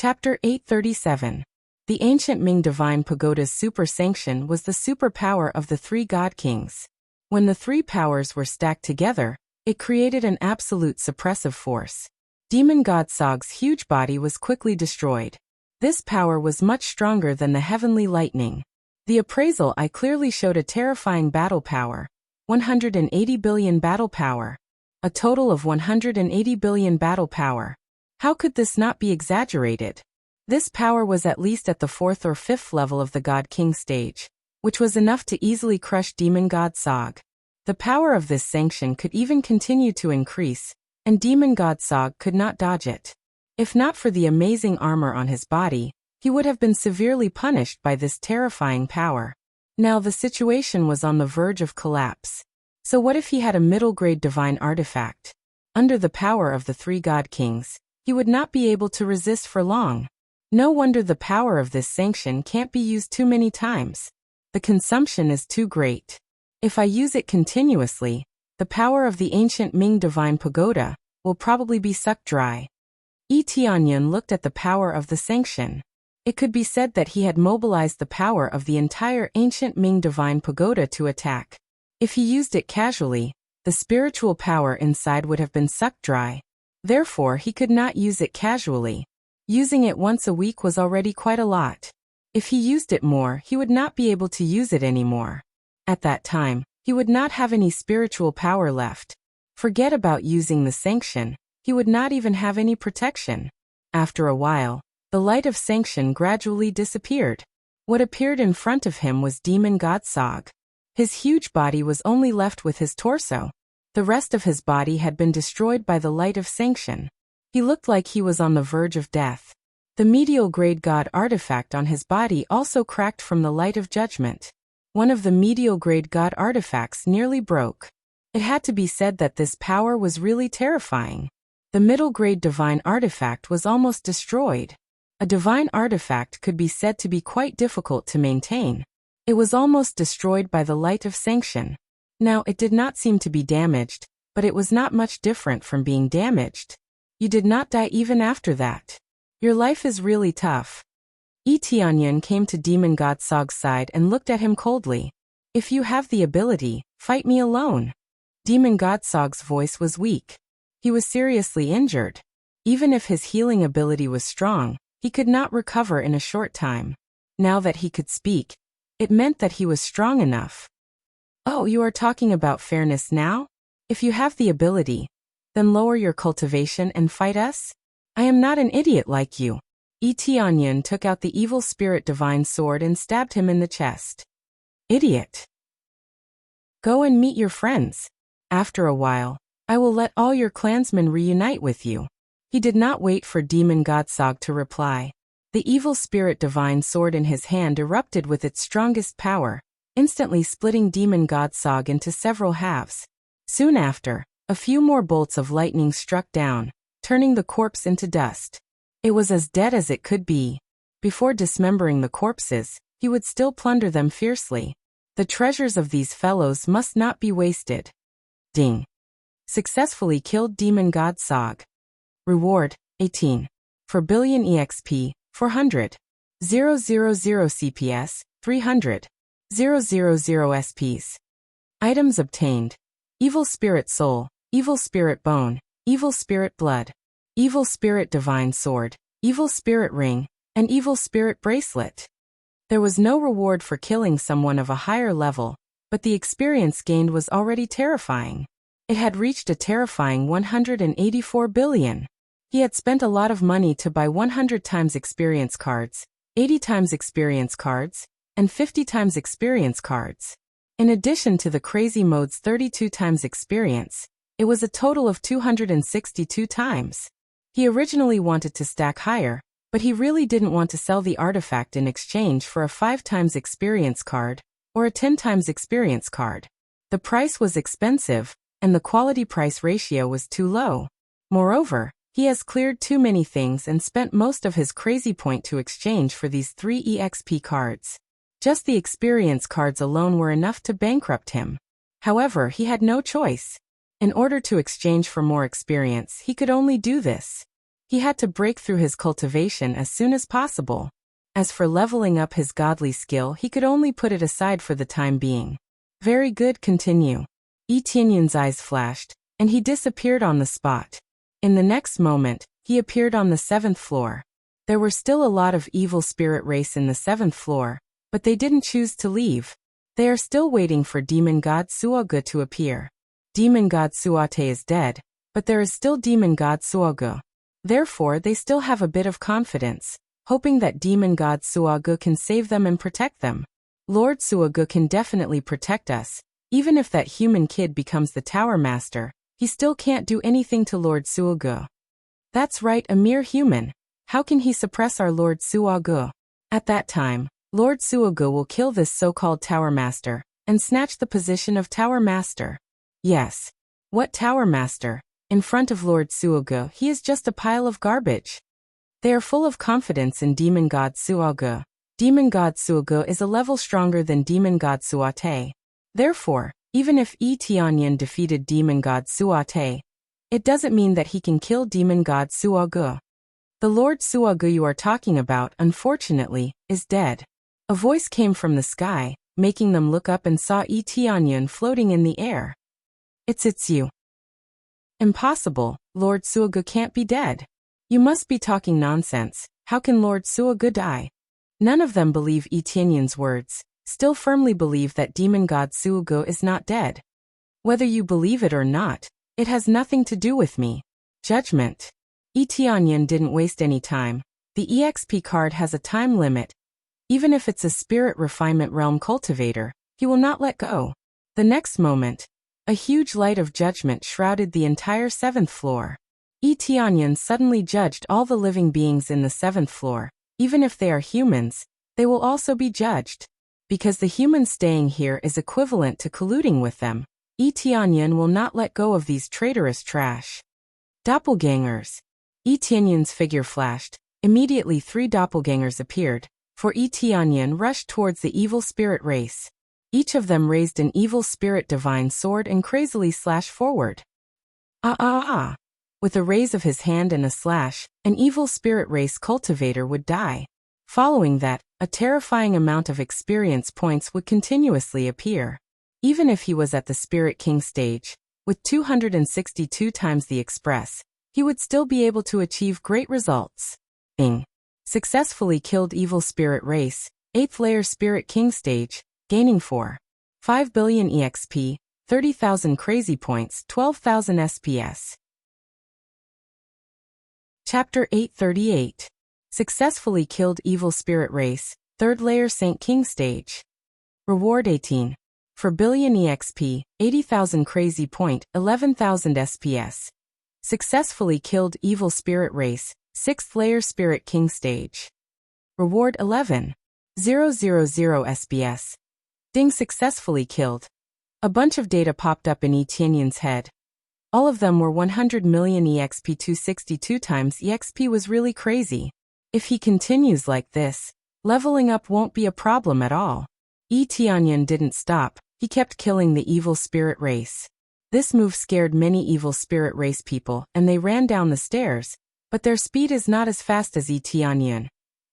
Chapter 837. The ancient Ming Divine Pagoda's super sanction was the superpower of the three God Kings. When the three powers were stacked together, it created an absolute suppressive force. Demon God Sog's huge body was quickly destroyed. This power was much stronger than the heavenly lightning. The appraisal I clearly showed a terrifying battle power. 180 billion battle power. A total of 180 billion battle power. How could this not be exaggerated? This power was at least at the 4th or 5th level of the God King stage, which was enough to easily crush Demon God Sog. The power of this sanction could even continue to increase, and Demon God Sog could not dodge it. If not for the amazing armor on his body, he would have been severely punished by this terrifying power. Now the situation was on the verge of collapse. So what if he had a middle-grade divine artifact? Under the power of the three God Kings, he would not be able to resist for long. No wonder the power of this sanction can't be used too many times. The consumption is too great. If I use it continuously, the power of the ancient Ming Divine Pagoda will probably be sucked dry. Tianyun looked at the power of the sanction. It could be said that he had mobilized the power of the entire ancient Ming Divine Pagoda to attack. If he used it casually, the spiritual power inside would have been sucked dry. Therefore, he could not use it casually. Using it once a week was already quite a lot. If he used it more, he would not be able to use it anymore. At that time, he would not have any spiritual power left. Forget about using the sanction, he would not even have any protection. After a while, the light of sanction gradually disappeared. What appeared in front of him was Demon God Sog. His huge body was only left with his torso. The rest of his body had been destroyed by the light of sanction. He looked like he was on the verge of death. The medial grade God artifact on his body also cracked from the light of judgment. One of the medial grade God artifacts nearly broke. It had to be said that this power was really terrifying. The middle grade divine artifact was almost destroyed. A divine artifact could be said to be quite difficult to maintain. It was almost destroyed by the light of sanction. Now it did not seem to be damaged, but it was not much different from being damaged. You did not die even after that. Your life is really tough. Tianyun came to Demon God Sog's side and looked at him coldly. If you have the ability, fight me alone. Demon God Sog's voice was weak. He was seriously injured. Even if his healing ability was strong, he could not recover in a short time. Now that he could speak, it meant that he was strong enough. Oh, you are talking about fairness now? If you have the ability, then lower your cultivation and fight us? I am not an idiot like you. Tianyun took out the evil spirit divine sword and stabbed him in the chest. Idiot. Go and meet your friends. After a while, I will let all your clansmen reunite with you. He did not wait for Demon God Sog to reply. The evil spirit divine sword in his hand erupted with its strongest power, instantly splitting Demon God Sog into several halves. Soon after, a few more bolts of lightning struck down, turning the corpse into dust. It was as dead as it could be. Before dismembering the corpses, he would still plunder them fiercely. The treasures of these fellows must not be wasted. Ding. Successfully killed Demon God Sog. Reward, 18. For billion EXP, 400. 000 CPS, 300. 000 SPs. Items obtained. Evil Spirit Soul, Evil Spirit Bone, Evil Spirit Blood, Evil Spirit Divine Sword, Evil Spirit Ring, and Evil Spirit Bracelet. There was no reward for killing someone of a higher level, but the experience gained was already terrifying. It had reached a terrifying 184 billion. He had spent a lot of money to buy 100 times experience cards, 80 times experience cards, and 50 times experience cards. In addition to the crazy mode's 32 times experience, it was a total of 262 times. He originally wanted to stack higher, but he really didn't want to sell the artifact in exchange for a 5 times experience card, or a 10 times experience card. The price was expensive, and the quality-price ratio was too low. Moreover, he has cleared too many things and spent most of his crazy point to exchange for these 3 EXP cards. Just the experience cards alone were enough to bankrupt him. However, he had no choice. In order to exchange for more experience, he could only do this. He had to break through his cultivation as soon as possible. As for leveling up his godly skill, he could only put it aside for the time being. Very good, continue. Yi Tianyun's eyes flashed, and he disappeared on the spot. In the next moment, he appeared on the 7th floor. There were still a lot of evil spirit race in the 7th floor, but they didn't choose to leave. They are still waiting for Demon God Suoge to appear. Demon God Suate is dead, but there is still Demon God Suoge. Therefore, they still have a bit of confidence, hoping that Demon God Suoge can save them and protect them. Lord Suoge can definitely protect us. Even if that human kid becomes the Tower Master, he still can't do anything to Lord Suoge. That's right, a mere human. How can he suppress our Lord Suoge? At that time, Lord Suoge will kill this so-called Tower Master, and snatch the position of Tower Master. Yes. What Tower Master? In front of Lord Suoge, he is just a pile of garbage. They are full of confidence in Demon God Suoge. Demon God Suoge is a level stronger than Demon God Suate. Therefore, even if Yi Tianyun defeated Demon God Suate, it doesn't mean that he can kill Demon God Suoge. The Lord Suoge you are talking about, unfortunately, is dead. A voice came from the sky, making them look up and saw Yi Tianyun floating in the air. It's you. Impossible, Lord Suoge can't be dead. You must be talking nonsense. How can Lord Suoge die? None of them believe Yi Tianyun's words, still firmly believe that Demon God Suoge is not dead. Whether you believe it or not, it has nothing to do with me. Judgment. Yi Tianyun didn't waste any time. The EXP card has a time limit. Even if it's a spirit refinement realm cultivator, he will not let go. The next moment, a huge light of judgment shrouded the entire 7th floor. Yi Tianyun suddenly judged all the living beings in the 7th floor. Even if they are humans, they will also be judged. Because the humans staying here is equivalent to colluding with them, Yi Tianyun will not let go of these traitorous trash. Doppelgangers. Yi Tianyun's figure flashed. Immediately 3 doppelgangers appeared, for Yi Tianyun rushed towards the evil spirit race. Each of them raised an evil spirit divine sword and crazily slashed forward. With a raise of his hand and a slash, an evil spirit race cultivator would die. Following that, a terrifying amount of experience points would continuously appear. Even if he was at the Spirit King stage, with 262 times the express, he would still be able to achieve great results. Successfully killed evil spirit race, 8th layer Spirit King stage, gaining 4.5 billion EXP, 30,000 crazy points, 12,000 SPS. Chapter 838. Successfully killed evil spirit race, 3rd layer Saint King stage. Reward 18. For billion EXP, 80,000 crazy point, 11,000 SPS. Successfully killed evil spirit race, 6th layer Spirit King stage. Reward 11. 000 SPS. Ding, successfully killed. A bunch of data popped up in Yi Tianyun's head. All of them were 100 million EXP. 262 times EXP was really crazy. If he continues like this, leveling up won't be a problem at all. Yi Tianyun didn't stop, he kept killing the evil spirit race. This move scared many evil spirit race people and they ran down the stairs, but their speed is not as fast as Yi Tianyun.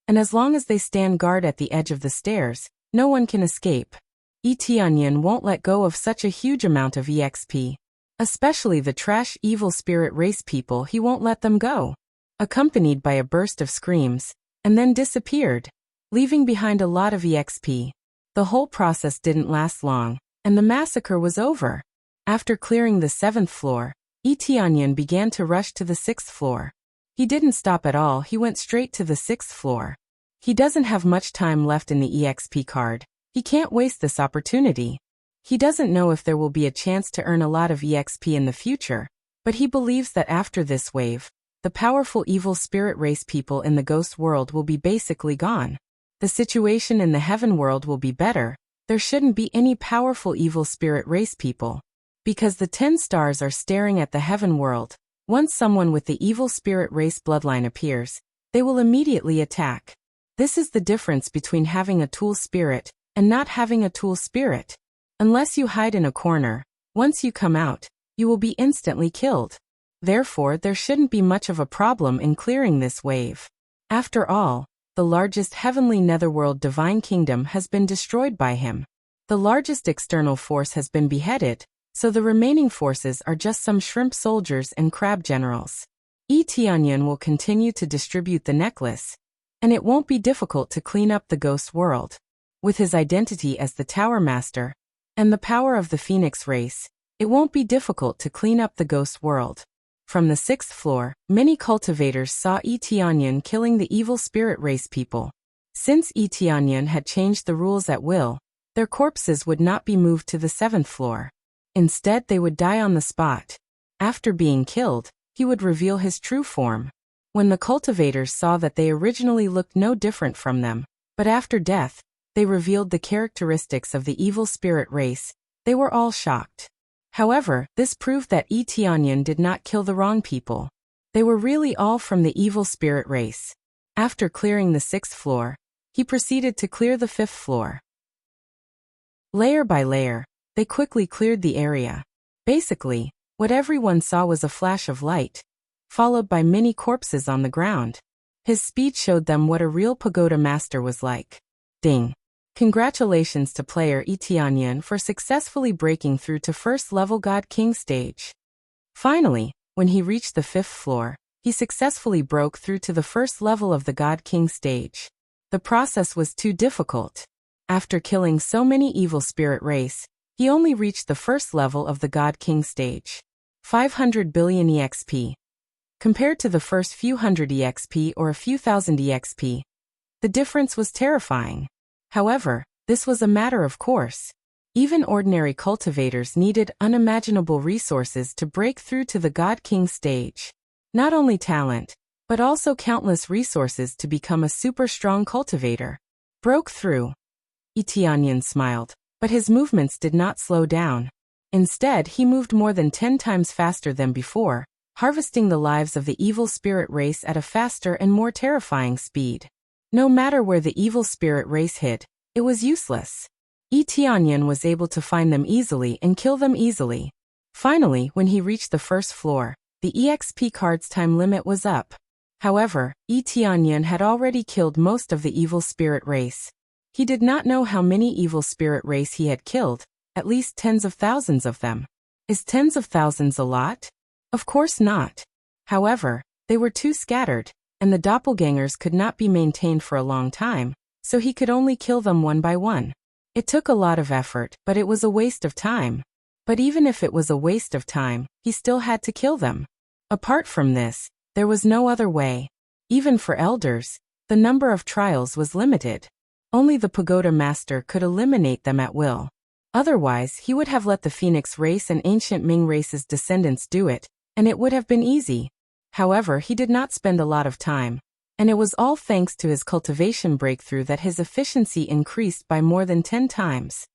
And as long as they stand guard at the edge of the stairs, no one can escape. Yi Tianyun won't let go of such a huge amount of EXP. Especially the trash evil spirit race people, he won't let them go. Accompanied by a burst of screams, and then disappeared, leaving behind a lot of EXP. The whole process didn't last long, and the massacre was over. After clearing the 7th floor, Yi Tianyun began to rush to the 6th floor. He didn't stop at all, he went straight to the 6th floor. He doesn't have much time left in the EXP card. He can't waste this opportunity. He doesn't know if there will be a chance to earn a lot of EXP in the future, but he believes that after this wave, the powerful evil spirit race people in the ghost world will be basically gone. The situation in the heaven world will be better. There shouldn't be any powerful evil spirit race people. Because the 10 stars are staring at the heaven world, once someone with the evil spirit race bloodline appears, they will immediately attack. This is the difference between having a tool spirit and not having a tool spirit. Unless you hide in a corner, once you come out, you will be instantly killed. Therefore, there shouldn't be much of a problem in clearing this wave. After all, the largest heavenly netherworld divine kingdom has been destroyed by him. The largest external force has been beheaded, so the remaining forces are just some shrimp soldiers and crab generals. Tianyan will continue to distribute the necklace, and it won't be difficult to clean up the ghost world. With his identity as the Tower Master, and the power of the Phoenix race, it won't be difficult to clean up the ghost world. From the 6th floor, many cultivators saw Tianyan killing the evil spirit race people. Since Tianyan had changed the rules at will, their corpses would not be moved to the 7th floor. Instead, they would die on the spot. After being killed, he would reveal his true form. When the cultivators saw that they originally looked no different from them, but after death, they revealed the characteristics of the evil spirit race, they were all shocked. However, this proved that Tianyan did not kill the wrong people. They were really all from the evil spirit race. After clearing the 6th floor, he proceeded to clear the 5th floor. Layer by layer, they quickly cleared the area. Basically, what everyone saw was a flash of light, followed by many corpses on the ground. His speed showed them what a real pagoda master was like. Ding! Congratulations to player Tianyan for successfully breaking through to first level God King stage. Finally, when he reached the 5th floor, he successfully broke through to the first level of the God King stage. The process was too difficult. After killing so many evil spirit race, he only reached the first level of the God King stage. 500 billion EXP. Compared to the first few hundred EXP or a few thousand EXP, the difference was terrifying. However, this was a matter of course. Even ordinary cultivators needed unimaginable resources to break through to the God King stage. Not only talent, but also countless resources to become a super strong cultivator. Broke through. Tianyan smiled, but his movements did not slow down. Instead, he moved more than 10 times faster than before, harvesting the lives of the evil spirit race at a faster and more terrifying speed. No matter where the evil spirit race hid, it was useless. Tianyan was able to find them easily and kill them easily. Finally, when he reached the 1st floor, the EXP card's time limit was up. However, Tianyan had already killed most of the evil spirit race. He did not know how many evil spirit race he had killed, at least tens of thousands of them. Is tens of thousands a lot? Of course not. However, they were too scattered, and the doppelgangers could not be maintained for a long time, so he could only kill them one by one. It took a lot of effort, but it was a waste of time. But even if it was a waste of time, he still had to kill them. Apart from this, there was no other way. Even for elders, the number of trials was limited. Only the pagoda master could eliminate them at will. Otherwise, he would have let the Phoenix race and ancient Ming race's descendants do it, and it would have been easy. However, he did not spend a lot of time, and it was all thanks to his cultivation breakthrough that his efficiency increased by more than 10 times.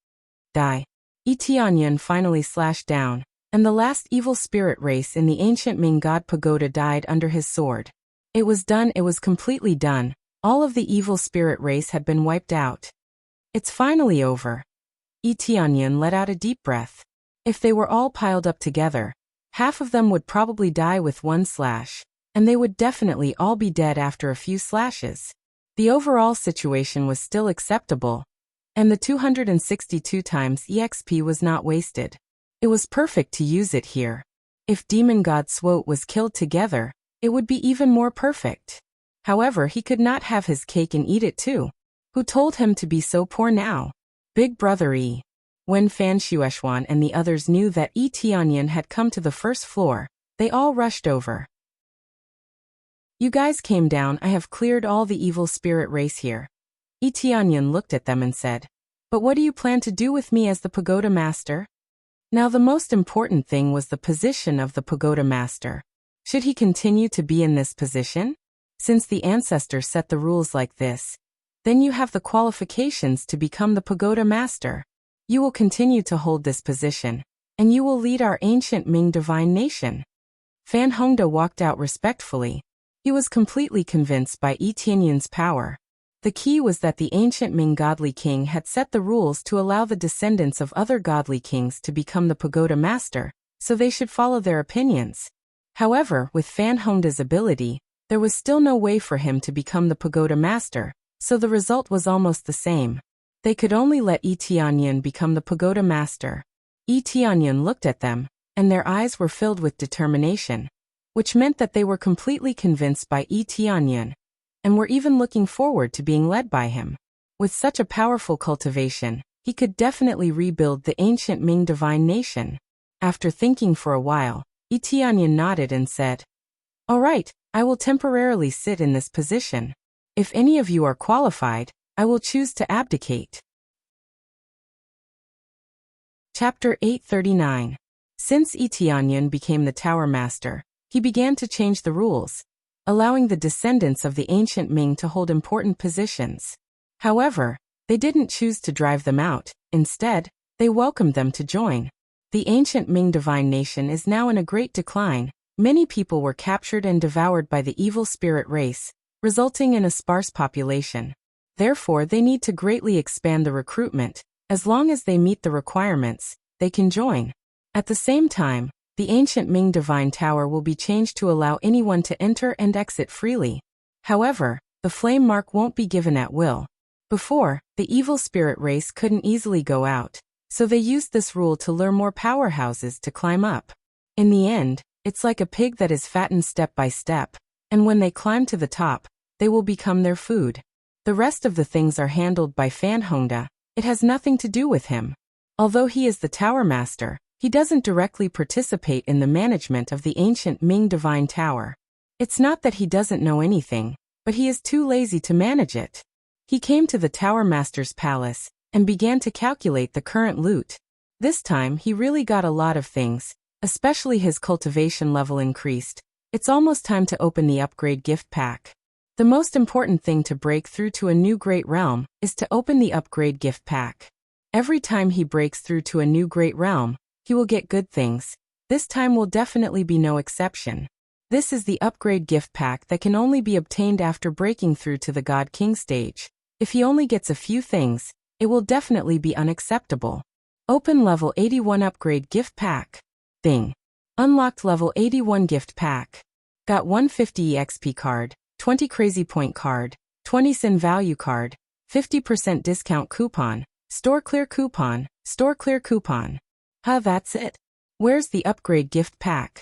Die. Tianyan finally slashed down, and the last evil spirit race in the ancient Ming god pagoda died under his sword. It was done, it was completely done. All of the evil spirit race had been wiped out. It's finally over. Tianyan let out a deep breath. If they were all piled up together, half of them would probably die with one slash, and they would definitely all be dead after a few slashes. The overall situation was still acceptable, and the 262 times EXP was not wasted. It was perfect to use it here. If Demon God Swoat was killed together, it would be even more perfect. However, he could not have his cake and eat it too. Who told him to be so poor now? Big Brother E. When Fan Shueishuan and the others knew that Tianyan had come to the 1st floor, they all rushed over. You guys came down, I have cleared all the evil spirit race here. Tianyan looked at them and said, but what do you plan to do with me as the pagoda master? Now the most important thing was the position of the pagoda master. Should he continue to be in this position? Since the ancestors set the rules like this, then you have the qualifications to become the pagoda master. You will continue to hold this position, and you will lead our ancient Ming divine nation. Fan Hongda walked out respectfully. He was completely convinced by Tianyan's power. The key was that the ancient Ming godly king had set the rules to allow the descendants of other godly kings to become the pagoda master, so they should follow their opinions. However, with Fan Hongda's ability, there was still no way for him to become the pagoda master, so the result was almost the same. They could only let Yi Tianyan become the pagoda master. Yi Tianyan looked at them, and their eyes were filled with determination, which meant that they were completely convinced by Yi Tianyan, and were even looking forward to being led by him. With such a powerful cultivation, he could definitely rebuild the ancient Ming divine nation. After thinking for a while, Yi Tianyan nodded and said, "All right, I will temporarily sit in this position. If any of you are qualified, I will choose to abdicate." Chapter 839. Since Yi Tianyan became the Tower Master, he began to change the rules, allowing the descendants of the ancient Ming to hold important positions. However, they didn't choose to drive them out. Instead, they welcomed them to join. The ancient Ming divine nation is now in a great decline. Many people were captured and devoured by the evil spirit race, resulting in a sparse population. Therefore, they need to greatly expand the recruitment. As long as they meet the requirements, they can join. At the same time, the ancient Ming divine tower will be changed to allow anyone to enter and exit freely. However, the flame mark won't be given at will. Before, the evil spirit race couldn't easily go out, so they used this rule to lure more powerhouses to climb up. In the end, it's like a pig that is fattened step by step, and when they climb to the top, they will become their food. The rest of the things are handled by Fan Hongda. It has nothing to do with him. Although he is the Tower Master, he doesn't directly participate in the management of the ancient Ming divine tower. It's not that he doesn't know anything, but he is too lazy to manage it. He came to the Tower Master's palace and began to calculate the current loot. This time he really got a lot of things, especially his cultivation level increased. It's almost time to open the upgrade gift pack. The most important thing to break through to a new great realm is to open the upgrade gift pack. Every time he breaks through to a new great realm, he will get good things. This time will definitely be no exception. This is the upgrade gift pack that can only be obtained after breaking through to the God King stage. If he only gets a few things, it will definitely be unacceptable. Open level 81 upgrade gift pack. Bing. Unlocked level 81 gift pack. Got 150 EXP card, 20 crazy point card, 20 sin value card, 50% discount coupon, store clear coupon, store clear coupon. Huh, that's it? Where's the upgrade gift pack?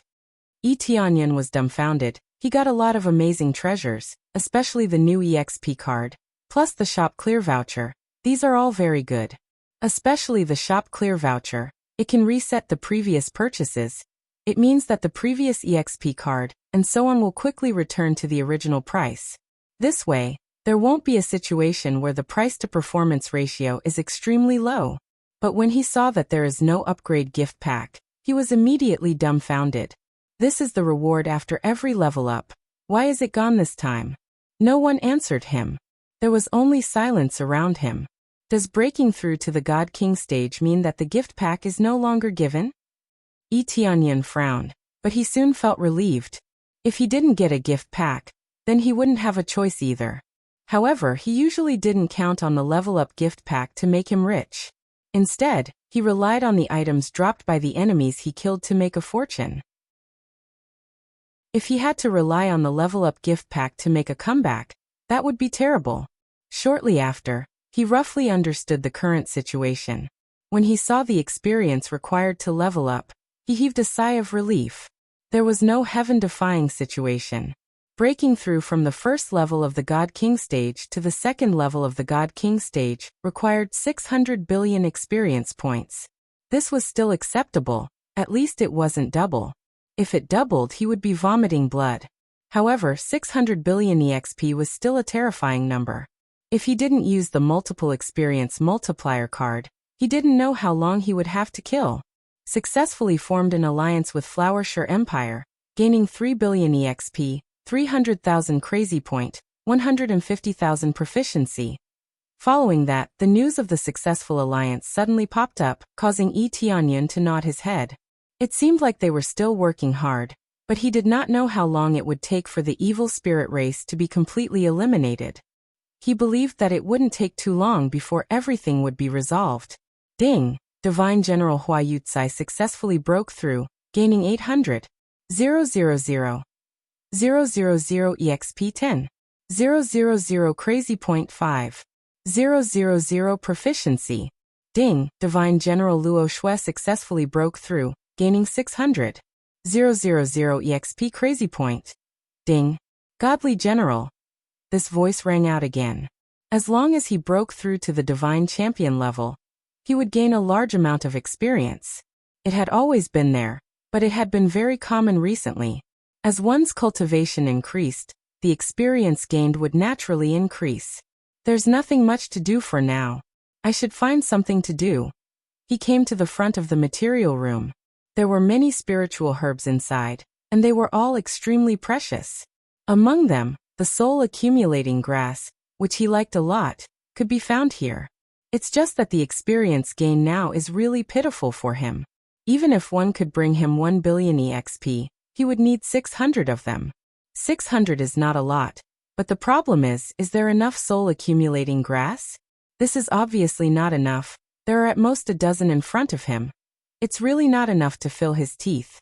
Yi Tianyan was dumbfounded. He got a lot of amazing treasures, especially the new EXP card, plus the shop clear voucher. These are all very good. Especially the shop clear voucher. It can reset the previous purchases. It means that the previous EXP card and so on will quickly return to the original price. This way, there won't be a situation where the price-to-performance ratio is extremely low. But when he saw that there is no upgrade gift pack, he was immediately dumbfounded. This is the reward after every level up. Why is it gone this time? No one answered him. There was only silence around him. Does breaking through to the God King stage mean that the gift pack is no longer given? Yi Tianyan frowned, but he soon felt relieved. If he didn't get a gift pack, then he wouldn't have a choice either. However, he usually didn't count on the level-up gift pack to make him rich. Instead, he relied on the items dropped by the enemies he killed to make a fortune. If he had to rely on the level-up gift pack to make a comeback, that would be terrible. Shortly after, he roughly understood the current situation. When he saw the experience required to level up, he heaved a sigh of relief. There was no heaven-defying situation. Breaking through from the first level of the God King stage to the second level of the God King stage required 600 billion experience points. This was still acceptable, at least it wasn't double. If it doubled, he would be vomiting blood. However, 600 billion EXP was still a terrifying number. If he didn't use the multiple experience multiplier card, he didn't know how long he would have to kill. Successfully formed an alliance with Flowershire Empire, gaining 3 billion EXP, 300,000 crazy point, 150,000 proficiency. Following that, the news of the successful alliance suddenly popped up, causing Yi Tianyan to nod his head. It seemed like they were still working hard, but he did not know how long it would take for the evil spirit race to be completely eliminated. He believed that it wouldn't take too long before everything would be resolved. Ding! Divine General Hua Yucai successfully broke through, gaining 800. 000 exp 10 000 crazy point 5 000 proficiency. Ding, Divine General Luo Shui successfully broke through, gaining 600 000 exp crazy point. Ding, Godly General. This voice rang out again. As long as he broke through to the Divine Champion level, he would gain a large amount of experience. It had always been there, but it had been very common recently. As one's cultivation increased, the experience gained would naturally increase. There's nothing much to do for now. I should find something to do. He came to the front of the material room. There were many spiritual herbs inside, and they were all extremely precious. Among them, the soul-accumulating grass, which he liked a lot, could be found here. It's just that the experience gain now is really pitiful for him. Even if one could bring him 1 billion EXP, he would need 600 of them. 600 is not a lot, but the problem is there enough soul-accumulating grass? This is obviously not enough. There are at most a dozen in front of him. It's really not enough to fill his teeth.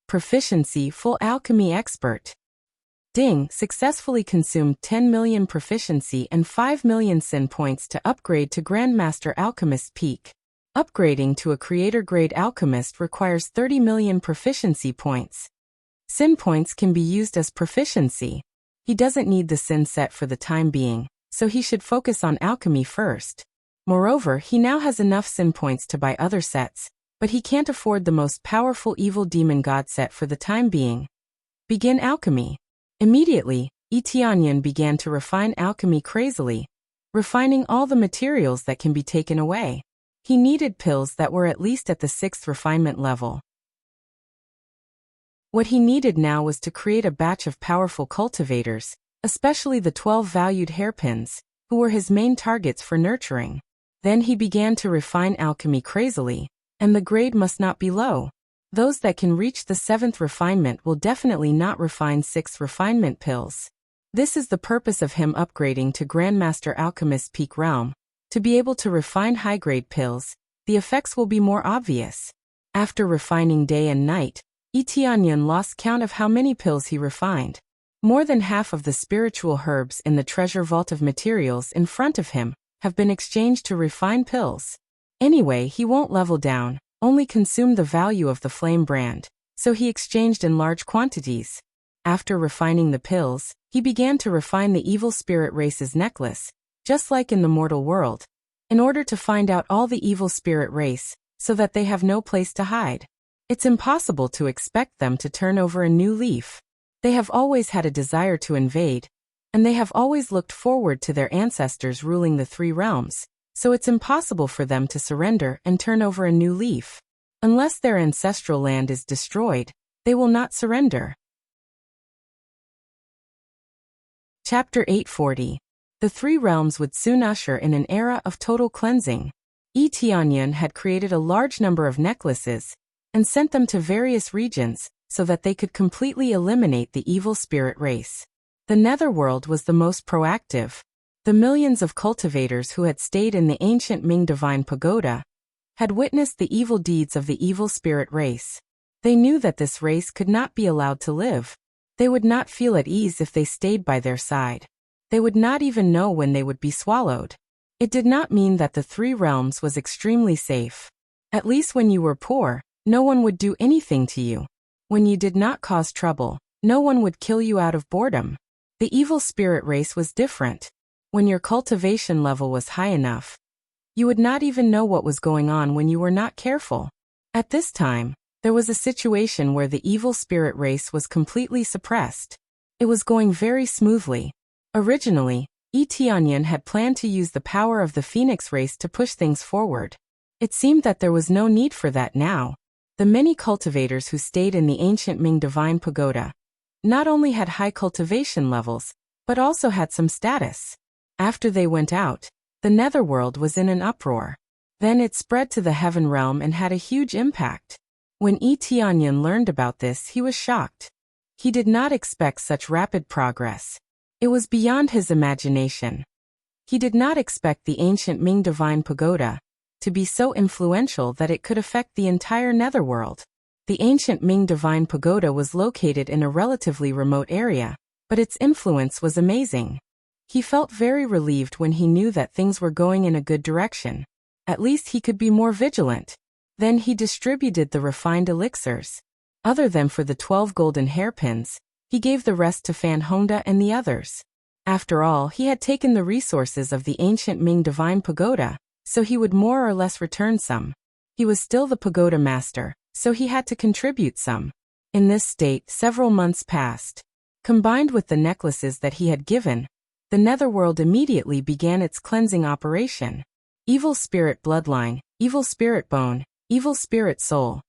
Proficiency Full Alchemy Expert. Ding successfully consumed 10 million proficiency and 5 million sin points to upgrade to Grandmaster Alchemist Peak. Upgrading to a Creator-grade Alchemist requires 30 million proficiency points. Sin points can be used as proficiency. He doesn't need the sin set for the time being, so he should focus on alchemy first. Moreover, he now has enough sin points to buy other sets, but he can't afford the most powerful evil demon god set for the time being. Begin alchemy. Immediately, Tianyan began to refine alchemy crazily, refining all the materials that can be taken away. He needed pills that were at least at the 6th refinement level. What he needed now was to create a batch of powerful cultivators, especially the 12 valued hairpins, who were his main targets for nurturing. Then he began to refine alchemy crazily, and the grade must not be low. Those that can reach the 7th refinement will definitely not refine 6th refinement pills. This is the purpose of him upgrading to Grandmaster Alchemist Peak Realm. To be able to refine high-grade pills, the effects will be more obvious. After refining day and night, Tianyan lost count of how many pills he refined. More than half of the spiritual herbs in the treasure vault of materials in front of him have been exchanged to refine pills. Anyway, he won't level down, only consume the value of the flame brand, so he exchanged in large quantities. After refining the pills, he began to refine the evil spirit race's necklace, just like in the mortal world, in order to find out all the evil spirit race, so that they have no place to hide. It's impossible to expect them to turn over a new leaf. They have always had a desire to invade, and they have always looked forward to their ancestors ruling the 3 realms, so it's impossible for them to surrender and turn over a new leaf. Unless their ancestral land is destroyed, they will not surrender. Chapter 840. The 3 realms would soon usher in an era of total cleansing. Tianyan had created a large number of necklaces and sent them to various regions so that they could completely eliminate the evil spirit race. The Netherworld was the most proactive. The millions of cultivators who had stayed in the ancient Ming Divine Pagoda had witnessed the evil deeds of the evil spirit race. They knew that this race could not be allowed to live. They would not feel at ease if they stayed by their side. They would not even know when they would be swallowed. It did not mean that the 3 realms was extremely safe. At least when you were poor, no one would do anything to you. When you did not cause trouble, no one would kill you out of boredom. The evil spirit race was different. When your cultivation level was high enough, you would not even know what was going on when you were not careful. At this time, there was a situation where the evil spirit race was completely suppressed. It was going very smoothly. Originally, Tianyan had planned to use the power of the Phoenix race to push things forward. It seemed that there was no need for that now. The many cultivators who stayed in the ancient Ming Divine Pagoda not only had high cultivation levels, but also had some status. After they went out, the Netherworld was in an uproar. Then it spread to the Heaven Realm and had a huge impact. When Tianyan learned about this, he was shocked. He did not expect such rapid progress. It was beyond his imagination. He did not expect the ancient Ming Divine Pagoda to be so influential that it could affect the entire Netherworld. The ancient Ming Divine Pagoda was located in a relatively remote area, but its influence was amazing. He felt very relieved when he knew that things were going in a good direction. At least he could be more vigilant. Then he distributed the refined elixirs. Other than for the 12 golden hairpins, he gave the rest to Fan Hongda and the others. After all, he had taken the resources of the ancient Ming Divine Pagoda, so he would more or less return some. He was still the pagoda master, so he had to contribute some. In this state, several months passed. Combined with the necklaces that he had given, the netherworld immediately began its cleansing operation. Evil spirit bloodline, evil spirit bone, evil spirit soul.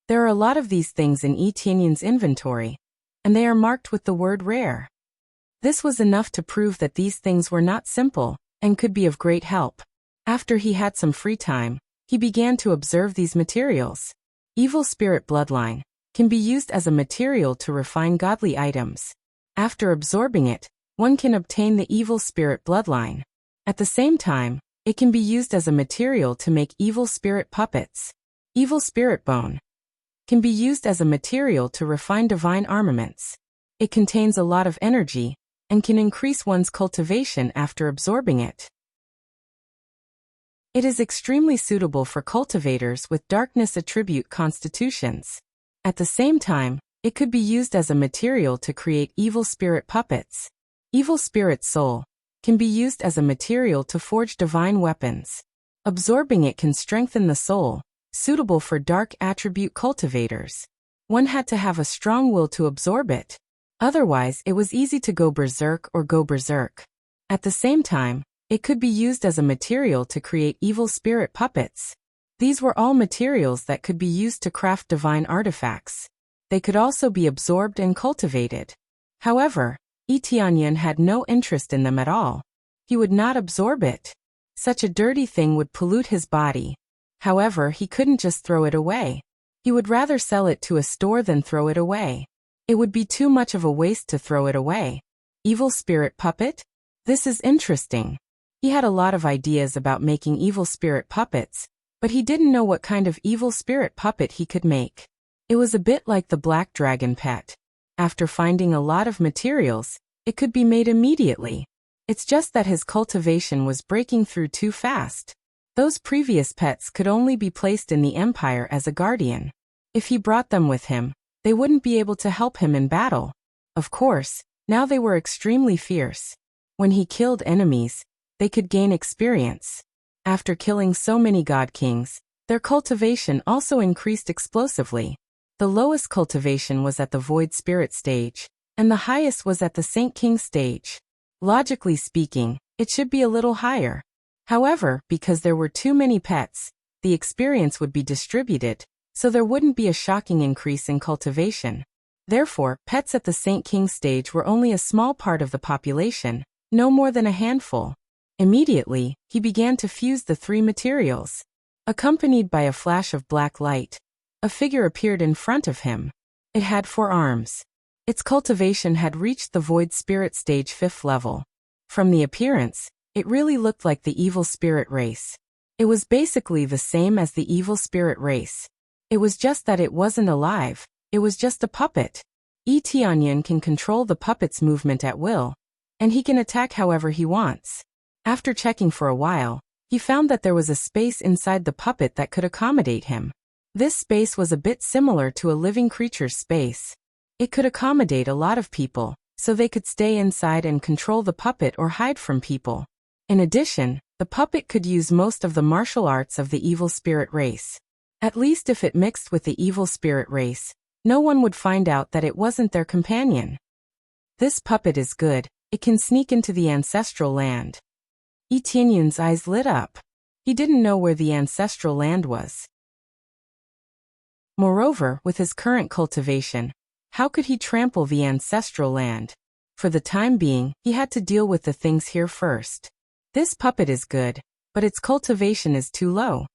There are a lot of these things in Yi Tianyun's inventory, and they are marked with the word rare. This was enough to prove that these things were not simple, and could be of great help. After he had some free time, he began to observe these materials. Evil spirit bloodline can be used as a material to refine godly items. After absorbing it, one can obtain the evil spirit bloodline. At the same time, it can be used as a material to make evil spirit puppets. Evil spirit bone can be used as a material to refine divine armaments. It contains a lot of energy, and can increase one's cultivation after absorbing it. It is extremely suitable for cultivators with darkness attribute constitutions. At the same time, it could be used as a material to create evil spirit puppets. Evil spirit soul can be used as a material to forge divine weapons. Absorbing it can strengthen the soul, suitable for dark attribute cultivators. One had to have a strong will to absorb it. Otherwise, it was easy to go berserk or go berserk. At the same time, it could be used as a material to create evil spirit puppets. These were all materials that could be used to craft divine artifacts. They could also be absorbed and cultivated. However, Yi Tianyun had no interest in them at all. He would not absorb it. Such a dirty thing would pollute his body. However, he couldn't just throw it away. He would rather sell it to a store than throw it away. It would be too much of a waste to throw it away. Evil spirit puppet? This is interesting. He had a lot of ideas about making evil spirit puppets, but he didn't know what kind of evil spirit puppet he could make. It was a bit like the black dragon pet. After finding a lot of materials, it could be made immediately. It's just that his cultivation was breaking through too fast. Those previous pets could only be placed in the empire as a guardian. If he brought them with him, they wouldn't be able to help him in battle. Of course, now they were extremely fierce. When he killed enemies, they could gain experience. After killing so many god kings, their cultivation also increased explosively. The lowest cultivation was at the void spirit stage, and the highest was at the Saint King stage. Logically speaking, it should be a little higher. However, because there were too many pets, the experience would be distributed, so there wouldn't be a shocking increase in cultivation. Therefore, pets at the Saint King stage were only a small part of the population, no more than a handful. Immediately, he began to fuse the three materials. Accompanied by a flash of black light, a figure appeared in front of him. It had 4 arms. Its cultivation had reached the void spirit stage 5th level. From the appearance, it really looked like the evil spirit race. It was basically the same as the evil spirit race. It was just that it wasn't alive, it was just a puppet. Yi Tianyun can control the puppet's movement at will, and he can attack however he wants. After checking for a while, he found that there was a space inside the puppet that could accommodate him. This space was a bit similar to a living creature's space. It could accommodate a lot of people, so they could stay inside and control the puppet or hide from people. In addition, the puppet could use most of the martial arts of the evil spirit race. At least if it mixed with the evil spirit race, no one would find out that it wasn't their companion. This puppet is good, it can sneak into the ancestral land. Yi Tianyun's eyes lit up. He didn't know where the ancestral land was. Moreover, with his current cultivation, how could he trample the ancestral land? For the time being, he had to deal with the things here first. This puppet is good, but its cultivation is too low.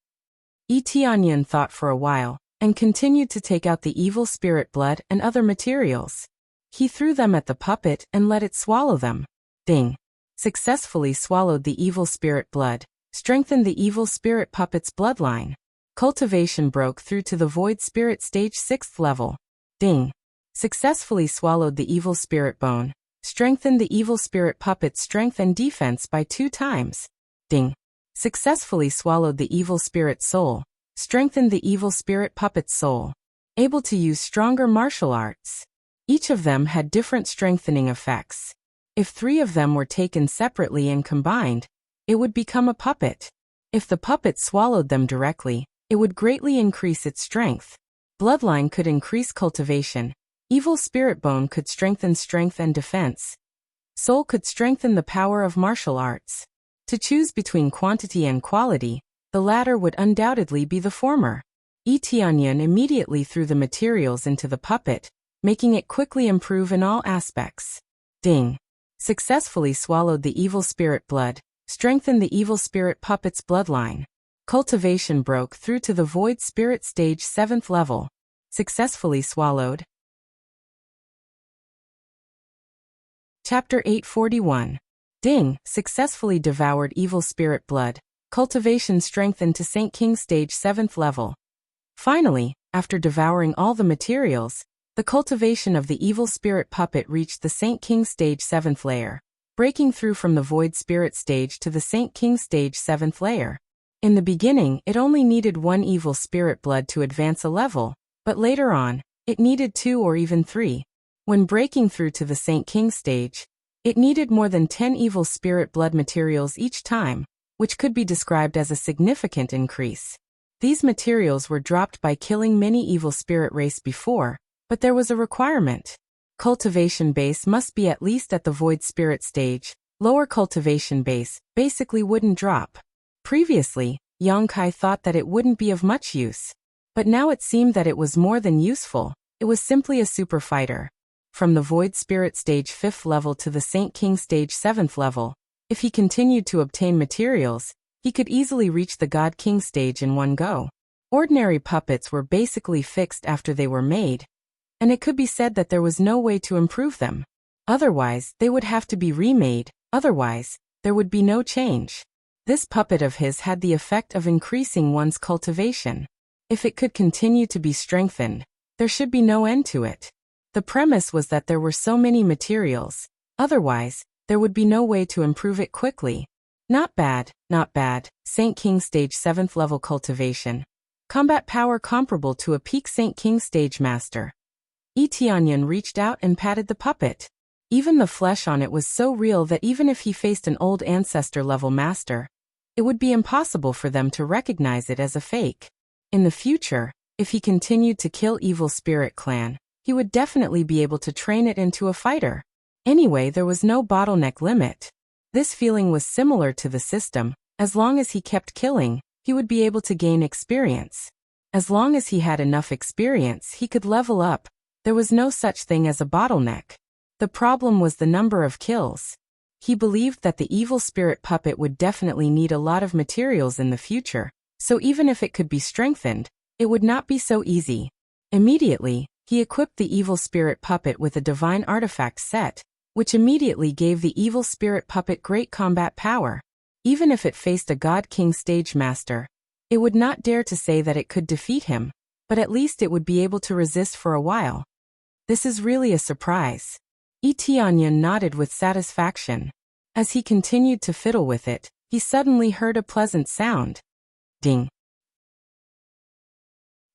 Yi Tianyun thought for a while, and continued to take out the evil spirit blood and other materials. He threw them at the puppet and let it swallow them. Ding! Successfully swallowed the evil spirit blood, strengthened the evil spirit puppet's bloodline. Cultivation broke through to the void spirit stage 6th level. Ding. Successfully swallowed the evil spirit bone. Strengthened the evil spirit puppet's strength and defense by 2 times. Ding. Successfully swallowed the evil spirit soul. Strengthened the evil spirit puppet's soul. Able to use stronger martial arts. Each of them had different strengthening effects. If 3 of them were taken separately and combined, it would become a puppet. If the puppet swallowed them directly, it would greatly increase its strength. Bloodline could increase cultivation. Evil spirit bone could strengthen strength and defense. Soul could strengthen the power of martial arts. To choose between quantity and quality, the latter would undoubtedly be the former. Tianyan immediately threw the materials into the puppet, making it quickly improve in all aspects. Ding. Successfully swallowed the evil spirit blood. Strengthened the evil spirit puppet's bloodline. Cultivation broke through to the void spirit stage 7th level. Successfully swallowed. Chapter 841. Ding. Successfully devoured evil spirit blood. Cultivation strengthened to Saint King stage 7th level. Finally, after devouring all the materials, the cultivation of the evil spirit puppet reached the Saint King stage 7th layer, breaking through from the void spirit stage to the Saint King stage 7th layer. In the beginning, it only needed 1 evil spirit blood to advance a level, but later on, it needed 2 or even 3. When breaking through to the Saint King stage, it needed more than 10 evil spirit blood materials each time, which could be described as a significant increase. These materials were dropped by killing many evil spirit race before, but there was a requirement. Cultivation base must be at least at the void spirit stage. Lower cultivation base basically wouldn't drop. Previously, Yang Kai thought that it wouldn't be of much use. But now it seemed that it was more than useful. It was simply a super fighter. From the void spirit stage 5th level to the Saint King stage 7th level, if he continued to obtain materials, he could easily reach the God King stage in one go. Ordinary puppets were basically fixed after they were made, and it could be said that there was no way to improve them. Otherwise, they would have to be remade. Otherwise, there would be no change. This puppet of his had the effect of increasing one's cultivation. If it could continue to be strengthened, there should be no end to it. The premise was that there were so many materials. Otherwise, there would be no way to improve it quickly. Not bad, not bad. Saint King stage 7th level cultivation. Combat power comparable to a peak Saint King stage master. Tianyan reached out and patted the puppet. Even the flesh on it was so real that even if he faced an old ancestor level master, it would be impossible for them to recognize it as a fake. In the future, if he continued to kill evil spirit clan, he would definitely be able to train it into a fighter. Anyway, there was no bottleneck limit. This feeling was similar to the system. As long as he kept killing, he would be able to gain experience. As long as he had enough experience, he could level up. There was no such thing as a bottleneck. The problem was the number of kills. He believed that the evil spirit puppet would definitely need a lot of materials in the future, so even if it could be strengthened, it would not be so easy. Immediately, he equipped the evil spirit puppet with a divine artifact set, which immediately gave the evil spirit puppet great combat power. Even if it faced a God King stage master, it would not dare to say that it could defeat him, but at least it would be able to resist for a while. This is really a surprise. Tianyan nodded with satisfaction. As he continued to fiddle with it, he suddenly heard a pleasant sound. Ding.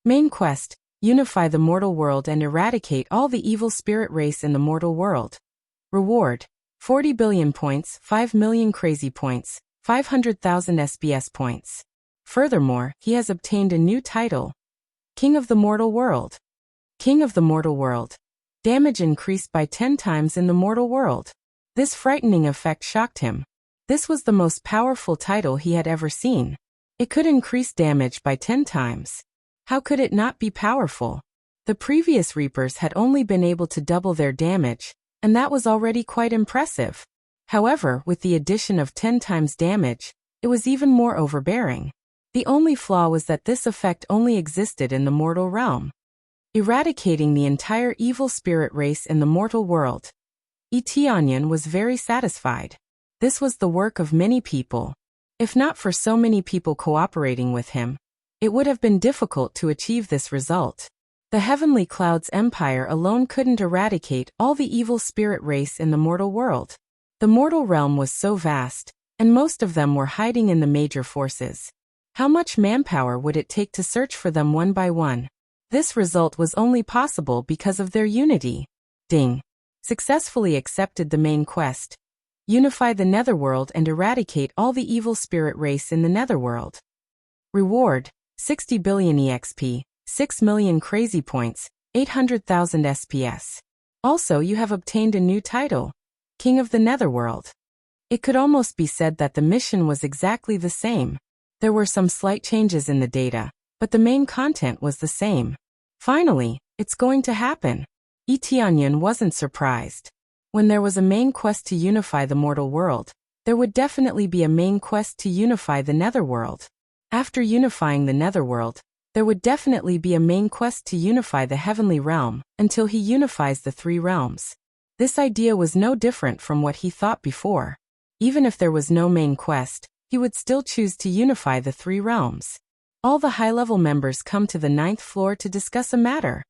Main quest: unify the mortal world and eradicate all the evil spirit race in the mortal world. Reward: 40 billion points, 5 million crazy points, 500,000 SBS points. Furthermore, he has obtained a new title: King of the Mortal World. King of the Mortal World. Damage increased by 10 times in the mortal world. This frightening effect shocked him. This was the most powerful title he had ever seen. It could increase damage by 10 times. How could it not be powerful? The previous Reapers had only been able to double their damage, and that was already quite impressive. However, with the addition of 10 times damage, it was even more overbearing. The only flaw was that this effect only existed in the mortal realm. Eradicating the entire evil spirit race in the mortal world. Tianyan was very satisfied. This was the work of many people. If not for so many people cooperating with him, It would have been difficult to achieve this result. The Heavenly Clouds Empire alone couldn't eradicate all the evil spirit race in the mortal world. The mortal realm was so vast, and most of them were hiding in the major forces. How much manpower would it take to search for them one by one? This result was only possible because of their unity. Ding. Successfully accepted the main quest. Unify the netherworld and eradicate all the evil spirit race in the netherworld. Reward, 60 billion EXP, 6 million crazy points, 800,000 SPS. Also, you have obtained a new title, King of the Netherworld. It could almost be said that the mission was exactly the same. There were some slight changes in the data, but the main content was the same. Finally, it's going to happen. Tianyan wasn't surprised. When there was a main quest to unify the mortal world, there would definitely be a main quest to unify the netherworld. After unifying the netherworld, there would definitely be a main quest to unify the heavenly realm until he unifies the three realms. This idea was no different from what he thought before. Even if there was no main quest, he would still choose to unify the three realms. All the high-level members come to the 9th floor to discuss a matter.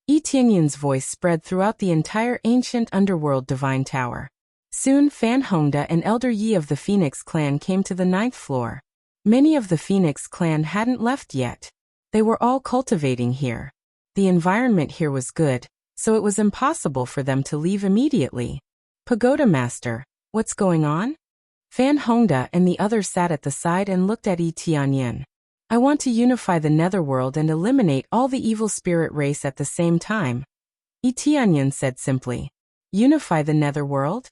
Tianyan's voice spread throughout the entire ancient underworld divine tower. Soon Fan Hongda and Elder Yi of the Phoenix clan came to the 9th floor. Many of the Phoenix clan hadn't left yet. They were all cultivating here. The environment here was good, so it was impossible for them to leave immediately. Pagoda Master, what's going on? Fan Hongda and the others sat at the side and looked at Tianyan. I want to unify the netherworld and eliminate all the evil spirit race at the same time. Tianyan said simply. Unify the netherworld?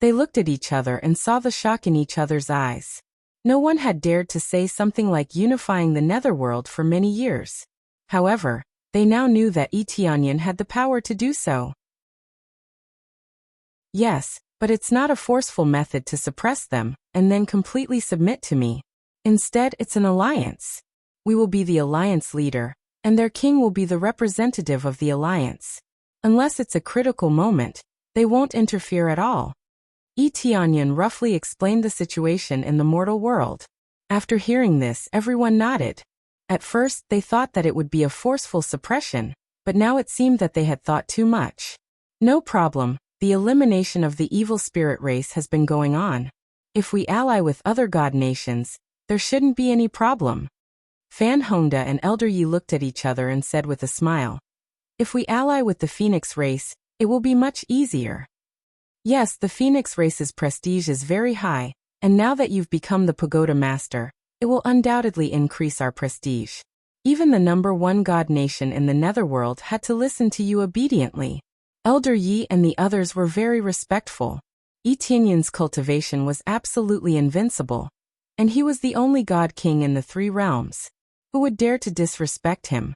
They looked at each other and saw the shock in each other's eyes. No one had dared to say something like unifying the netherworld for many years. However, they now knew that Tianyan had the power to do so. Yes, but it's not a forceful method to suppress them and then completely submit to me. Instead, it's an alliance. We will be the alliance leader, and their king will be the representative of the alliance. Unless it's a critical moment, they won't interfere at all. Tianyan roughly explained the situation in the mortal world. After hearing this, everyone nodded. At first, they thought that it would be a forceful suppression, but now it seemed that they had thought too much. No problem, the elimination of the evil spirit race has been going on. If we ally with other god nations, there shouldn't be any problem. Fan Hongda and Elder Yi looked at each other and said with a smile. If we ally with the Phoenix race, it will be much easier. Yes, the Phoenix race's prestige is very high, and now that you've become the Pagoda Master, it will undoubtedly increase our prestige. Even the #1 god nation in the netherworld had to listen to you obediently. Elder Yi and the others were very respectful. Tianyan's cultivation was absolutely invincible, and he was the only god king in the three realms. Who would dare to disrespect him?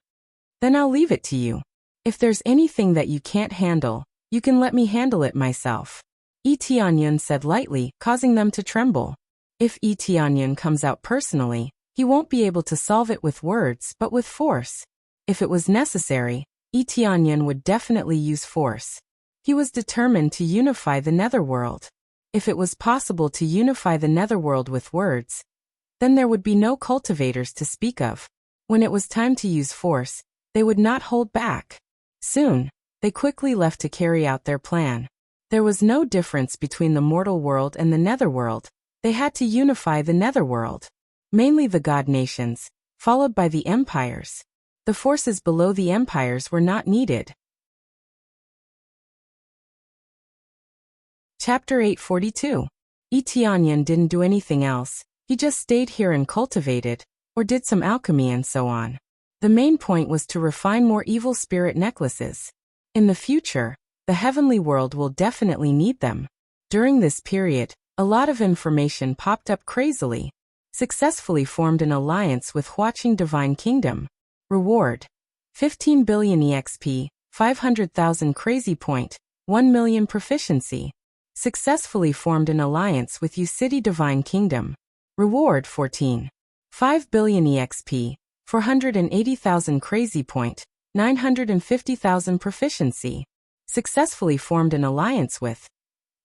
Then I'll leave it to you. If there's anything that you can't handle, you can let me handle it myself. Tianyan said lightly, causing them to tremble. If Tianyan comes out personally, he won't be able to solve it with words but with force. If it was necessary, Tianyan would definitely use force. He was determined to unify the netherworld. If it was possible to unify the netherworld with words, then there would be no cultivators to speak of. When it was time to use force, they would not hold back. Soon, they quickly left to carry out their plan. There was no difference between the mortal world and the netherworld. They had to unify the netherworld. Mainly the god nations, followed by the empires. The forces below the empires were not needed. Chapter 842. Tianyan didn't do anything else. He just stayed here and cultivated, or did some alchemy and so on. The main point was to refine more evil spirit necklaces. In the future, the heavenly world will definitely need them. During this period, a lot of information popped up crazily. Successfully formed an alliance with Huaqing Divine Kingdom. Reward: 15 billion EXP, 500,000 crazy point, 1 million proficiency. Successfully formed an alliance with City Divine Kingdom. Reward: 5 billion EXP, 480,000 crazy point, 950,000 proficiency. Successfully formed an alliance with.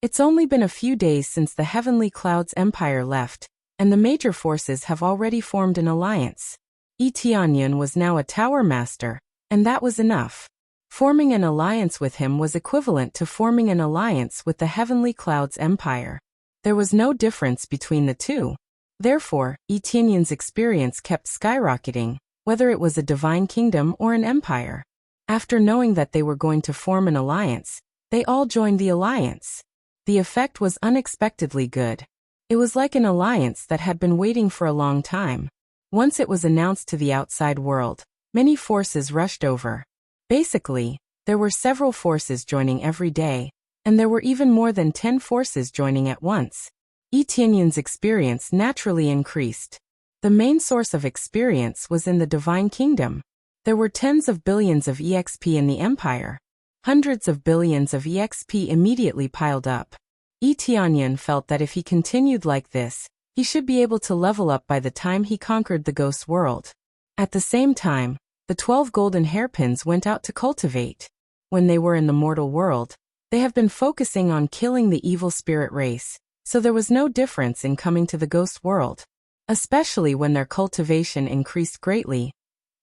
It's only been a few days since the Heavenly Clouds Empire left, and the major forces have already formed an alliance. Yi Tianyun was now a tower master, and that was enough. Forming an alliance with him was equivalent to forming an alliance with the Heavenly Clouds Empire. There was no difference between the two. Therefore, Yi Tianyun's experience kept skyrocketing, whether it was a divine kingdom or an empire. After knowing that they were going to form an alliance, they all joined the alliance. The effect was unexpectedly good. It was like an alliance that had been waiting for a long time. Once it was announced to the outside world, many forces rushed over. Basically, there were several forces joining every day, and there were even more than 10 forces joining at once. Yi Tianyun's experience naturally increased. The main source of experience was in the Divine Kingdom. There were tens of billions of EXP in the Empire. Hundreds of billions of EXP immediately piled up. Yi Tianyun felt that if he continued like this, he should be able to level up by the time he conquered the Ghost World. At the same time, the 12 golden hairpins went out to cultivate. When they were in the mortal world, they have been focusing on killing the evil spirit race, so there was no difference in coming to the Ghost World. Especially when their cultivation increased greatly,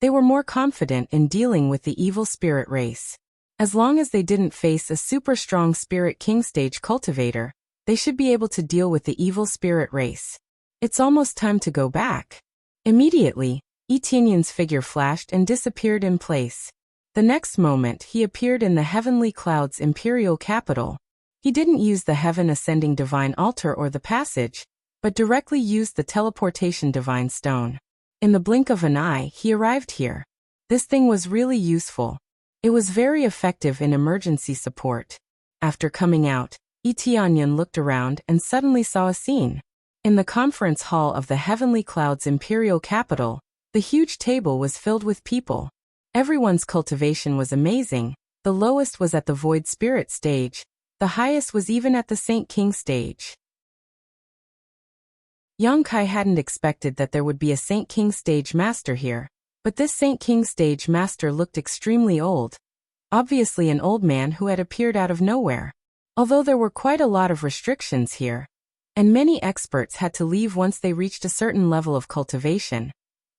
they were more confident in dealing with the evil spirit race. As long as they didn't face a super strong Spirit King stage cultivator, they should be able to deal with the evil spirit race. It's almost time to go back. Immediately, Yi Tianyun's figure flashed and disappeared in place. The next moment he appeared in the Heavenly Clouds Imperial Capital. He didn't use the Heaven Ascending Divine Altar or the passage, but directly used the Teleportation Divine Stone. In the blink of an eye, he arrived here. This thing was really useful. It was very effective in emergency support. After coming out, Yi Tianyun looked around and suddenly saw a scene. In the conference hall of the Heavenly Clouds Imperial Capital, the huge table was filled with people. Everyone's cultivation was amazing. The lowest was at the Void Spirit stage. The highest was even at the Saint King stage. Yang Kai hadn't expected that there would be a Saint King stage master here, but this Saint King stage master looked extremely old. Obviously an old man who had appeared out of nowhere. Although there were quite a lot of restrictions here, and many experts had to leave once they reached a certain level of cultivation,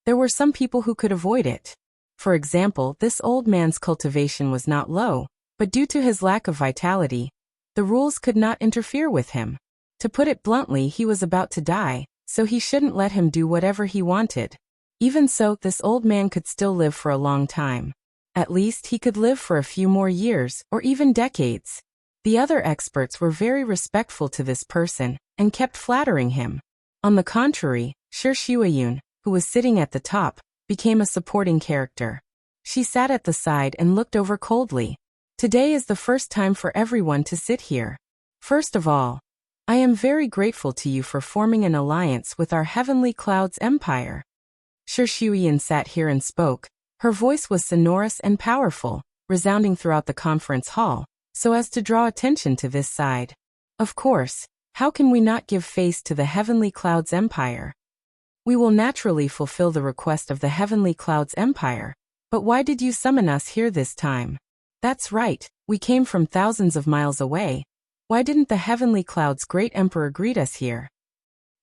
there were some people who could avoid it. For example, this old man's cultivation was not low, but due to his lack of vitality, the rules could not interfere with him. To put it bluntly, he was about to die, so he shouldn't let him do whatever he wanted. Even so, this old man could still live for a long time. At least he could live for a few more years, or even decades. The other experts were very respectful to this person, and kept flattering him. On the contrary, Shuiyun, who was sitting at the top, became a supporting character. She sat at the side and looked over coldly. Today is the first time for everyone to sit here. First of all, I am very grateful to you for forming an alliance with our Heavenly Clouds Empire. Shuiyun sat here and spoke. Her voice was sonorous and powerful, resounding throughout the conference hall, so as to draw attention to this side. Of course, how can we not give face to the Heavenly Clouds Empire? We will naturally fulfill the request of the Heavenly Clouds Empire, but why did you summon us here this time? That's right, we came from thousands of miles away. Why didn't the Heavenly Clouds Great Emperor greet us here?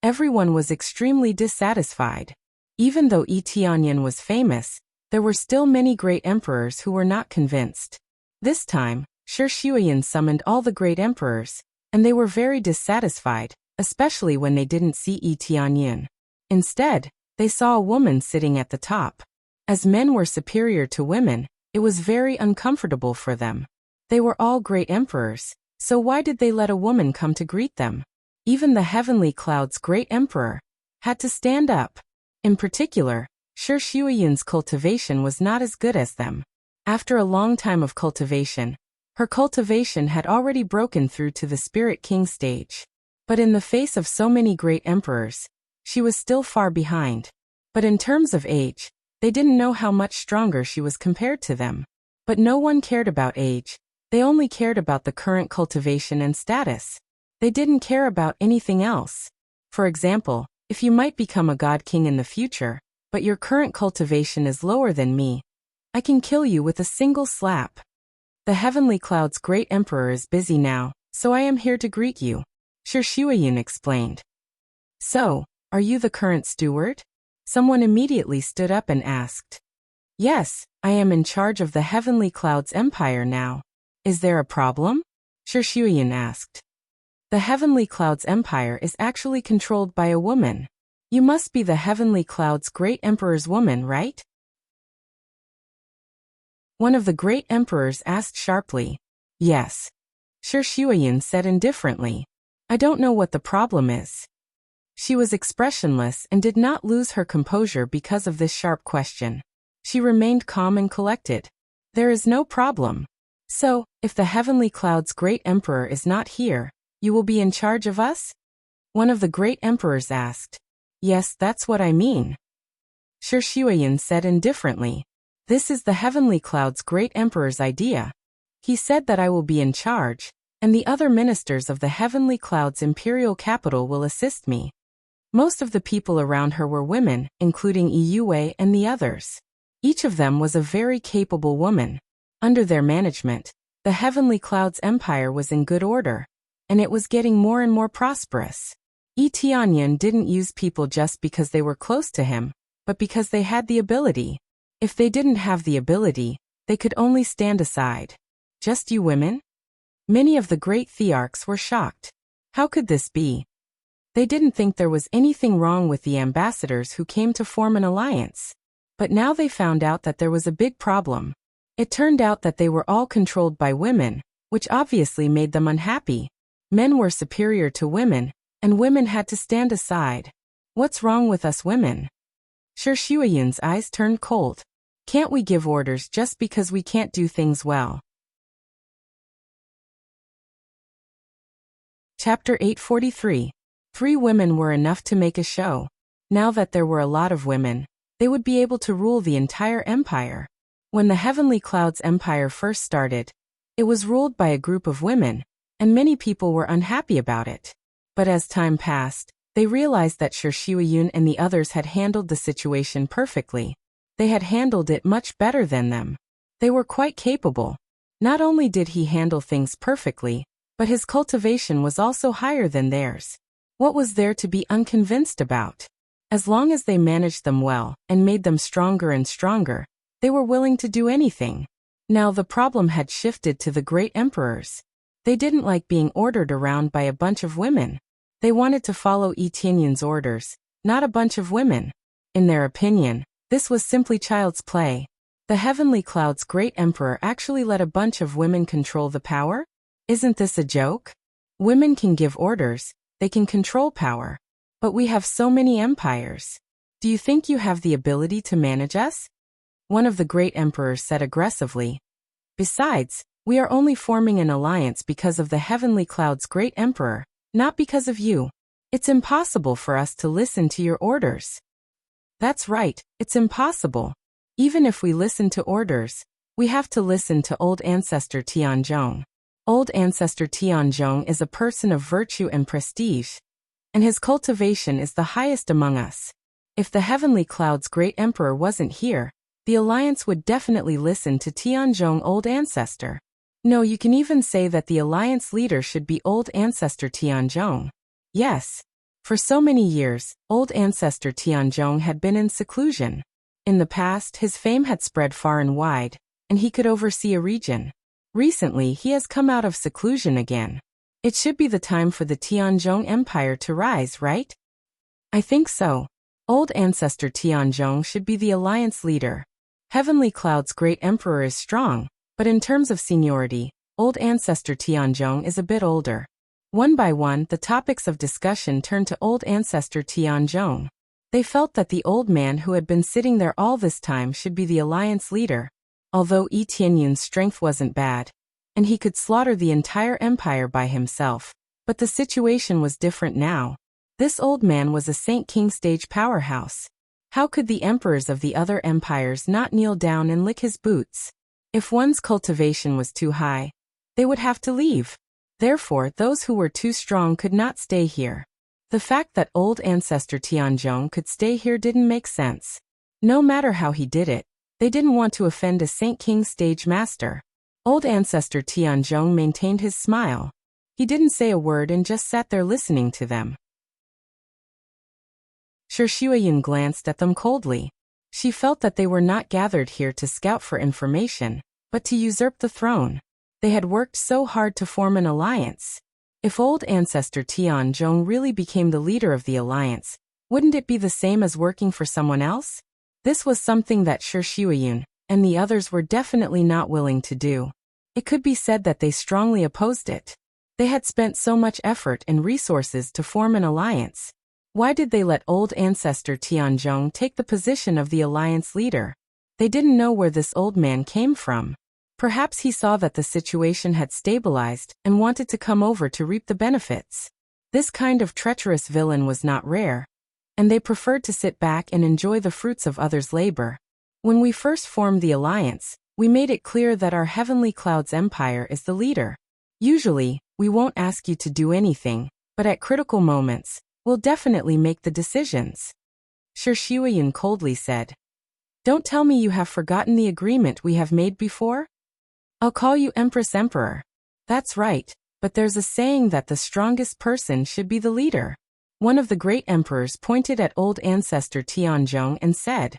Everyone was extremely dissatisfied. Even though Yi Tianyun was famous, there were still many great emperors who were not convinced. This time, Shuiyun summoned all the great emperors, and they were very dissatisfied, especially when they didn't see Yi Tianyun. Instead, they saw a woman sitting at the top. As men were superior to women, it was very uncomfortable for them. They were all great emperors, so why did they let a woman come to greet them? Even the Heavenly Clouds Great Emperor had to stand up. In particular, Shuiyun's cultivation was not as good as them. After a long time of cultivation, her cultivation had already broken through to the Spirit King stage. But in the face of so many great emperors, she was still far behind. But in terms of age, they didn't know how much stronger she was compared to them. But no one cared about age. They only cared about the current cultivation and status. They didn't care about anything else. For example, if you might become a god king in the future, but your current cultivation is lower than me, I can kill you with a single slap. The Heavenly Clouds Great Emperor is busy now, so I am here to greet you, Shuiyun explained. So, are you the current steward? Someone immediately stood up and asked. Yes, I am in charge of the Heavenly Clouds Empire now. Is there a problem? Shi Shuyan asked. The Heavenly Clouds Empire is actually controlled by a woman. You must be the Heavenly Clouds Great Emperor's woman, right? One of the great emperors asked sharply. Yes. Shi Shuyan said indifferently. I don't know what the problem is. She was expressionless and did not lose her composure because of this sharp question. She remained calm and collected. There is no problem. So, if the Heavenly Clouds Great Emperor is not here, you will be in charge of us? One of the great emperors asked. Yes, that's what I mean. Shi Shuyan said indifferently. This is the Heavenly Clouds Great Emperor's idea. He said that I will be in charge, and the other ministers of the Heavenly Clouds Imperial Capital will assist me. Most of the people around her were women, including Yue and the others. Each of them was a very capable woman. Under their management, the Heavenly Clouds Empire was in good order, and it was getting more and more prosperous. Yi Tianyan didn't use people just because they were close to him, but because they had the ability. If they didn't have the ability, they could only stand aside. Just you women? Many of the great thearchs were shocked. How could this be? They didn't think there was anything wrong with the ambassadors who came to form an alliance. But now they found out that there was a big problem. It turned out that they were all controlled by women, which obviously made them unhappy. Men were superior to women, and women had to stand aside. What's wrong with us women? Shi Shuyan's eyes turned cold. Can't we give orders just because we can't do things well? Chapter 843. 3 women were enough to make a show. Now that there were a lot of women, they would be able to rule the entire empire. When the Heavenly Clouds Empire first started, it was ruled by a group of women, and many people were unhappy about it. But as time passed, they realized that Shi Shuyan and the others had handled the situation perfectly. They had handled it much better than them. They were quite capable. Not only did he handle things perfectly, but his cultivation was also higher than theirs. What was there to be unconvinced about? As long as they managed them well and made them stronger and stronger, they were willing to do anything. Now the problem had shifted to the great emperors. They didn't like being ordered around by a bunch of women. They wanted to follow Yi Tianyan's orders, not a bunch of women. In their opinion, this was simply child's play. The Heavenly Clouds Great Emperor actually let a bunch of women control the power? Isn't this a joke? Women can give orders, they can control power. But we have so many empires. Do you think you have the ability to manage us? One of the great emperors said aggressively. Besides, we are only forming an alliance because of the Heavenly Clouds Great Emperor, not because of you. It's impossible for us to listen to your orders. That's right, it's impossible. Even if we listen to orders, we have to listen to Old Ancestor Tianzhong. Old Ancestor Tianzhong is a person of virtue and prestige, and his cultivation is the highest among us. If the Heavenly Clouds Great Emperor wasn't here, the alliance would definitely listen to Tianzhong Old Ancestor. No, you can even say that the alliance leader should be Old Ancestor Tianzhong. Yes. For so many years, Old Ancestor Tianzhong had been in seclusion. In the past, his fame had spread far and wide, and he could oversee a region. Recently, he has come out of seclusion again. It should be the time for the Tianzhong Empire to rise, right? I think so. Old Ancestor Tianzhong should be the alliance leader. Heavenly Cloud's Great Emperor is strong, but in terms of seniority, Old Ancestor Tianzhong is a bit older. One by one, the topics of discussion turned to Old Ancestor Tianzhong. They felt that the old man who had been sitting there all this time should be the alliance leader. Although Yi Tianyun's strength wasn't bad, and he could slaughter the entire empire by himself, but the situation was different now. This old man was a Saint King stage powerhouse. How could the emperors of the other empires not kneel down and lick his boots? If one's cultivation was too high, they would have to leave. Therefore, those who were too strong could not stay here. The fact that Old Ancestor Tianzhong could stay here didn't make sense. No matter how he did it, they didn't want to offend a Saint King stage master. Old Ancestor Tianzhong maintained his smile. He didn't say a word and just sat there listening to them. Shuiyun glanced at them coldly. She felt that they were not gathered here to scout for information, but to usurp the throne. They had worked so hard to form an alliance. If old ancestor Tianzhong really became the leader of the alliance, wouldn't it be the same as working for someone else? This was something that Shuiyun and the others were definitely not willing to do. It could be said that they strongly opposed it. They had spent so much effort and resources to form an alliance. Why did they let old ancestor Tianzhong take the position of the alliance leader? They didn't know where this old man came from. Perhaps he saw that the situation had stabilized and wanted to come over to reap the benefits. This kind of treacherous villain was not rare, and they preferred to sit back and enjoy the fruits of others' labor. When we first formed the alliance, we made it clear that our Heavenly Clouds Empire is the leader. Usually, we won't ask you to do anything, but at critical moments, we'll definitely make the decisions. Shuiyun coldly said. Don't tell me you have forgotten the agreement we have made before? I'll call you Empress Emperor. That's right, but there's a saying that the strongest person should be the leader. One of the great emperors pointed at old ancestor Tianzhong and said,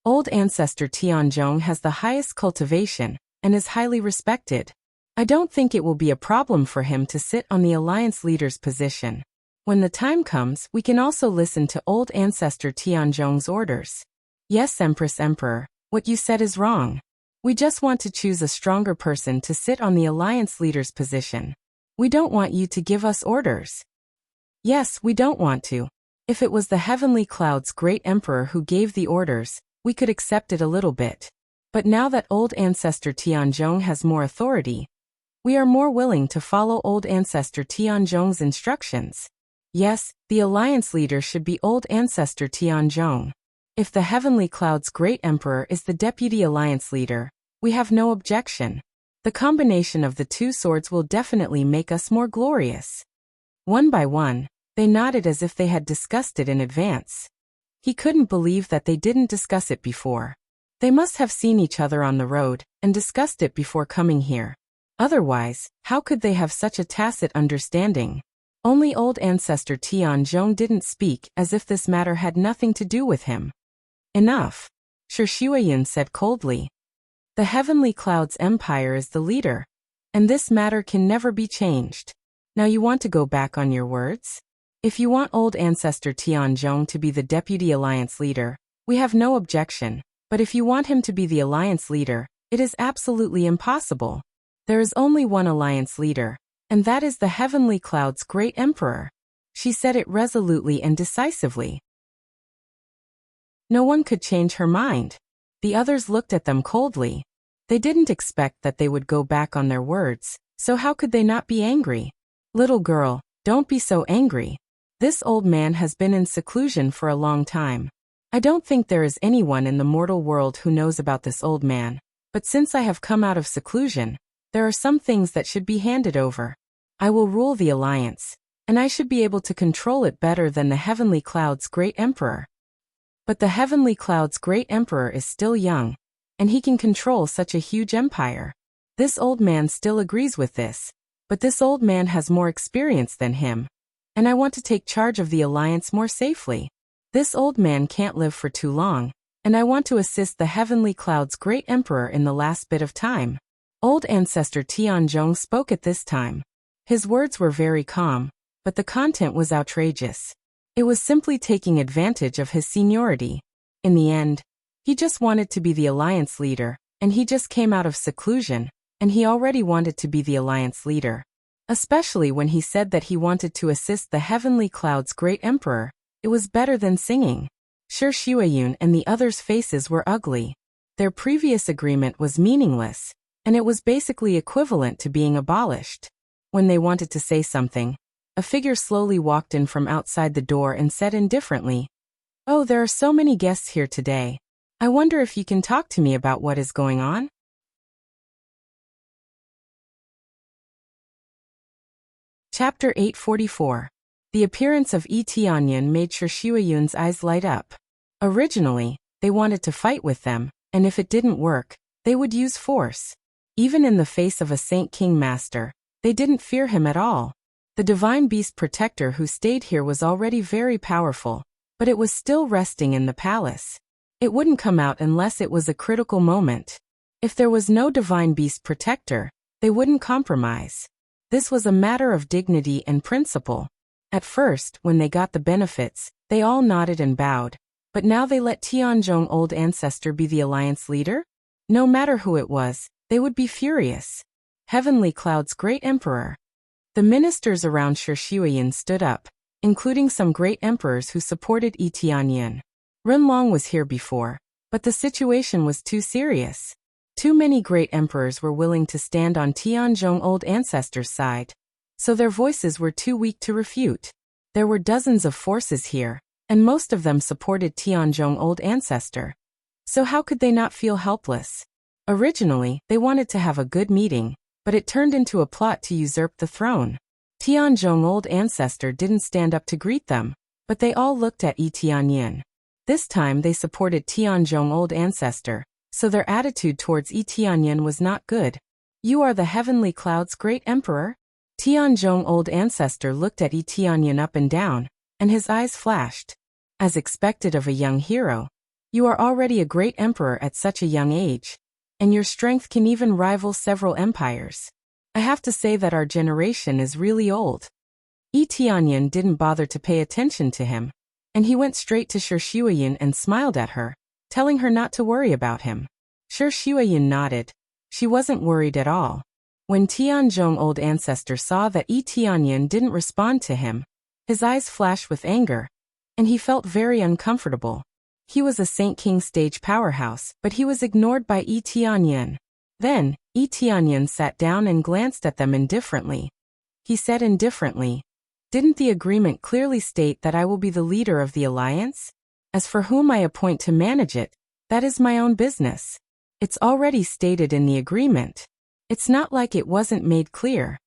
Old ancestor Tianzhong has the highest cultivation and is highly respected. I don't think it will be a problem for him to sit on the alliance leader's position. When the time comes, we can also listen to old ancestor Tianzhong's orders. Yes, Empress Emperor, what you said is wrong. We just want to choose a stronger person to sit on the alliance leader's position. We don't want you to give us orders. Yes, we don't want to. If it was the Heavenly Cloud's great emperor who gave the orders, we could accept it a little bit. But now that old ancestor Tianzhong has more authority, we are more willing to follow old ancestor Tianzhong's instructions. Yes, the alliance leader should be old ancestor Tianzhong. If the Heavenly Cloud's great emperor is the deputy alliance leader, we have no objection. The combination of the two swords will definitely make us more glorious. One by one, they nodded as if they had discussed it in advance. He couldn't believe that they didn't discuss it before. They must have seen each other on the road and discussed it before coming here. Otherwise, how could they have such a tacit understanding? Only old ancestor Tianzhong didn't speak as if this matter had nothing to do with him. Enough, Shuiyun said coldly. The Heavenly Clouds Empire is the leader, and this matter can never be changed. Now you want to go back on your words? If you want old ancestor Tianzhong to be the deputy alliance leader, we have no objection, but if you want him to be the alliance leader, it is absolutely impossible. There is only one alliance leader, and that is the Heavenly Cloud's great emperor. She said it resolutely and decisively. No one could change her mind. The others looked at them coldly. They didn't expect that they would go back on their words, so how could they not be angry? Little girl, don't be so angry. This old man has been in seclusion for a long time. I don't think there is anyone in the mortal world who knows about this old man, but since I have come out of seclusion, there are some things that should be handed over. I will rule the alliance, and I should be able to control it better than the Heavenly Cloud's great emperor. But the Heavenly Cloud's great emperor is still young, and he can control such a huge empire. This old man still agrees with this, but this old man has more experience than him, and I want to take charge of the alliance more safely. This old man can't live for too long, and I want to assist the Heavenly Cloud's great emperor in the last bit of time. Old ancestor Tianzhong spoke at this time. His words were very calm, but the content was outrageous. It was simply taking advantage of his seniority. In the end, he just wanted to be the alliance leader, and he just came out of seclusion, and he already wanted to be the alliance leader. Especially when he said that he wanted to assist the Heavenly Cloud's great emperor, it was better than singing. Shuiyun and the others' faces were ugly. Their previous agreement was meaningless, and it was basically equivalent to being abolished. When they wanted to say something, a figure slowly walked in from outside the door and said indifferently, "Oh, there are so many guests here today. I wonder if you can talk to me about what is going on?" Chapter 844. The appearance of Yi Tianyan made Shuiyun's eyes light up. Originally, they wanted to fight with them, and if it didn't work, they would use force. Even in the face of a Saint King Master, they didn't fear him at all. The divine beast protector who stayed here was already very powerful, but it was still resting in the palace. It wouldn't come out unless it was a critical moment. If there was no divine beast protector, they wouldn't compromise. This was a matter of dignity and principle. At first, when they got the benefits, they all nodded and bowed. But now they let Tianzhong old ancestor be the alliance leader? No matter who it was, they would be furious. Heavenly Cloud's great emperor. The ministers around Shi Shuiyin stood up, including some great emperors who supported Yi Tianyan. Renlong was here before, but the situation was too serious. Too many great emperors were willing to stand on Tianzhong old ancestor's side, so their voices were too weak to refute. There were dozens of forces here, and most of them supported Tianzhong old ancestor. So how could they not feel helpless? Originally, they wanted to have a good meeting, but it turned into a plot to usurp the throne. Tianzhong old ancestor didn't stand up to greet them, but they all looked at Yi Tianyan. This time they supported Tianzhong old ancestor, so their attitude towards Yi Tianyan was not good. You are the Heavenly Cloud's great emperor? Tianzhong old ancestor looked at Yi Tianyan up and down, and his eyes flashed. As expected of a young hero, you are already a great emperor at such a young age, and your strength can even rival several empires. I have to say that our generation is really old. Yi Tianyan didn't bother to pay attention to him, and he went straight to Shi Shuiyin and smiled at her, telling her not to worry about him. Shi Shuiyin nodded. She wasn't worried at all. When Tianzhong old ancestor saw that Yi Tianyan didn't respond to him, his eyes flashed with anger, and he felt very uncomfortable. He was a Saint King stage powerhouse, but he was ignored by Yi Tianyan. Then, Yi Tianyan sat down and glanced at them indifferently. He said indifferently, "Didn't the agreement clearly state that I will be the leader of the alliance? As for whom I appoint to manage it, that is my own business. It's already stated in the agreement. It's not like it wasn't made clear."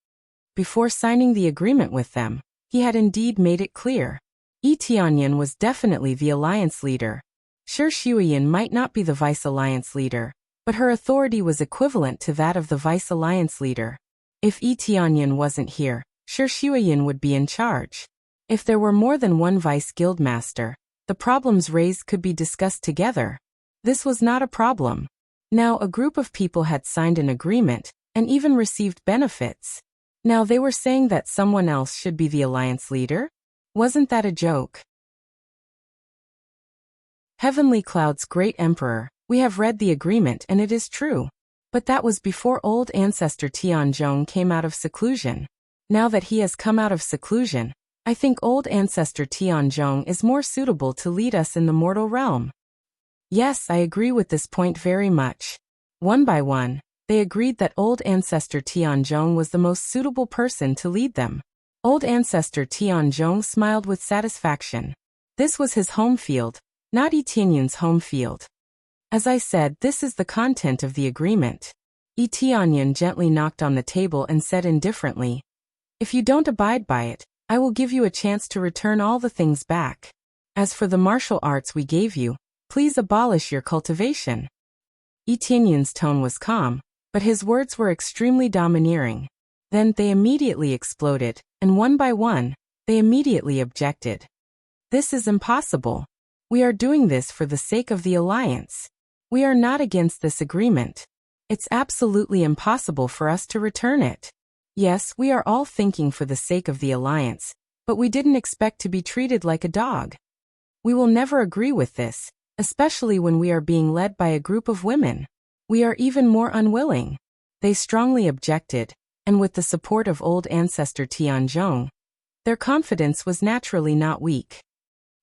Before signing the agreement with them, he had indeed made it clear. Yi Tianyan was definitely the alliance leader. Shi Shuiyin might not be the vice-alliance leader, but her authority was equivalent to that of the vice-alliance leader. If Yi Tianyan wasn't here, Shi Shuiyin would be in charge. If there were more than one vice-guildmaster, the problems raised could be discussed together. This was not a problem. Now a group of people had signed an agreement, and even received benefits. Now they were saying that someone else should be the alliance leader? Wasn't that a joke? Heavenly Cloud's great emperor, we have read the agreement and it is true. But that was before old ancestor Tianzhong came out of seclusion. Now that he has come out of seclusion, I think old ancestor Tianzhong is more suitable to lead us in the mortal realm. Yes, I agree with this point very much. One by one, they agreed that old ancestor Tianzhong was the most suitable person to lead them. Old ancestor Tianzhong smiled with satisfaction. This was his home field, not Yi Tianyan's home field. As I said, this is the content of the agreement. Yi Tianyan gently knocked on the table and said indifferently, "If you don't abide by it, I will give you a chance to return all the things back. As for the martial arts we gave you, please abolish your cultivation." Yi Tianyan's tone was calm, but his words were extremely domineering. Then they immediately exploded, and one by one, they immediately objected. "This is impossible. We are doing this for the sake of the alliance. We are not against this agreement. It's absolutely impossible for us to return it. Yes, we are all thinking for the sake of the alliance, but we didn't expect to be treated like a dog. We will never agree with this, especially when we are being led by a group of women. We are even more unwilling." They strongly objected, and with the support of old ancestor Tianzhong, their confidence was naturally not weak.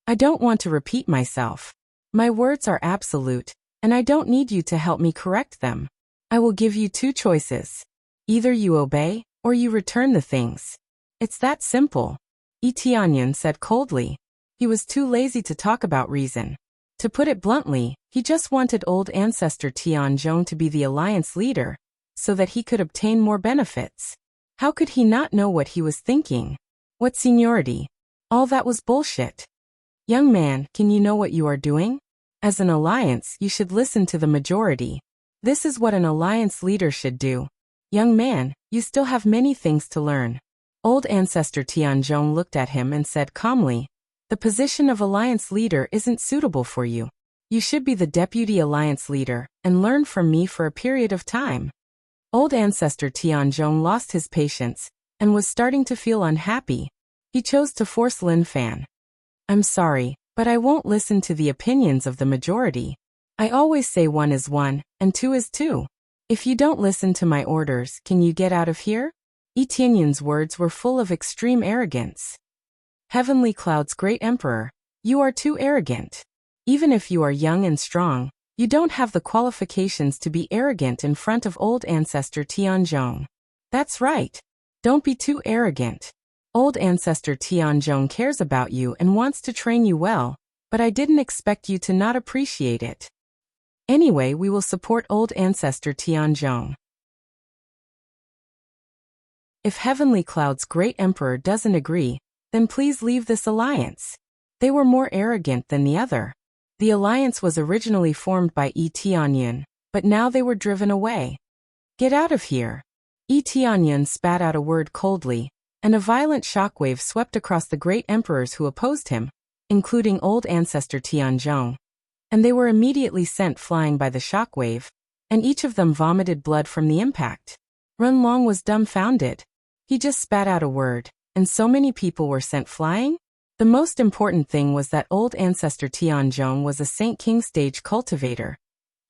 I don't want to repeat myself. My words are absolute, and I don't need you to help me correct them. I will give you two choices. Either you obey, or you return the things. It's that simple. Yi Tianyan said coldly. He was too lazy to talk about reason. To put it bluntly, he just wanted old ancestor Tianzhong to be the alliance leader, so that he could obtain more benefits. How could he not know what he was thinking? What seniority? All that was bullshit. Young man, can you know what you are doing? As an alliance, you should listen to the majority. This is what an alliance leader should do. Young man, you still have many things to learn. Old ancestor Tianzhong looked at him and said calmly, The position of alliance leader isn't suitable for you. You should be the deputy alliance leader and learn from me for a period of time. Old ancestor Tianzhong lost his patience and was starting to feel unhappy. He chose to force Lin Fan. I'm sorry, but I won't listen to the opinions of the majority. I always say 1 is 1, and 2 is 2. If you don't listen to my orders, can you get out of here? Yi Tianyun's words were full of extreme arrogance. Heavenly Cloud's great emperor, you are too arrogant. Even if you are young and strong, you don't have the qualifications to be arrogant in front of old ancestor Tianzhong. That's right. Don't be too arrogant. Old ancestor Tianzhong cares about you and wants to train you well, but I didn't expect you to not appreciate it. Anyway, we will support old ancestor Tianzhong. If Heavenly Cloud's great emperor doesn't agree, then please leave this alliance. They were more arrogant than the other. The alliance was originally formed by Yi Tianyun, but now they were driven away. Get out of here. Yi Tianyun spat out a word coldly, and a violent shockwave swept across the great emperors who opposed him, including old ancestor Tianzhong. And they were immediately sent flying by the shockwave, and each of them vomited blood from the impact. Renlong was dumbfounded. He just spat out a word, and so many people were sent flying? The most important thing was that old ancestor Tianzhong was a Saint King stage cultivator.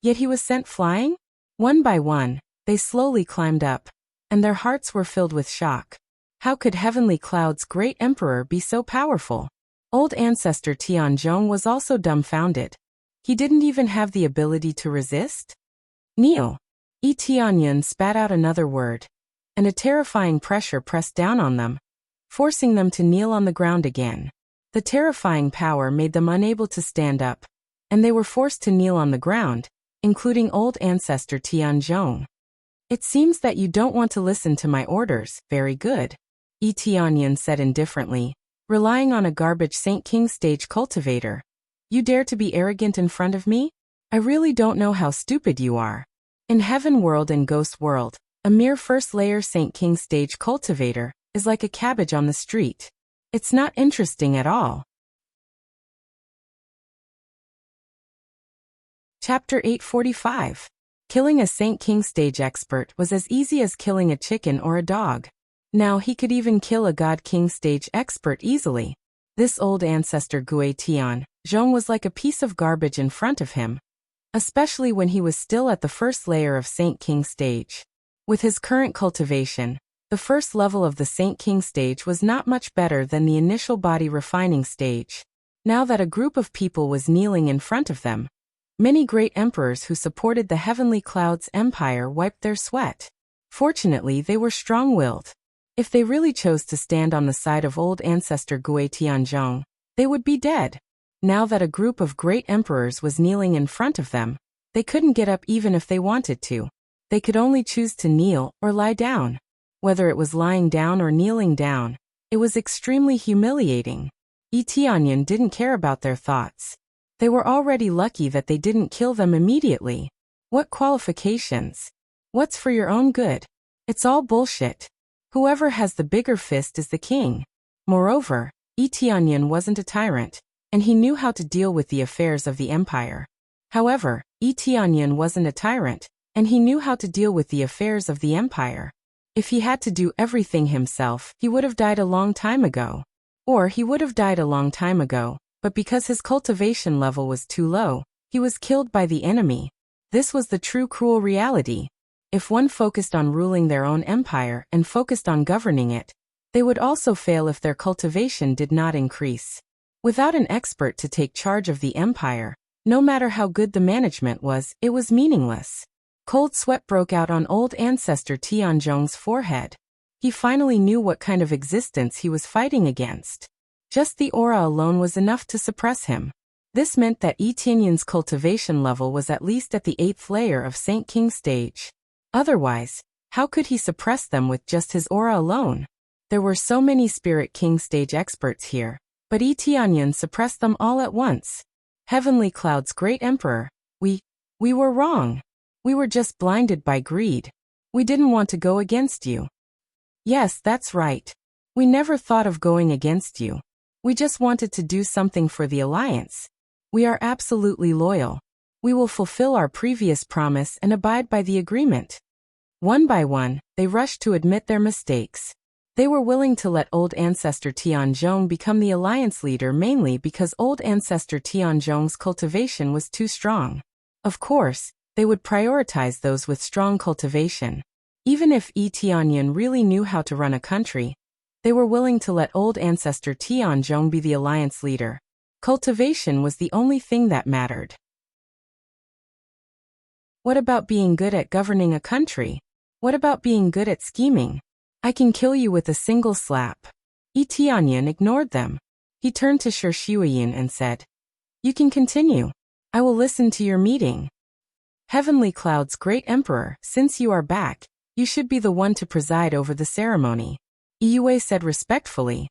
Yet he was sent flying? One by one, they slowly climbed up, and their hearts were filled with shock. How could Heavenly Cloud's great emperor be so powerful? Old ancestor Tianzhong was also dumbfounded. He didn't even have the ability to resist? Kneel. Yi Tianyun spat out another word, and a terrifying pressure pressed down on them, forcing them to kneel on the ground again. The terrifying power made them unable to stand up, and they were forced to kneel on the ground, including old ancestor Tianzhong. It seems that you don't want to listen to my orders. Very good. Yi Tianyun said indifferently, relying on a garbage Saint King stage cultivator. You dare to be arrogant in front of me? I really don't know how stupid you are. In Heaven World and Ghost World, a mere first-layer Saint King stage cultivator is like a cabbage on the street. It's not interesting at all. Chapter 845. Killing a Saint King stage expert was as easy as killing a chicken or a dog. Now he could even kill a God King stage expert easily. This old ancestor Gui Tianzhong was like a piece of garbage in front of him, especially when he was still at the first layer of Saint King stage. With his current cultivation, the first level of the Saint King stage was not much better than the initial body refining stage. Now that a group of people was kneeling in front of them, many great emperors who supported the Heavenly Cloud's empire wiped their sweat. Fortunately, they were strong-willed. If they really chose to stand on the side of old ancestor Gui Tianzhong, they would be dead. Now that a group of great emperors was kneeling in front of them, they couldn't get up even if they wanted to. They could only choose to kneel or lie down. Whether it was lying down or kneeling down, it was extremely humiliating. Yi Tianyun didn't care about their thoughts. They were already lucky that they didn't kill them immediately. What qualifications? What's for your own good? It's all bullshit. Whoever has the bigger fist is the king. Moreover, Yi Tianyun wasn't a tyrant, and he knew how to deal with the affairs of the empire. However, Yi Tianyun wasn't a tyrant, and he knew how to deal with the affairs of the empire. If he had to do everything himself, he would have died a long time ago. Or he would have died a long time ago, but because his cultivation level was too low, he was killed by the enemy. This was the true cruel reality. If one focused on ruling their own empire and focused on governing it, they would also fail if their cultivation did not increase. Without an expert to take charge of the empire, no matter how good the management was, it was meaningless. Cold sweat broke out on old ancestor Tianzhong's forehead. He finally knew what kind of existence he was fighting against. Just the aura alone was enough to suppress him. This meant that Yi Tianyun's cultivation level was at least at the 8th layer of Saint King stage. Otherwise, how could he suppress them with just his aura alone? There were so many Spirit King stage experts here, but Yi Tianyun suppressed them all at once. Heavenly Cloud's great emperor, we were wrong. We were just blinded by greed. We didn't want to go against you. Yes, that's right. We never thought of going against you. We just wanted to do something for the alliance. We are absolutely loyal. We will fulfill our previous promise and abide by the agreement." One by one, they rushed to admit their mistakes. They were willing to let old ancestor Tianzhong become the alliance leader mainly because old ancestor Tianzhong's cultivation was too strong. Of course, they would prioritize those with strong cultivation. Even if Yi Tianyan really knew how to run a country, they were willing to let old ancestor Tianzhong be the alliance leader. Cultivation was the only thing that mattered. What about being good at governing a country? What about being good at scheming? I can kill you with a single slap. Yi Tianyan ignored them. He turned to Shi Shuiyin and said, "You can continue. I will listen to your meeting." Heavenly Cloud's great emperor, since you are back, you should be the one to preside over the ceremony. Yue said respectfully.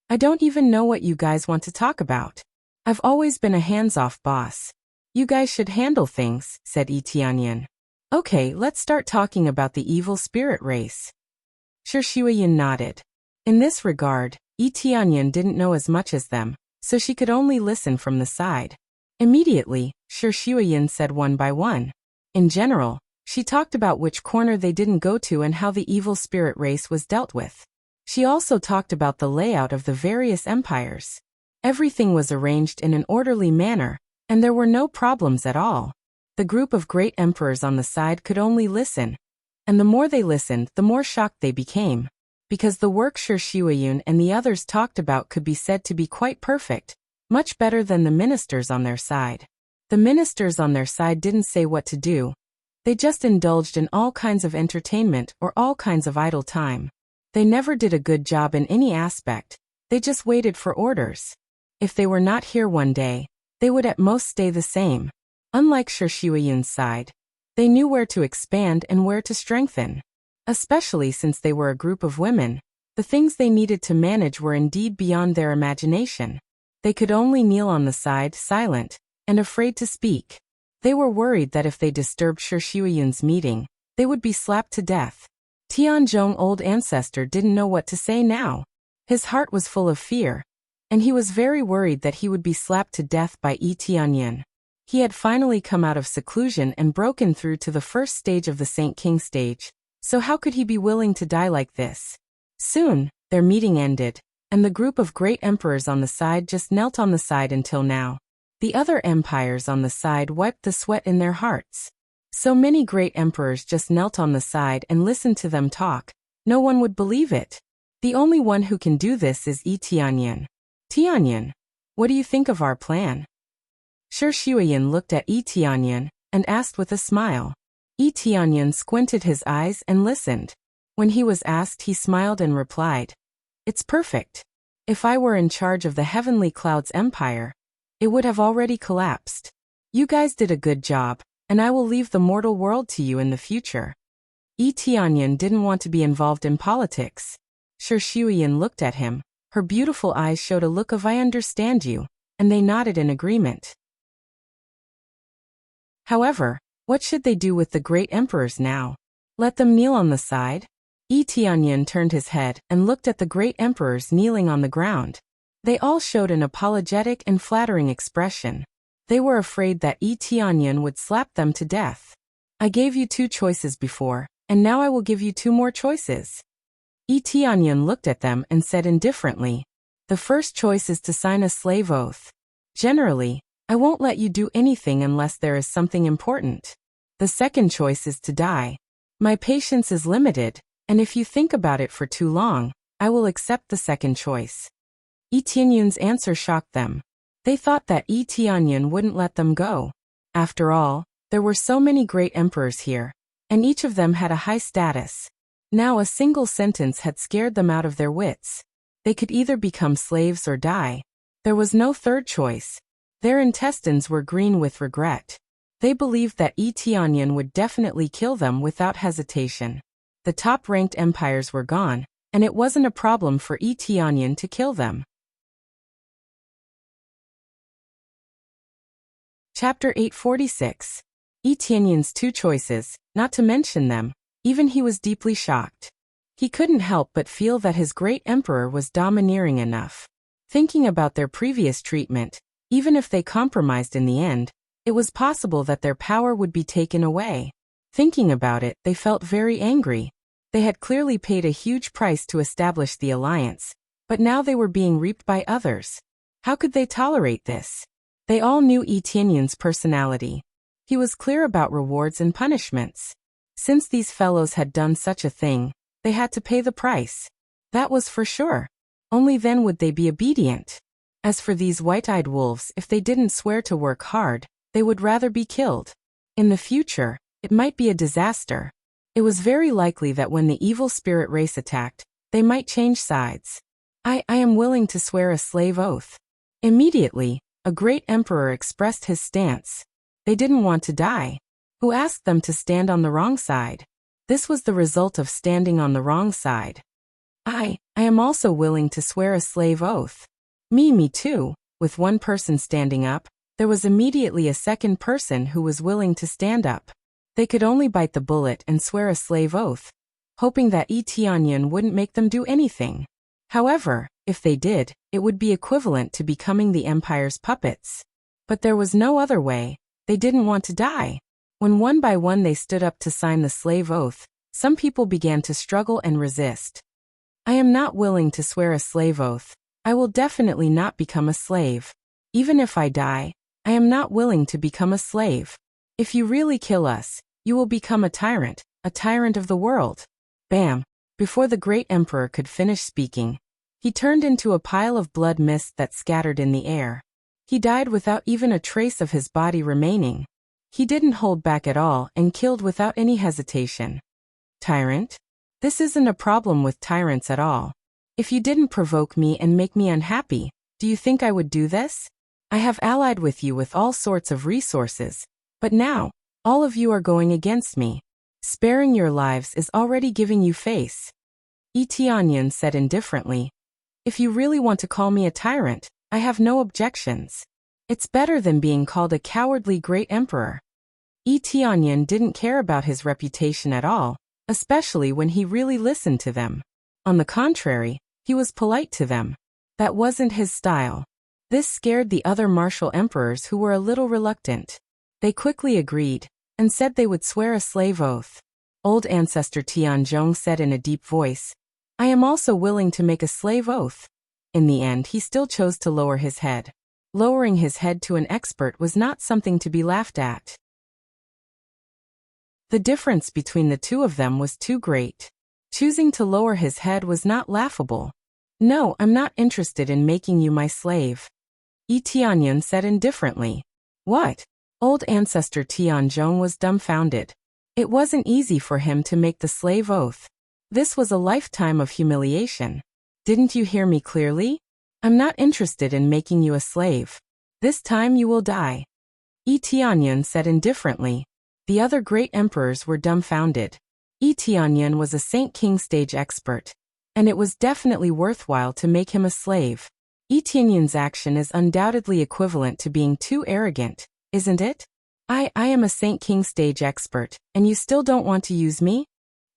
"I don't even know what you guys want to talk about. I've always been a hands-off boss. You guys should handle things," said Yi Tianyan. "Okay, let's start talking about the evil spirit race." Shi Shuiyin nodded. In this regard, Yi Tianyan didn't know as much as them, so she could only listen from the side. Immediately, Shi Shuiyin said one by one. In general, she talked about which corner they didn't go to and how the evil spirit race was dealt with. She also talked about the layout of the various empires. Everything was arranged in an orderly manner, and there were no problems at all. The group of great emperors on the side could only listen. And the more they listened, the more shocked they became. Because the work Shi Shuiyin and the others talked about could be said to be quite perfect, much better than the ministers on their side. The ministers on their side didn't say what to do. They just indulged in all kinds of entertainment or all kinds of idle time. They never did a good job in any aspect. They just waited for orders. If they were not here one day, they would at most stay the same. Unlike Shi Shuiyin's side, they knew where to expand and where to strengthen. Especially since they were a group of women, the things they needed to manage were indeed beyond their imagination. They could only kneel on the side, silent, and afraid to speak. They were worried that if they disturbed Shi Shuiyin's meeting, they would be slapped to death. Tianzhong old ancestor didn't know what to say now. His heart was full of fear, and he was very worried that he would be slapped to death by Yi Tianyan. He had finally come out of seclusion and broken through to the first stage of the Saint King stage, so how could he be willing to die like this? Soon, their meeting ended, and the group of great emperors on the side just knelt on the side until now. The other empires on the side wiped the sweat in their hearts. So many great emperors just knelt on the side and listened to them talk. No one would believe it. The only one who can do this is Yi Tianyan. "Tianyan, what do you think of our plan?" Shi Shuiyin looked at Yi Tianyan and asked with a smile. Yi Tianyan squinted his eyes and listened. When he was asked, he smiled and replied, "It's perfect. If I were in charge of the Heavenly Clouds Empire, it would have already collapsed. You guys did a good job, and I will leave the mortal world to you in the future." Yi Tianyan didn't want to be involved in politics. Shi Shuiyin looked at him. Her beautiful eyes showed a look of "I understand you," and they nodded in agreement. However, what should they do with the great emperors now? Let them kneel on the side? Yi Tianyan turned his head and looked at the great emperors kneeling on the ground. They all showed an apologetic and flattering expression. They were afraid that Yi Tianyan would slap them to death. "I gave you 2 choices before, and now I will give you 2 more choices." Yi Tianyan looked at them and said indifferently, "The first choice is to sign a slave oath. Generally, I won't let you do anything unless there is something important. The second choice is to die. My patience is limited, and if you think about it for too long, I will accept the second choice." Yi Tianyan's answer shocked them. They thought that Yi Tianyan wouldn't let them go. After all, there were so many great emperors here, and each of them had a high status. Now a single sentence had scared them out of their wits. They could either become slaves or die. There was no third choice. Their intestines were green with regret. They believed that Yi Tianyan would definitely kill them without hesitation. The top-ranked empires were gone, and it wasn't a problem for Yi Tianyan to kill them. Chapter 846. Yi Tianyan's 2 choices, not to mention them, even he was deeply shocked. He couldn't help but feel that his great emperor was domineering enough. Thinking about their previous treatment, even if they compromised in the end, it was possible that their power would be taken away. Thinking about it, they felt very angry. They had clearly paid a huge price to establish the alliance, but now they were being reaped by others. How could they tolerate this? They all knew Etienne's personality. He was clear about rewards and punishments. Since these fellows had done such a thing, they had to pay the price. That was for sure. Only then would they be obedient. As for these white-eyed wolves, if they didn't swear to work hard, they would rather be killed. In the future, it might be a disaster. It was very likely that when the evil spirit race attacked, they might change sides. I am willing to swear a slave oath. Immediately, a great emperor expressed his stance. They didn't want to die. Who asked them to stand on the wrong side? This was the result of standing on the wrong side. I am also willing to swear a slave oath. Me too. With one person standing up, there was immediately a second person who was willing to stand up. They could only bite the bullet and swear a slave oath, hoping that Etienne wouldn't make them do anything. However, if they did, it would be equivalent to becoming the empire's puppets. But there was no other way. They didn't want to die. When one by one they stood up to sign the slave oath, some people began to struggle and resist. I am not willing to swear a slave oath. I will definitely not become a slave. Even if I die, I am not willing to become a slave. If you really kill us, you will become a tyrant of the world. Bam! Before the great emperor could finish speaking, he turned into a pile of blood mist that scattered in the air. He died without even a trace of his body remaining. He didn't hold back at all and killed without any hesitation. Tyrant? This isn't a problem with tyrants at all. If you didn't provoke me and make me unhappy, do you think I would do this? I have allied with you with all sorts of resources, but now, all of you are going against me. Sparing your lives is already giving you face. Etienne said indifferently, if you really want to call me a tyrant, I have no objections. It's better than being called a cowardly great emperor. Etienne didn't care about his reputation at all, especially when he really listened to them. On the contrary, he was polite to them. That wasn't his style. This scared the other martial emperors who were a little reluctant. They quickly agreed, and said they would swear a slave oath. Old ancestor Tianzhong said in a deep voice, I am also willing to make a slave oath. In the end, he still chose to lower his head. Lowering his head to an expert was not something to be laughed at. The difference between the two of them was too great. Choosing to lower his head was not laughable. No, I'm not interested in making you my slave. Etienne said indifferently. What? Old ancestor Tianzhong was dumbfounded. It wasn't easy for him to make the slave oath. This was a lifetime of humiliation. Didn't you hear me clearly? I'm not interested in making you a slave. This time you will die. Etienne said indifferently. The other great emperors were dumbfounded. Etienne was a Saint King stage expert, and it was definitely worthwhile to make him a slave. Etienne's action is undoubtedly equivalent to being too arrogant, isn't it? I am a Saint King stage expert, and you still don't want to use me?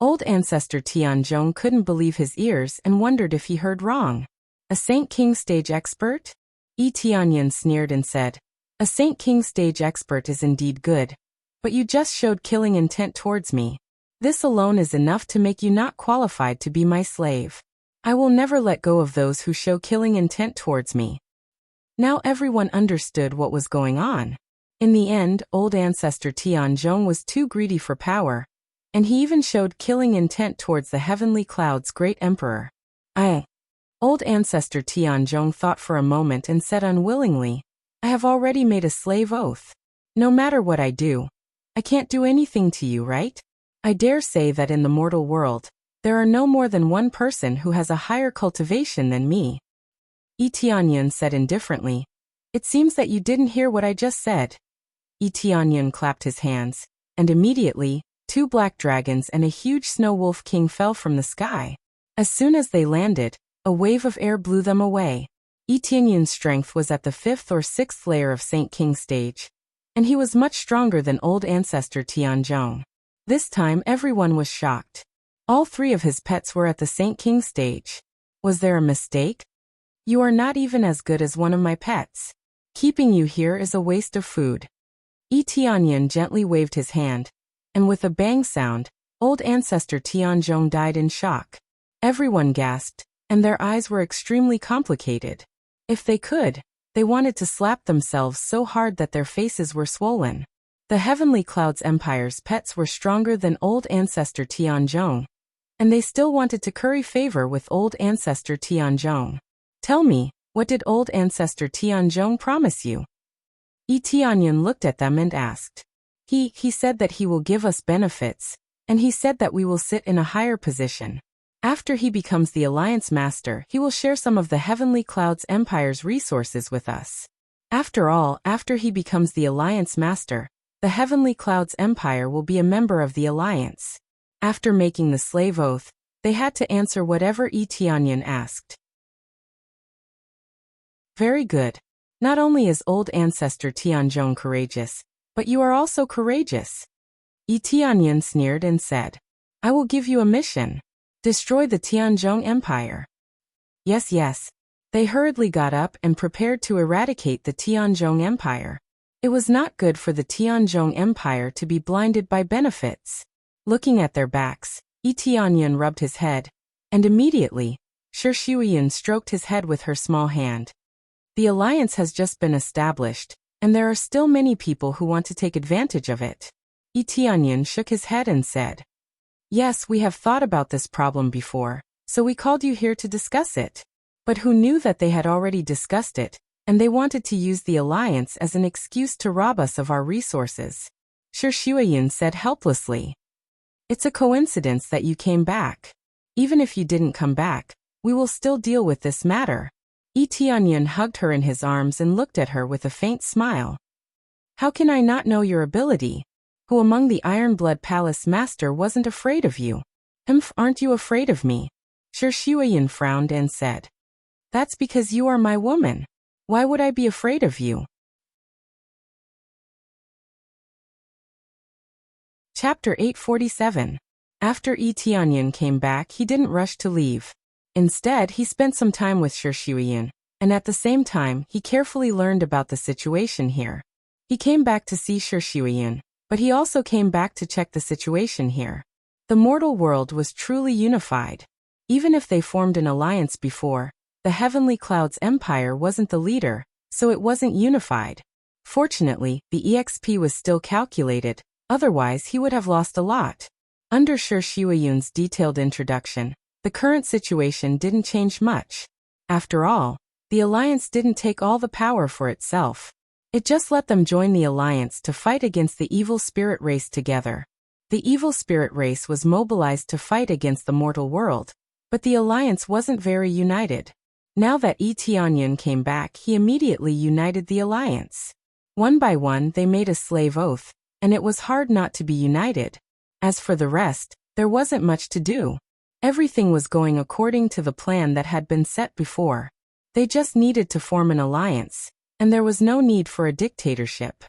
Old ancestor Tianzhong couldn't believe his ears and wondered if he heard wrong. A Saint King stage expert? Etienne sneered and said, a Saint King stage expert is indeed good, but you just showed killing intent towards me. This alone is enough to make you not qualified to be my slave. I will never let go of those who show killing intent towards me. Now everyone understood what was going on. In the end, old ancestor Tianzhong was too greedy for power, and he even showed killing intent towards the heavenly cloud's great emperor. Old ancestor Tianzhong thought for a moment and said unwillingly, I have already made a slave oath. No matter what I do, I can't do anything to you, right? I dare say that in the mortal world, there are no more than one person who has a higher cultivation than me. Etienne said indifferently, it seems that you didn't hear what I just said. Etienne clapped his hands, and immediately, 2 black dragons and a huge snow wolf king fell from the sky. As soon as they landed, a wave of air blew them away. Etienne's strength was at the 5th or 6th layer of Saint King stage, and he was much stronger than old ancestor Tianzhong. This time everyone was shocked. All 3 of his pets were at the Saint King stage. Was there a mistake? You are not even as good as one of my pets. Keeping you here is a waste of food. Tianyan gently waved his hand, and with a bang sound, old ancestor Tianzhong died in shock. Everyone gasped, and their eyes were extremely complicated. If they could, they wanted to slap themselves so hard that their faces were swollen. The Heavenly Clouds Empire's pets were stronger than old ancestor Tianzhong, and they still wanted to curry favor with old ancestor Tianzhong. Tell me, what did old ancestor Tianzhong promise you? Tianyan looked at them and asked. He said that he will give us benefits, and he said that we will sit in a higher position. After he becomes the Alliance Master, he will share some of the Heavenly Clouds Empire's resources with us. After all, after he becomes the Alliance Master, the Heavenly Clouds Empire will be a member of the Alliance. After making the slave oath, they had to answer whatever Tianyan asked. Very good. Not only is old ancestor Tianzhong courageous, but you are also courageous. Tianyan sneered and said, I will give you a mission. Destroy the Tianzhong Empire. Yes, yes. They hurriedly got up and prepared to eradicate the Tianzhong Empire. It was not good for the Tianzhong Empire to be blinded by benefits. Looking at their backs, Tianyan rubbed his head, and immediately, Shi Shuiyan stroked his head with her small hand. The alliance has just been established, and there are still many people who want to take advantage of it. Tianyan shook his head and said, Yes, we have thought about this problem before, so we called you here to discuss it. But who knew that they had already discussed it, and they wanted to use the alliance as an excuse to rob us of our resources? Shi Shuiyan said helplessly. It's a coincidence that you came back. Even if you didn't come back, we will still deal with this matter. Tianyan hugged her in his arms and looked at her with a faint smile. How can I not know your ability? Who among the Ironblood Palace Master wasn't afraid of you? Aren't you afraid of me? Shi Shuiyan frowned and said. That's because you are my woman. Why would I be afraid of you? Chapter 847. After Tianyan came back, he didn't rush to leave. Instead, he spent some time with Shi Shuiyan, and at the same time, he carefully learned about the situation here. He came back to see Shi Shuiyan, but he also came back to check the situation here. The mortal world was truly unified. Even if they formed an alliance before, the Heavenly Clouds Empire wasn't the leader, so it wasn't unified. Fortunately, the EXP was still calculated, otherwise he would have lost a lot. Under Shi Shuiyan's detailed introduction, the current situation didn't change much. After all, the alliance didn't take all the power for itself. It just let them join the alliance to fight against the evil spirit race together. The evil spirit race was mobilized to fight against the mortal world, but the alliance wasn't very united. Now that Tianyan came back, he immediately united the alliance. One by one they made a slave oath, and it was hard not to be united. As for the rest, there wasn't much to do. Everything was going according to the plan that had been set before. They just needed to form an alliance, and there was no need for a dictatorship.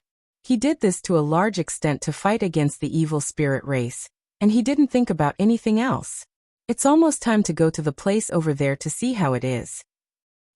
He did this to a large extent to fight against the evil spirit race, and he didn't think about anything else. It's almost time to go to the place over there to see how it is.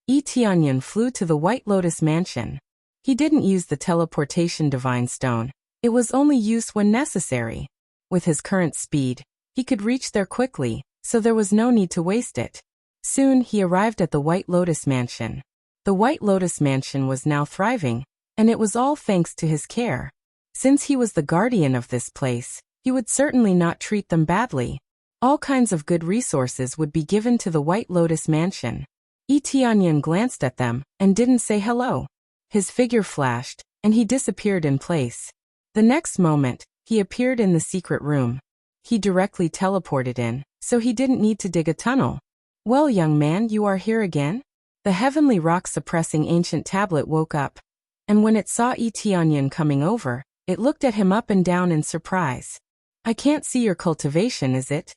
Tianyan flew to the White Lotus Mansion. He didn't use the teleportation divine stone. It was only used when necessary. With his current speed, he could reach there quickly, so there was no need to waste it. Soon he arrived at the White Lotus Mansion. The White Lotus Mansion was now thriving, and it was all thanks to his care. Since he was the guardian of this place, he would certainly not treat them badly. All kinds of good resources would be given to the White Lotus Mansion. Tianyan glanced at them and didn't say hello. His figure flashed, and he disappeared in place. The next moment, he appeared in the secret room. He directly teleported in, so he didn't need to dig a tunnel. Well, young man, you are here again? The heavenly rock-suppressing ancient tablet woke up, and when it saw Tianyan coming over, it looked at him up and down in surprise. I can't see your cultivation, is it?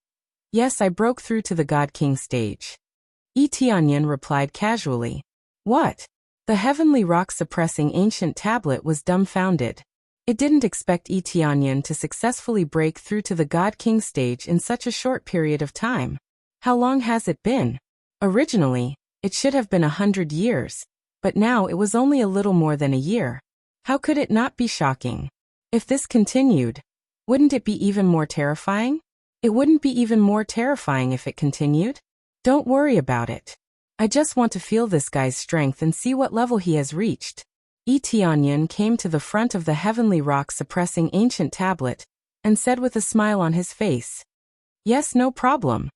Yes, I broke through to the God King stage. Tianyan replied casually. What? The heavenly rock-suppressing ancient tablet was dumbfounded. It didn't expect Tianyan to successfully break through to the God King stage in such a short period of time. How long has it been? Originally, It should have been 100 years, but now it was only a little more than a year. How could it not be shocking? If this continued, wouldn't it be even more terrifying? It wouldn't be even more terrifying if it continued? Don't worry about it. I just want to feel this guy's strength and see what level he has reached. Yi Tianyan came to the front of the heavenly rock-suppressing ancient tablet and said with a smile on his face, "Yes, no problem.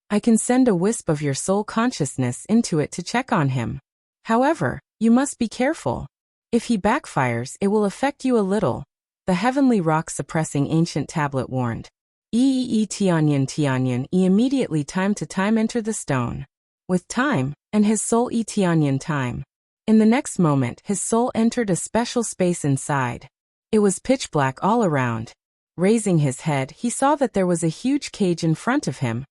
I can send a wisp of your soul consciousness into it to check on him. However, you must be careful. If he backfires, it will affect you a little," the heavenly rock-suppressing ancient tablet warned. Tianyan immediately time to time entered the stone. With time, and his soul Tianyan time. In the next moment, his soul entered a special space inside. It was pitch black all around. Raising his head, he saw that there was a huge cage in front of him,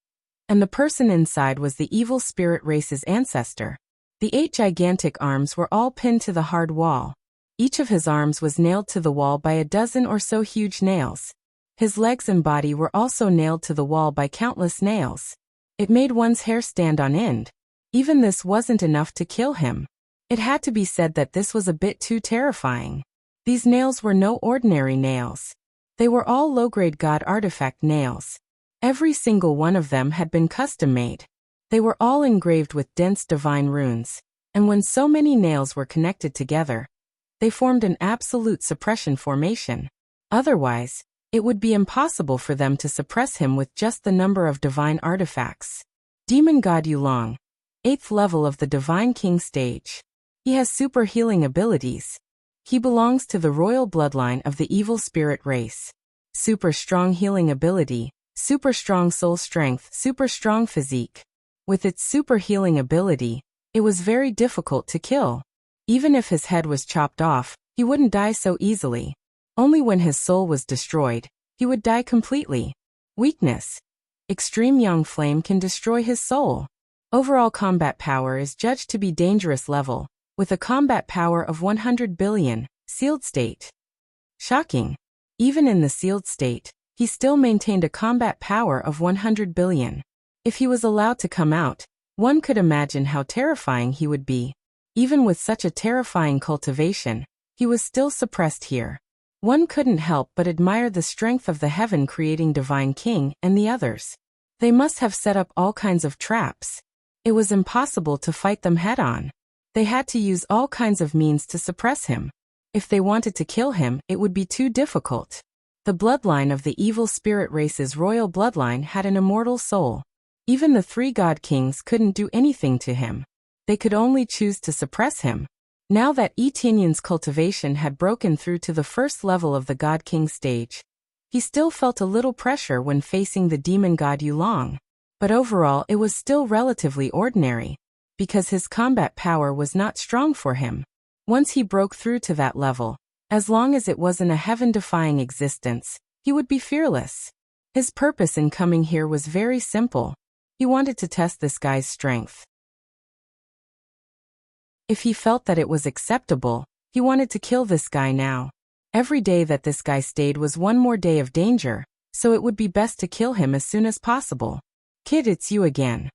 and the person inside was the evil spirit race's ancestor. The 8 gigantic arms were all pinned to the hard wall. Each of his arms was nailed to the wall by a dozen or so huge nails. His legs and body were also nailed to the wall by countless nails. It made one's hair stand on end. Even this wasn't enough to kill him. It had to be said that this was a bit too terrifying. These nails were no ordinary nails. They were all low-grade god artifact nails. Every single one of them had been custom-made. They were all engraved with dense divine runes, and when so many nails were connected together, they formed an absolute suppression formation. Otherwise, it would be impossible for them to suppress him with just the number of divine artifacts. Demon God Yulong, 8th level of the Divine King stage. He has super healing abilities. He belongs to the royal bloodline of the evil spirit race. Super strong healing ability, super strong soul strength, super strong physique. With its super healing ability, it was very difficult to kill. Even if his head was chopped off, he wouldn't die so easily. Only when his soul was destroyed, he would die completely. Weakness. Extreme Yang Flame can destroy his soul. Overall combat power is judged to be dangerous level, with a combat power of 100 billion, sealed state. Shocking. Even in the sealed state, he still maintained a combat power of 100 billion. If he was allowed to come out, one could imagine how terrifying he would be. Even with such a terrifying cultivation, he was still suppressed here. One couldn't help but admire the strength of the heaven-creating Divine King and the others. They must have set up all kinds of traps. It was impossible to fight them head-on. They had to use all kinds of means to suppress him. If they wanted to kill him, it would be too difficult. The bloodline of the evil spirit race's royal bloodline had an immortal soul. Even the 3 god kings couldn't do anything to him. They could only choose to suppress him. Now that Yi Tianyan's cultivation had broken through to the first level of the God King stage, he still felt a little pressure when facing the demon god Yulong. But overall it was still relatively ordinary, because his combat power was not strong for him. Once he broke through to that level, as long as it wasn't a heaven-defying existence, he would be fearless. His purpose in coming here was very simple. He wanted to test this guy's strength. If he felt that it was acceptable, he wanted to kill this guy now. Every day that this guy stayed was one more day of danger, so it would be best to kill him as soon as possible. "Kid, it's you again."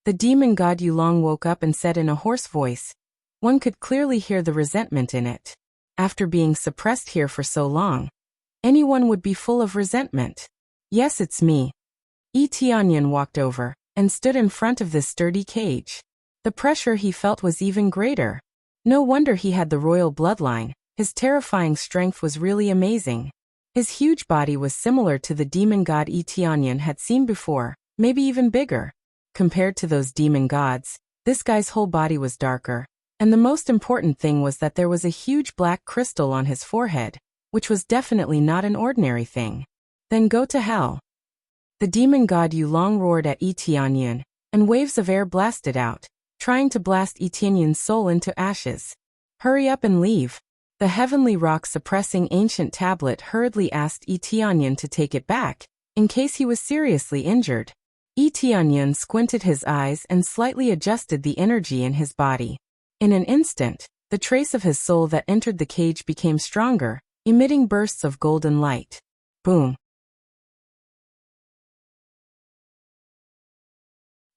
The demon god Yulong woke up and said in a hoarse voice. One could clearly hear the resentment in it. After being suppressed here for so long, anyone would be full of resentment. "Yes, it's me." Yi Tianyan walked over and stood in front of this sturdy cage. The pressure he felt was even greater. No wonder he had the royal bloodline. His terrifying strength was really amazing. His huge body was similar to the demon god Yi Tianyan had seen before, maybe even bigger. Compared to those demon gods, this guy's whole body was darker, and the most important thing was that there was a huge black crystal on his forehead, which was definitely not an ordinary thing. "Then go to hell." The demon god Yulong roared at Yi Tianyan, and waves of air blasted out, trying to blast Yi Tianyan's soul into ashes. "Hurry up and leave." The heavenly rock-suppressing ancient tablet hurriedly asked Yi Tianyan to take it back, in case he was seriously injured. Yi Tianyan squinted his eyes and slightly adjusted the energy in his body. In an instant, the trace of his soul that entered the cage became stronger, emitting bursts of golden light. Boom.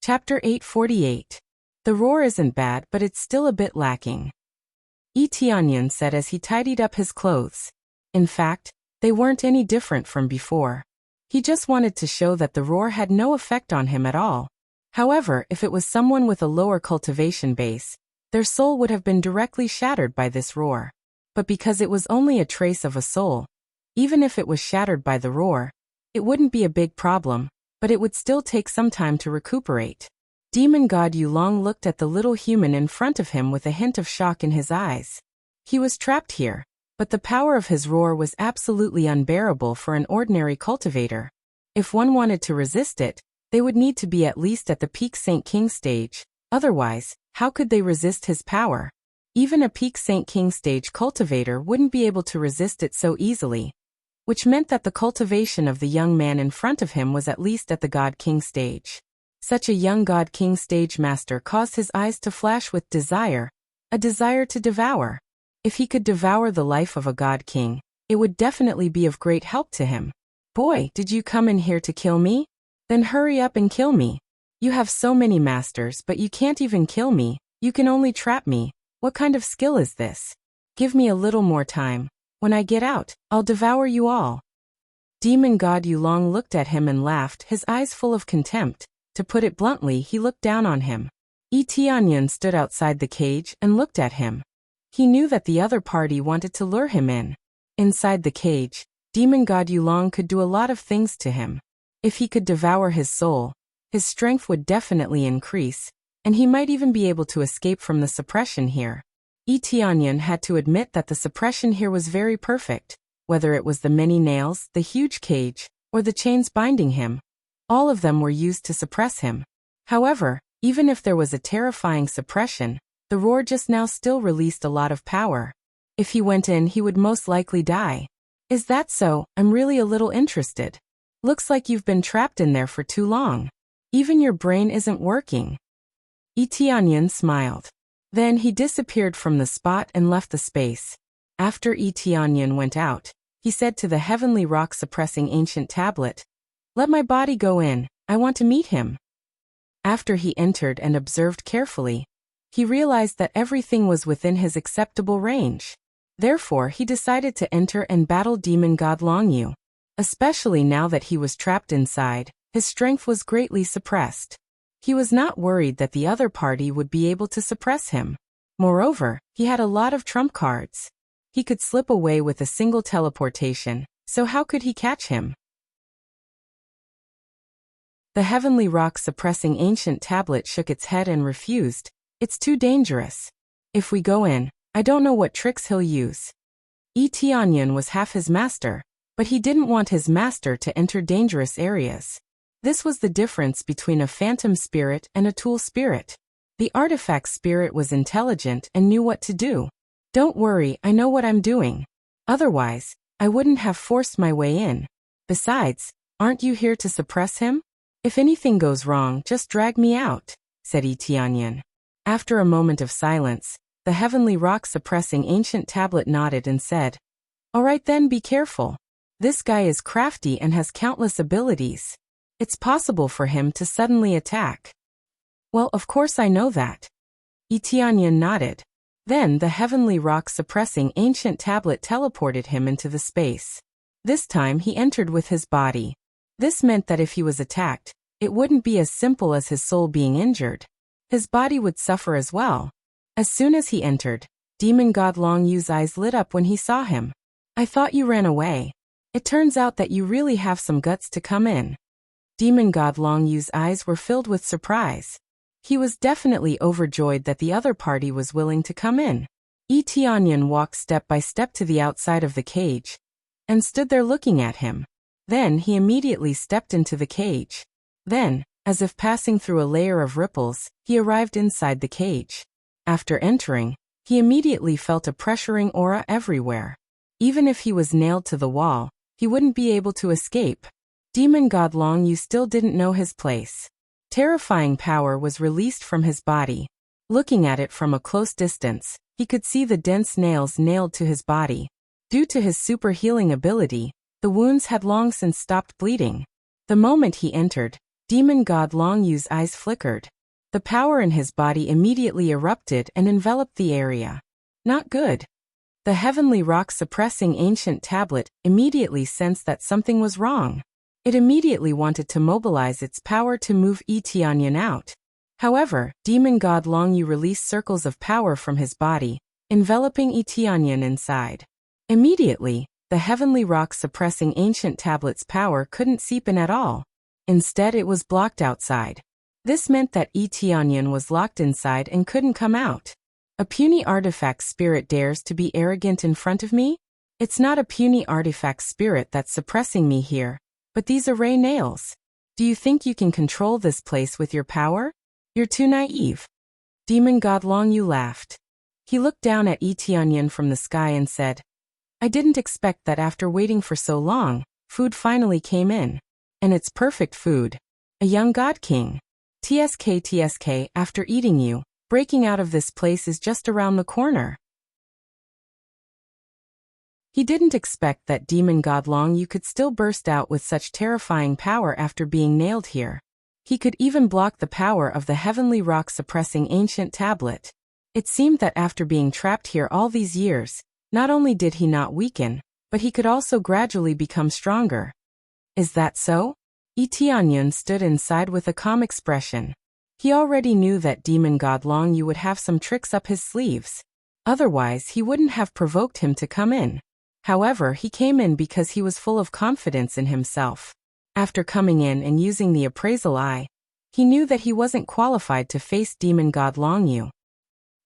Chapter 848. The roar isn't bad, but it's still a bit lacking. Tianyan said as he tidied up his clothes. In fact, they weren't any different from before. He just wanted to show that the roar had no effect on him at all. However, if it was someone with a lower cultivation base, their soul would have been directly shattered by this roar. But because it was only a trace of a soul, even if it was shattered by the roar, it wouldn't be a big problem, but it would still take some time to recuperate. Demon God Yulong looked at the little human in front of him with a hint of shock in his eyes. He was trapped here, but the power of his roar was absolutely unbearable for an ordinary cultivator. If one wanted to resist it, they would need to be at least at the peak Saint King stage. Otherwise, how could they resist his power? Even a peak Saint King stage cultivator wouldn't be able to resist it so easily, which meant that the cultivation of the young man in front of him was at least at the God King stage. Such a young God King stage master caused his eyes to flash with desire, a desire to devour. If he could devour the life of a God King, it would definitely be of great help to him. Boy, did you come in here to kill me? Then hurry up and kill me. You have so many masters, but you can't even kill me. You can only trap me. What kind of skill is this? Give me a little more time. When I get out, I'll devour you all. Demon God Yulong looked at him and laughed, his eyes full of contempt. To put it bluntly, he looked down on him. Tianyan stood outside the cage and looked at him. He knew that the other party wanted to lure him in. Inside the cage, Demon God Yulong could do a lot of things to him. If he could devour his soul, his strength would definitely increase, and he might even be able to escape from the suppression here. Tianyan had to admit that the suppression here was very perfect, whether it was the many nails, the huge cage, or the chains binding him. All of them were used to suppress him. However, even if there was a terrifying suppression, the roar just now still released a lot of power. If he went in, he would most likely die. Is that so? I'm really a little interested. Looks like you've been trapped in there for too long. Even your brain isn't working. Tianyan smiled. Then he disappeared from the spot and left the space. After Tianyan went out, he said to the heavenly rock-suppressing ancient tablet, "Let my body go in, I want to meet him." After he entered and observed carefully, he realized that everything was within his acceptable range. Therefore, he decided to enter and battle Demon God Longyu. Especially now that he was trapped inside, his strength was greatly suppressed. He was not worried that the other party would be able to suppress him. Moreover, he had a lot of trump cards. He could slip away with a single teleportation, so how could he catch him? The heavenly rock-suppressing ancient tablet shook its head and refused. It's too dangerous. If we go in, I don't know what tricks he'll use. Tianyan was half his master, but he didn't want his master to enter dangerous areas. This was the difference between a phantom spirit and a tool spirit. The artifact spirit was intelligent and knew what to do. Don't worry, I know what I'm doing. Otherwise, I wouldn't have forced my way in. Besides, aren't you here to suppress him? If anything goes wrong, just drag me out, said Tianyan. After a moment of silence, the heavenly rock-suppressing ancient tablet nodded and said, "All right then, be careful. This guy is crafty and has countless abilities. It's possible for him to suddenly attack." Well, of course I know that. Tianyan nodded. Then the heavenly rock-suppressing ancient tablet teleported him into the space. This time he entered with his body. This meant that if he was attacked, it wouldn't be as simple as his soul being injured. His body would suffer as well. As soon as he entered, Demon God Longyu's eyes lit up when he saw him. "I thought you ran away. It turns out that you really have some guts to come in." Demon God Longyu's eyes were filled with surprise. He was definitely overjoyed that the other party was willing to come in. Tianyan walked step by step to the outside of the cage and stood there looking at him. Then he immediately stepped into the cage. Then, as if passing through a layer of ripples, he arrived inside the cage. After entering, he immediately felt a pressuring aura everywhere. Even if he was nailed to the wall, he wouldn't be able to escape. Demon God Longyu still didn't know his place. Terrifying power was released from his body. Looking at it from a close distance, he could see the dense nails nailed to his body. Due to his super healing ability, the wounds had long since stopped bleeding. The moment he entered, Demon God Long Yu's eyes flickered. The power in his body immediately erupted and enveloped the area. Not good. The heavenly rock suppressing ancient tablet immediately sensed that something was wrong. It immediately wanted to mobilize its power to move Tianyan out. However, Demon God Long Yu released circles of power from his body, enveloping Tianyan inside. Immediately, the heavenly rock suppressing ancient tablet's power couldn't seep in at all. Instead, it was blocked outside. This meant that Tianyan was locked inside and couldn't come out. A puny artifact spirit dares to be arrogant in front of me? It's not a puny artifact spirit that's suppressing me here, but these array nails. Do you think you can control this place with your power? You're too naive. Demon God Long Yu laughed. He looked down at Tianyan from the sky and said, I didn't expect that after waiting for so long, food finally came in. And it's perfect food. A young god king. TSK, after eating you, breaking out of this place is just around the corner. He didn't expect that Demon God Long Yu could still burst out with such terrifying power after being nailed here. He could even block the power of the heavenly rock suppressing ancient tablet. It seemed that after being trapped here all these years, not only did he not weaken, but he could also gradually become stronger. Is that so? Tianyan stood inside with a calm expression. He already knew that Demon God Long Yu would have some tricks up his sleeves. Otherwise, he wouldn't have provoked him to come in. However, he came in because he was full of confidence in himself. After coming in and using the appraisal eye, he knew that he wasn't qualified to face Demon God Long Yu.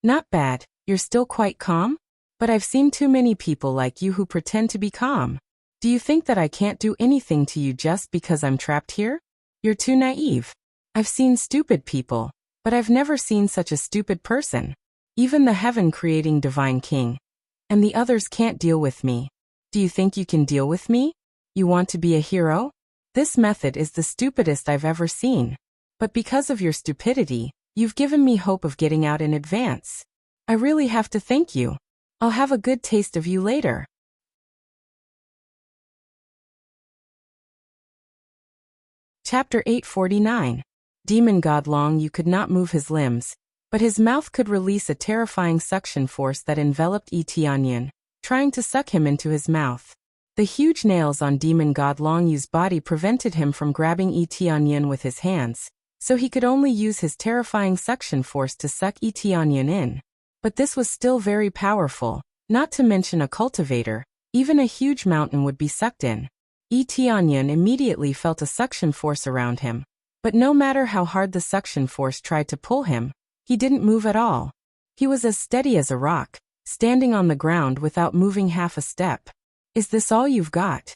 Not bad, you're still quite calm? But I've seen too many people like you who pretend to be calm. Do you think that I can't do anything to you just because I'm trapped here? You're too naive. I've seen stupid people, but I've never seen such a stupid person. Even the heaven-creating divine king. And the others can't deal with me. Do you think you can deal with me? You want to be a hero? This method is the stupidest I've ever seen. But because of your stupidity, you've given me hope of getting out in advance. I really have to thank you. I'll have a good taste of you later. Chapter 849. Demon God Long Yu could not move his limbs, but his mouth could release a terrifying suction force that enveloped Tianyan, trying to suck him into his mouth. The huge nails on Demon God Long Yu's body prevented him from grabbing Tianyan with his hands, so he could only use his terrifying suction force to suck Tianyan in. But this was still very powerful, not to mention a cultivator, even a huge mountain would be sucked in. Tianyan immediately felt a suction force around him, but no matter how hard the suction force tried to pull him, he didn't move at all. He was as steady as a rock, standing on the ground without moving half a step. Is this all you've got?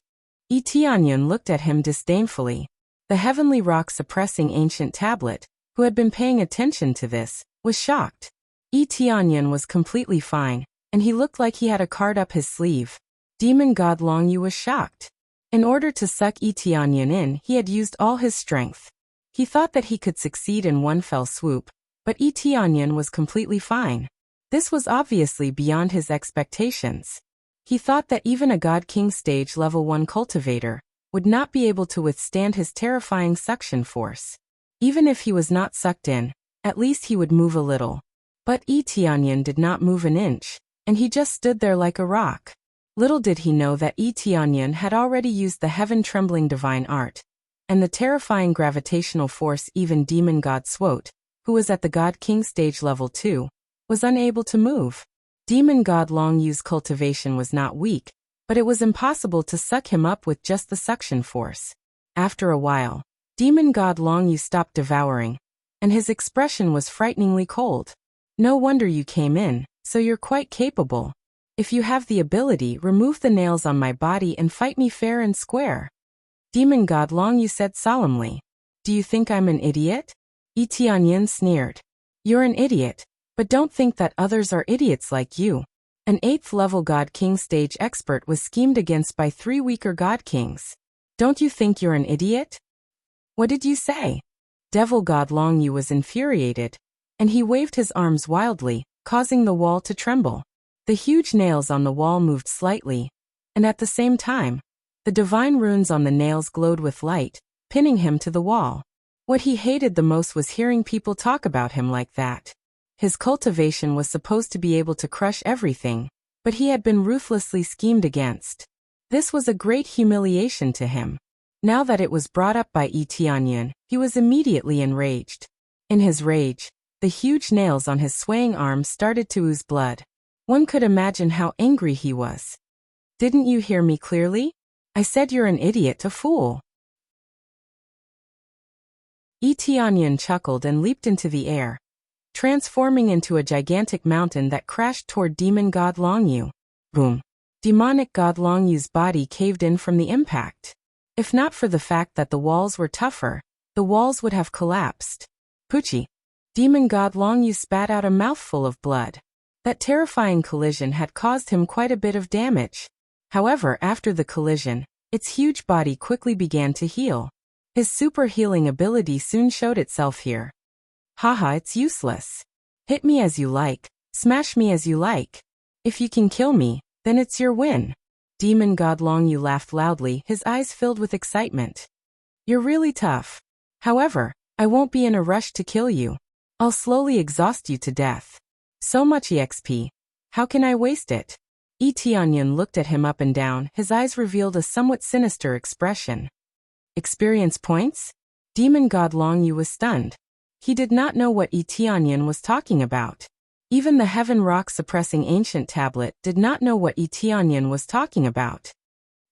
Tianyan looked at him disdainfully. The heavenly rock suppressing ancient tablet, who had been paying attention to this, was shocked. Tianyan was completely fine, and he looked like he had a card up his sleeve. Demon God Long Yu was shocked. In order to suck Tianyan in, he had used all his strength. He thought that he could succeed in one fell swoop, but Tianyan was completely fine. This was obviously beyond his expectations. He thought that even a God King stage level 1 cultivator would not be able to withstand his terrifying suction force. Even if he was not sucked in, at least he would move a little. But Tianyan did not move an inch, and he just stood there like a rock. Little did he know that Tianyan had already used the heaven-trembling divine art, and the terrifying gravitational force even Demon God Swot, who was at the God King stage level 2, was unable to move. Demon God Long Yu's cultivation was not weak, but it was impossible to suck him up with just the suction force. After a while, Demon God Long Yu stopped devouring, and his expression was frighteningly cold. No wonder you came in, so you're quite capable. If you have the ability, remove the nails on my body and fight me fair and square. Demon God Long Yu said solemnly. Do you think I'm an idiot? Tianyan sneered. You're an idiot, but don't think that others are idiots like you. An 8th level God King stage expert was schemed against by 3 weaker God Kings. Don't you think you're an idiot? What did you say? Devil God Long Yu was infuriated, and he waved his arms wildly, causing the wall to tremble. The huge nails on the wall moved slightly, and at the same time, the divine runes on the nails glowed with light, pinning him to the wall. What he hated the most was hearing people talk about him like that. His cultivation was supposed to be able to crush everything, but he had been ruthlessly schemed against. This was a great humiliation to him. Now that it was brought up by Yi Tianyan, he was immediately enraged. In his rage, the huge nails on his swaying arms started to ooze blood. One could imagine how angry he was. Didn't you hear me clearly? I said you're an idiot, a fool. Yi Tianyan chuckled and leaped into the air, transforming into a gigantic mountain that crashed toward demon god Longyu. Boom. Demonic god Longyu's body caved in from the impact. If not for the fact that the walls were tougher, the walls would have collapsed. Poochie. Demon god Longyu spat out a mouthful of blood. That terrifying collision had caused him quite a bit of damage. However, after the collision, its huge body quickly began to heal. His super healing ability soon showed itself here. Haha, it's useless. Hit me as you like, smash me as you like. If you can kill me, then it's your win. Demon god Longyu laughed loudly, his eyes filled with excitement. You're really tough. However, I won't be in a rush to kill you. I'll slowly exhaust you to death. So much EXP. How can I waste it? Yi Tianyan looked at him up and down, his eyes revealed a somewhat sinister expression. Experience points? Demon god Longyu was stunned. He did not know what Yi Tianyan was talking about. Even the Heaven Rock Suppressing Ancient Tablet did not know what Yi Tianyan was talking about.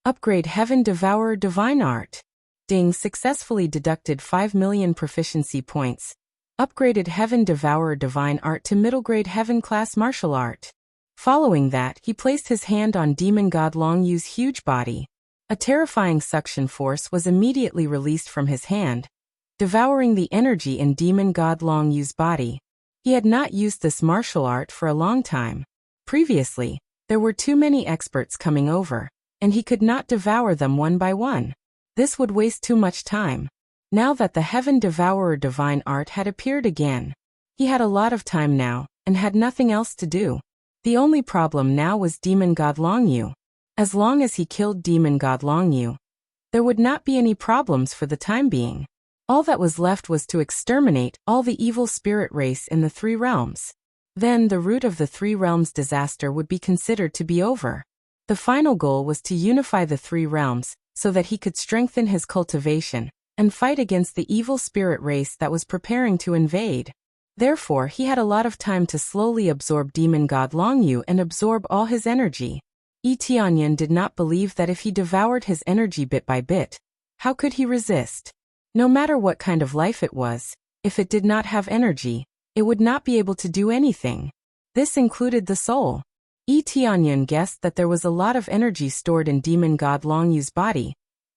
Upgrade Heaven Devourer Divine Art. Ding, successfully deducted 5 million proficiency points. Upgraded Heaven Devourer Divine Art to middle grade Heaven Class Martial Art. Following that, he placed his hand on Demon god Longyu's huge body. A terrifying suction force was immediately released from his hand, devouring the energy in Demon god Longyu's body. He had not used this martial art for a long time. Previously, there were too many experts coming over, and he could not devour them one by one. This would waste too much time. Now that the Heaven Devourer Divine Art had appeared again, he had a lot of time now, and had nothing else to do. The only problem now was Demon god Longyu. As long as he killed Demon god Longyu, there would not be any problems for the time being. All that was left was to exterminate all the evil spirit race in the 3 realms. Then the root of the 3 realms disaster would be considered to be over. The final goal was to unify the 3 realms so that he could strengthen his cultivation and fight against the evil spirit race that was preparing to invade. Therefore, he had a lot of time to slowly absorb Demon god Longyu and absorb all his energy. Yi Tianyan did not believe that if he devoured his energy bit by bit, how could he resist? No matter what kind of life it was, if it did not have energy, it would not be able to do anything. This included the soul. Yi Tianyan guessed that there was a lot of energy stored in Demon god Longyu's body,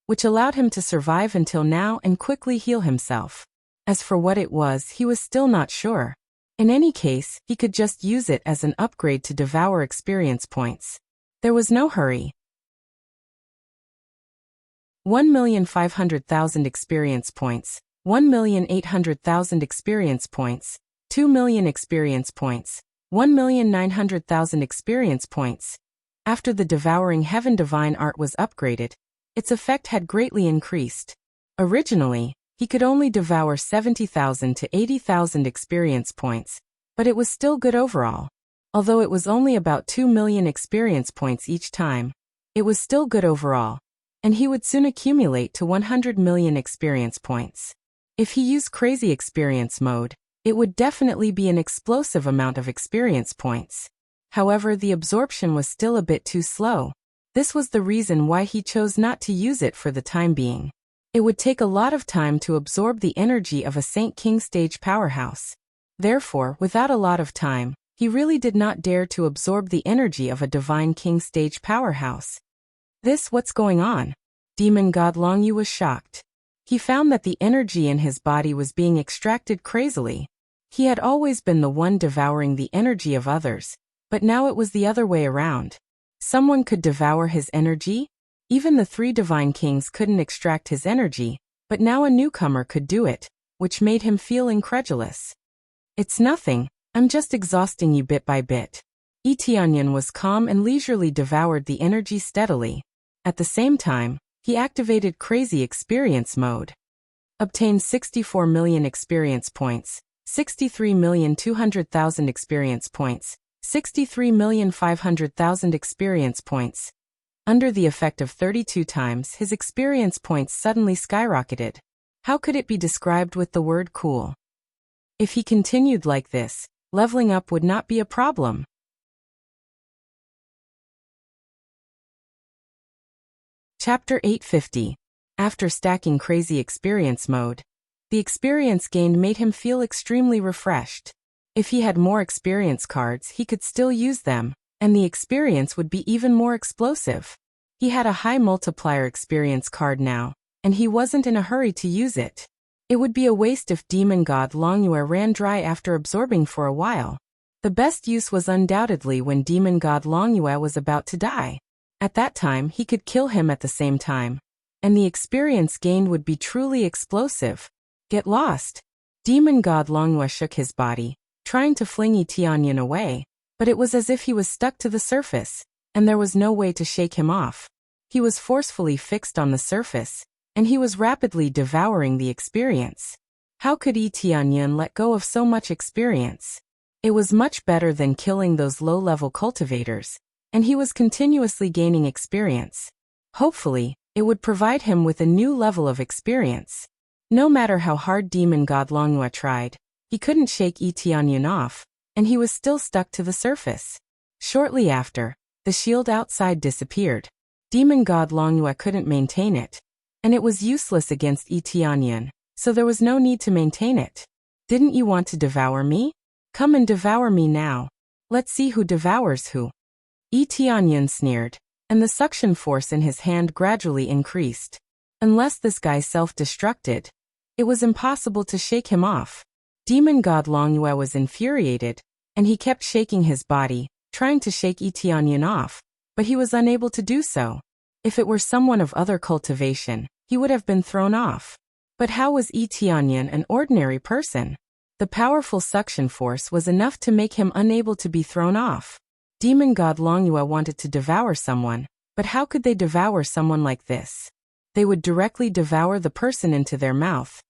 which allowed him to survive until now and quickly heal himself. As for what it was, he was still not sure. In any case, he could just use it as an upgrade to devour experience points. There was no hurry. 1,500,000 experience points, 1,800,000 experience points, 2 million experience points, 1,900,000 experience points. After the Devouring Heaven Divine Art was upgraded, its effect had greatly increased. Originally, he could only devour 70,000 to 80,000 experience points, but it was still good overall. Although it was only about 2 million experience points each time, it was still good overall, and he would soon accumulate to 100 million experience points. If he used Crazy Experience Mode, it would definitely be an explosive amount of experience points. However, the absorption was still a bit too slow. This was the reason why he chose not to use it for the time being. It would take a lot of time to absorb the energy of a Saint King stage powerhouse. Therefore, without a lot of time, he really did not dare to absorb the energy of a Divine King stage powerhouse. What's going on? Demon god Longyu was shocked. He found that the energy in his body was being extracted crazily. He had always been the one devouring the energy of others, but now it was the other way around. Someone could devour his energy? Even the 3 Divine Kings couldn't extract his energy, but now a newcomer could do it, which made him feel incredulous. It's nothing. I'm just exhausting you bit by bit. Yi Tianyan was calm and leisurely devoured the energy steadily. At the same time, he activated Crazy Experience Mode. Obtained 64 million experience points, 63,200,000 experience points, 63,500,000 experience points. Under the effect of 32 times, his experience points suddenly skyrocketed. How could it be described with the word cool? If he continued like this, leveling up would not be a problem. Chapter 850. After stacking crazy experience mode, the experience gained made him feel extremely refreshed. If he had more experience cards, he could still use them, and the experience would be even more explosive. He had a high multiplier experience card now, and he wasn't in a hurry to use it. It would be a waste if Demon God Longyue ran dry after absorbing for a while. The best use was undoubtedly when Demon God Longyue was about to die. At that time, he could kill him at the same time, and the experience gained would be truly explosive. Get lost. Demon God Longyue shook his body, trying to fling Yi Tianyan away, but it was as if he was stuck to the surface, and there was no way to shake him off. He was forcefully fixed on the surface, and he was rapidly devouring the experience. How could Yi Tianyan let go of so much experience? It was much better than killing those low-level cultivators, and he was continuously gaining experience. Hopefully, it would provide him with a new level of experience. No matter how hard Demon God Longyue tried, he couldn't shake Yi Tianyan off, and he was still stuck to the surface. Shortly after, the shield outside disappeared. Demon God Longyue couldn't maintain it, and it was useless against Yi Tianyan, so there was no need to maintain it. Didn't you want to devour me? Come and devour me now. Let's see who devours who. Yi Tianyan sneered, and the suction force in his hand gradually increased. Unless this guy self-destructed, it was impossible to shake him off. Demon God Longyue was infuriated, and he kept shaking his body, trying to shake Yi Tianyan off, but he was unable to do so. If it were someone of other cultivation, he would have been thrown off. But how was Yi Tianyan an ordinary person? The powerful suction force was enough to make him unable to be thrown off. Demon God Longyue wanted to devour someone, but how could they devour someone like this? They would directly devour the person into their mouth,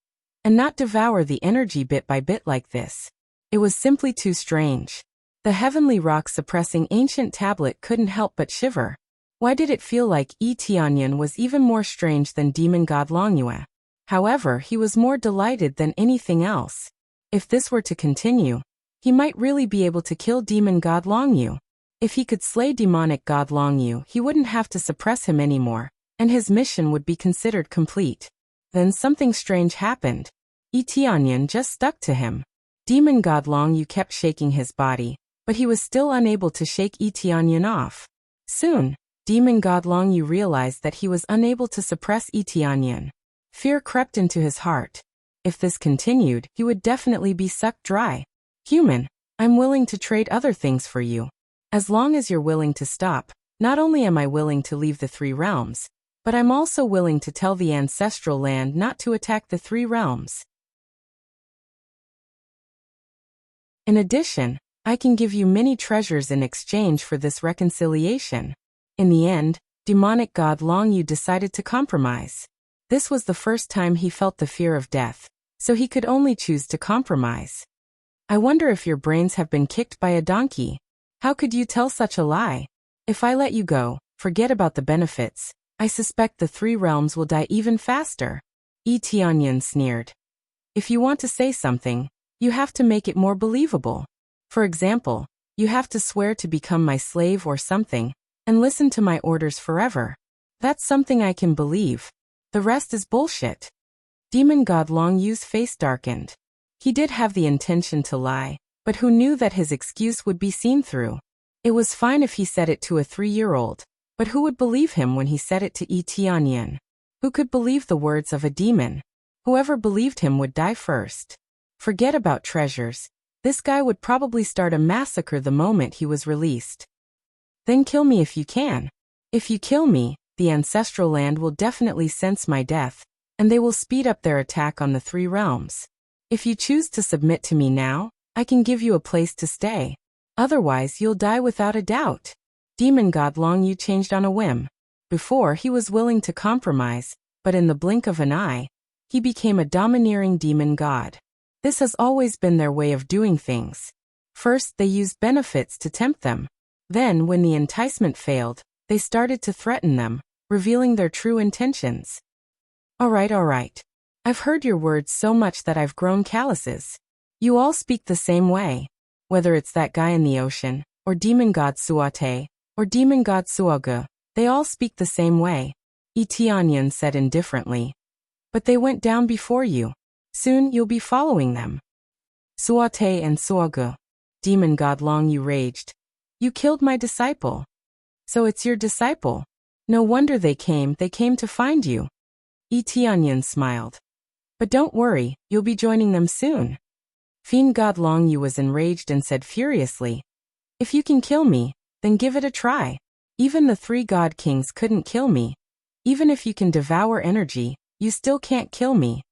and not devour the energy bit by bit like this. It was simply too strange. The heavenly rock-suppressing ancient tablet couldn't help but shiver. Why did it feel like Yi Tianyan was even more strange than Demon God Longyue? However, he was more delighted than anything else. If this were to continue, he might really be able to kill Demon God Longyue. If he could slay demonic God Longyue, he wouldn't have to suppress him anymore, and his mission would be considered complete. Then something strange happened. Yi Tianyan just stuck to him. Demon God Longyue kept shaking his body, but he was still unable to shake Yi Tianyan off. Soon, Demon God Longyue realized that he was unable to suppress Yi Tianyan. Fear crept into his heart. If this continued, he would definitely be sucked dry. Human, I'm willing to trade other things for you. As long as you're willing to stop, not only am I willing to leave the three realms, but I'm also willing to tell the ancestral land not to attack the three realms. In addition, I can give you many treasures in exchange for this reconciliation. In the end, demonic God Longyue decided to compromise. This was the first time he felt the fear of death, so he could only choose to compromise. I wonder if your brains have been kicked by a donkey. How could you tell such a lie? If I let you go, forget about the benefits. I suspect the three realms will die even faster. Yi Tianyan sneered. If you want to say something, you have to make it more believable. For example, you have to swear to become my slave or something, and listen to my orders forever. That's something I can believe. The rest is bullshit. Demon God Longyue's face darkened. He did have the intention to lie, but who knew that his excuse would be seen through? It was fine if he said it to a 3-year-old, but who would believe him when he said it to Yi Tianyan? Who could believe the words of a demon? Whoever believed him would die first. Forget about treasures. This guy would probably start a massacre the moment he was released. Then kill me if you can. If you kill me, the ancestral land will definitely sense my death, and they will speed up their attack on the three realms. If you choose to submit to me now, I can give you a place to stay. Otherwise, you'll die without a doubt. Demon God Longyue changed on a whim. Before, he was willing to compromise, but in the blink of an eye, he became a domineering demon god. This has always been their way of doing things. First, they used benefits to tempt them. Then, when the enticement failed, they started to threaten them, revealing their true intentions. All right. I've heard your words so much that I've grown calluses. You all speak the same way. Whether it's that guy in the ocean, or demon god Suate, or demon god Suogu, they all speak the same way. Etianyan said indifferently. But they went down before you. Soon you'll be following them. Suate and Suogu. Demon god Long Yu raged. You killed my disciple. So it's your disciple. No wonder they came to find you. Etianyan smiled. But don't worry, you'll be joining them soon. Fiend god Long Yu was enraged and said furiously, if you can kill me, then give it a try. Even the 3 god kings couldn't kill me. Even if you can devour energy, you still can't kill me.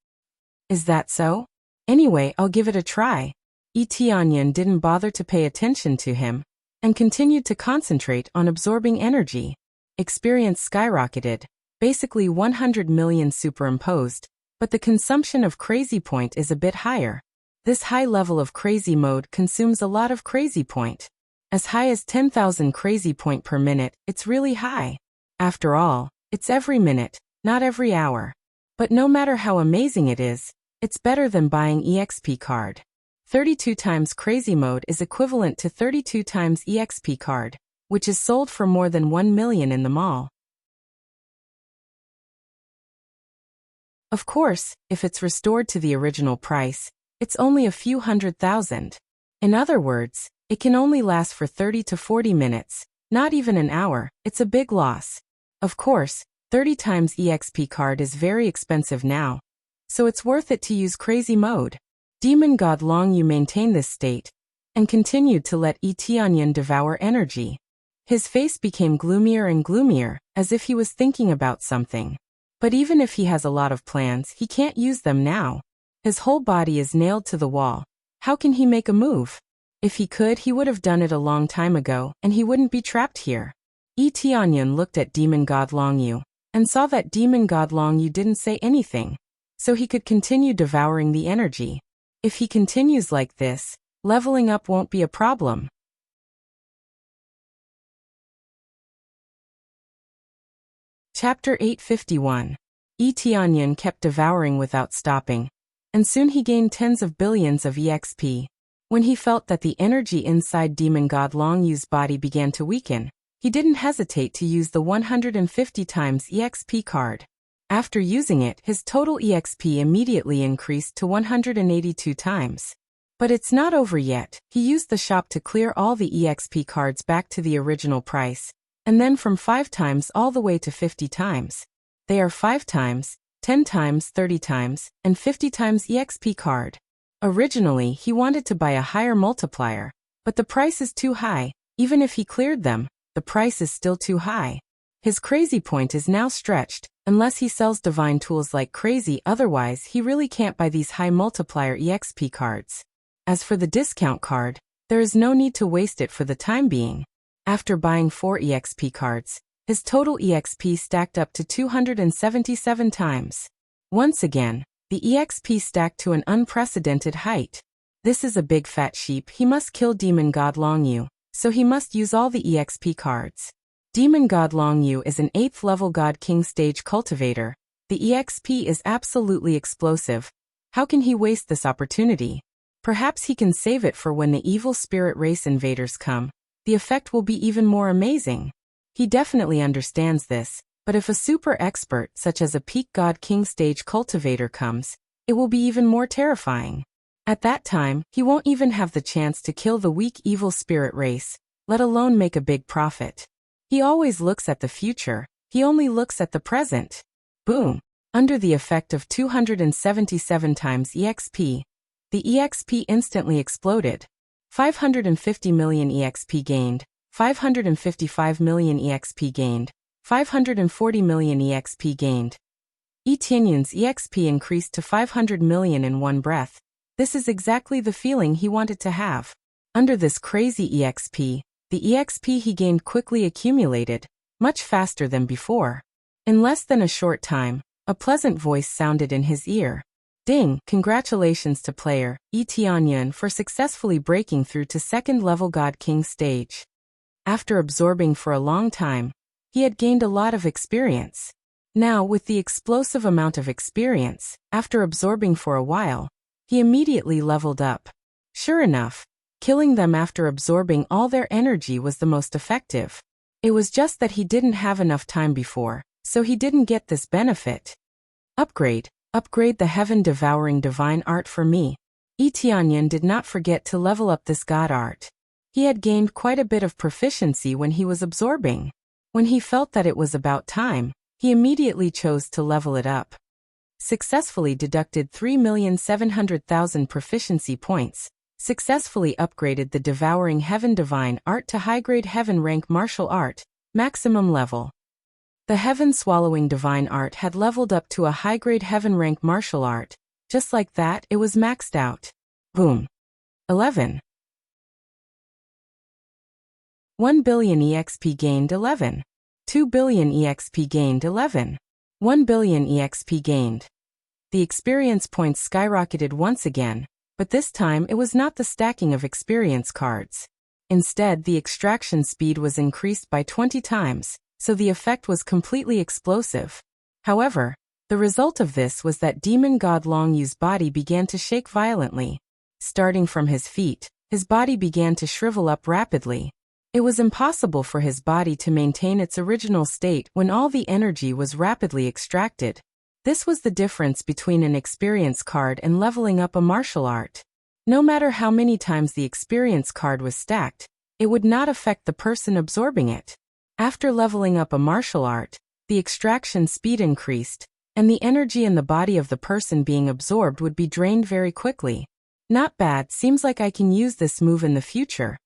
Is that so? Anyway, I'll give it a try. Etianyan didn't bother to pay attention to him, and continued to concentrate on absorbing energy. Experience skyrocketed, basically 100 million superimposed, but the consumption of crazy point is a bit higher. This high level of crazy mode consumes a lot of crazy point. As high as 10,000 crazy point per minute, it's really high. After all, it's every minute, not every hour. But no matter how amazing it is, it's better than buying EXP card. 32 times crazy mode is equivalent to 32 times EXP card, which is sold for more than 1 million in the mall. Of course, if it's restored to the original price, it's only a few 100,000. In other words, it can only last for 30 to 40 minutes, not even an hour. It's a big loss. Of course, 30 times EXP card is very expensive now, so it's worth it to use crazy mode. Demon god Long Yu maintained this state, and continued to let Etianyan devour energy. His face became gloomier and gloomier, as if he was thinking about something. But even if he has a lot of plans, he can't use them now. His whole body is nailed to the wall. How can he make a move? If he could, he would have done it a long time ago, and he wouldn't be trapped here. Etianyan looked at Demon God Long Yu, and saw that Demon God Long Yu didn't say anything, so he could continue devouring the energy. If he continues like this, leveling up won't be a problem. Chapter 851. Etianyan kept devouring without stopping, and soon he gained tens of billions of EXP. When he felt that the energy inside Demon God Long Yu's body began to weaken, he didn't hesitate to use the 150 times EXP card. After using it, his total EXP immediately increased to 182 times. But it's not over yet. He used the shop to clear all the EXP cards back to the original price, and then from 5 times all the way to 50 times. They are 5 times, 10 times, 30 times, and 50 times EXP card. Originally, he wanted to buy a higher multiplier, but the price is too high. Even if he cleared them, the price is still too high. His crazy point is now stretched, unless he sells divine tools like crazy, otherwise he really can't buy these high multiplier EXP cards. As for the discount card, there is no need to waste it for the time being. After buying 4 EXP cards, his total EXP stacked up to 277 times. Once again, the EXP stacked to an unprecedented height. This is a big fat sheep. He must kill Demon God Long Yu, so he must use all the EXP cards. Demon God Long Yu is an 8th level God King stage cultivator. The EXP is absolutely explosive. How can he waste this opportunity? Perhaps he can save it for when the evil spirit race invaders come. The effect will be even more amazing. He definitely understands this. But if a super expert such as a peak God King stage cultivator comes, it will be even more terrifying. At that time, he won't even have the chance to kill the weak evil spirit race, let alone make a big profit. He always looks at the future, he only looks at the present. Boom! Under the effect of 277 times EXP, the EXP instantly exploded. 550 million EXP gained, 555 million EXP gained, 540 million EXP gained. Etianyan's EXP increased to 500 million in one breath. This is exactly the feeling he wanted to have. Under this crazy EXP, the EXP he gained quickly accumulated, much faster than before. In less than a short time, A pleasant voice sounded in his ear. Ding! Congratulations to player Yi Tianyun for successfully breaking through to second-level God King stage. After absorbing for a long time, he had gained a lot of experience. Now, with the explosive amount of experience, after absorbing for a while, he immediately leveled up. Sure enough, killing them after absorbing all their energy was the most effective. It was just that he didn't have enough time before, so he didn't get this benefit. Upgrade. Upgrade the heaven-devouring divine art for me. Yi Tianyun did not forget to level up this god art. He had gained quite a bit of proficiency when he was absorbing. When he felt that it was about time, he immediately chose to level it up. Successfully deducted 3,700,000 proficiency points. Successfully upgraded the devouring heaven divine art to high-grade heaven rank martial art, maximum level. The heaven-swallowing divine art had leveled up to a high-grade heaven rank martial art. Just like that, it was maxed out. Boom. 11. 1 billion EXP gained 11. 2 billion EXP gained 11. 1 billion EXP gained. The experience points skyrocketed once again, but this time it was not the stacking of experience cards. Instead, the extraction speed was increased by 20 times. So the effect was completely explosive. However, the result of this was that demon god Long Yu's body began to shake violently. Starting from his feet, his body began to shrivel up rapidly. It was impossible for his body to maintain its original state when all the energy was rapidly extracted. This was the difference between an experience card and leveling up a martial art. No matter how many times the experience card was stacked, it would not affect the person absorbing it. After leveling up a martial art, the extraction speed increased, and the energy in the body of the person being absorbed would be drained very quickly. Not bad, seems like I can use this move in the future.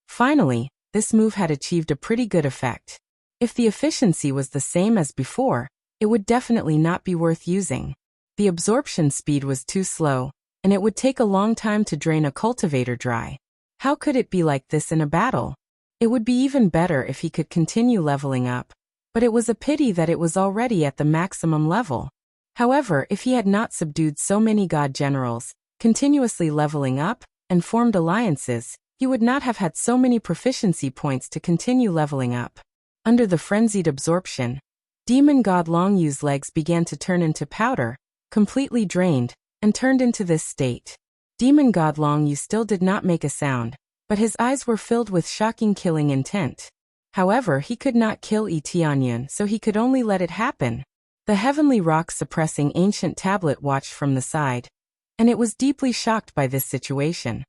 Finally, this move had achieved a pretty good effect. If the efficiency was the same as before, it would definitely not be worth using. The absorption speed was too slow, and it would take a long time to drain a cultivator dry. How could it be like this in a battle? It would be even better if he could continue leveling up, but it was a pity that it was already at the maximum level. However, if he had not subdued so many god generals, continuously leveling up, and formed alliances, he would not have had so many proficiency points to continue leveling up. Under the frenzied absorption, demon god Long Yu's legs began to turn into powder, completely drained, and turned into this state. Demon god Long Yu still did not make a sound, but his eyes were filled with shocking killing intent. However, he could not kill Yi Tianyun, so he could only let it happen. The heavenly rock-suppressing ancient tablet watched from the side, and it was deeply shocked by this situation.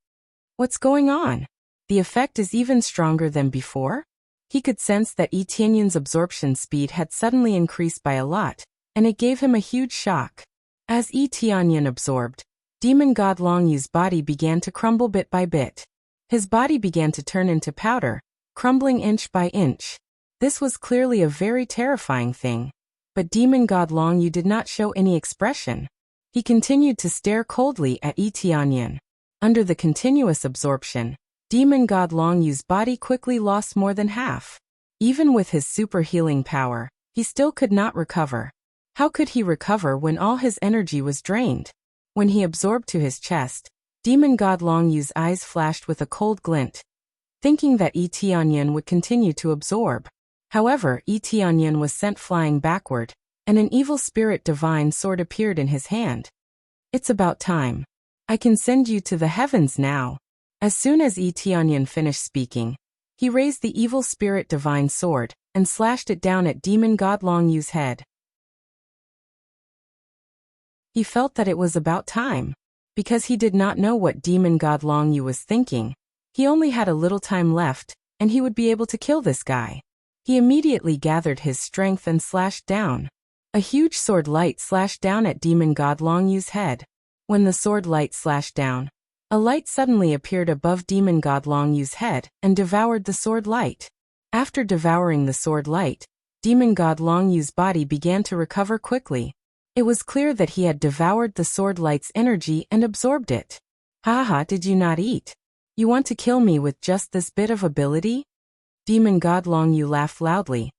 What's going on? The effect is even stronger than before? He could sense that Yi Tianyun's absorption speed had suddenly increased by a lot, and it gave him a huge shock. As Yi Tianyun absorbed, demon god Long Yu's body began to crumble bit by bit. His body began to turn into powder, crumbling inch by inch. This was clearly a very terrifying thing. But demon god Long Yu did not show any expression. He continued to stare coldly at Yi Tianyun. Under the continuous absorption, demon god Long Yu's body quickly lost more than half. Even with his super healing power, he still could not recover. How could he recover when all his energy was drained? When he absorbed to his chest, demon god Long Yu's eyes flashed with a cold glint, thinking that Yi Tianyun would continue to absorb. However, Yi Tianyun was sent flying backward, and an evil spirit divine sword appeared in his hand. It's about time. I can send you to the heavens now. As soon as Yi Tianyun finished speaking, he raised the evil spirit divine sword, and slashed it down at demon god Long Yu's head. He felt that it was about time. Because he did not know what demon god Long Yu was thinking, he only had a little time left, and he would be able to kill this guy. He immediately gathered his strength and slashed down. A huge sword light slashed down at demon god Long Yu's head. When the sword light slashed down, a light suddenly appeared above demon god Long Yu's head and devoured the sword light. After devouring the sword light, demon god Long Yu's body began to recover quickly. It was clear that he had devoured the sword light's energy and absorbed it. Haha, did you not eat? You want to kill me with just this bit of ability? Demon god Long Yu laughed loudly.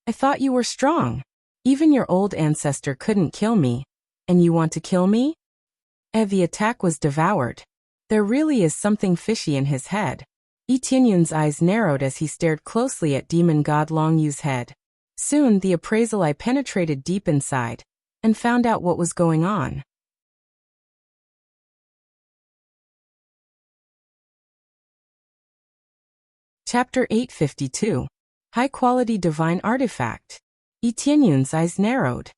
I thought you were strong. Even your old ancestor couldn't kill me. And you want to kill me? The attack was devoured. There really is something fishy in his head. Yi Tianyun's eyes narrowed as he stared closely at demon god Long Yu's head. Soon the appraisal eye penetrated deep inside and found out what was going on. Chapter 852. High-quality divine artifact. Yi Tianyun's eyes narrowed.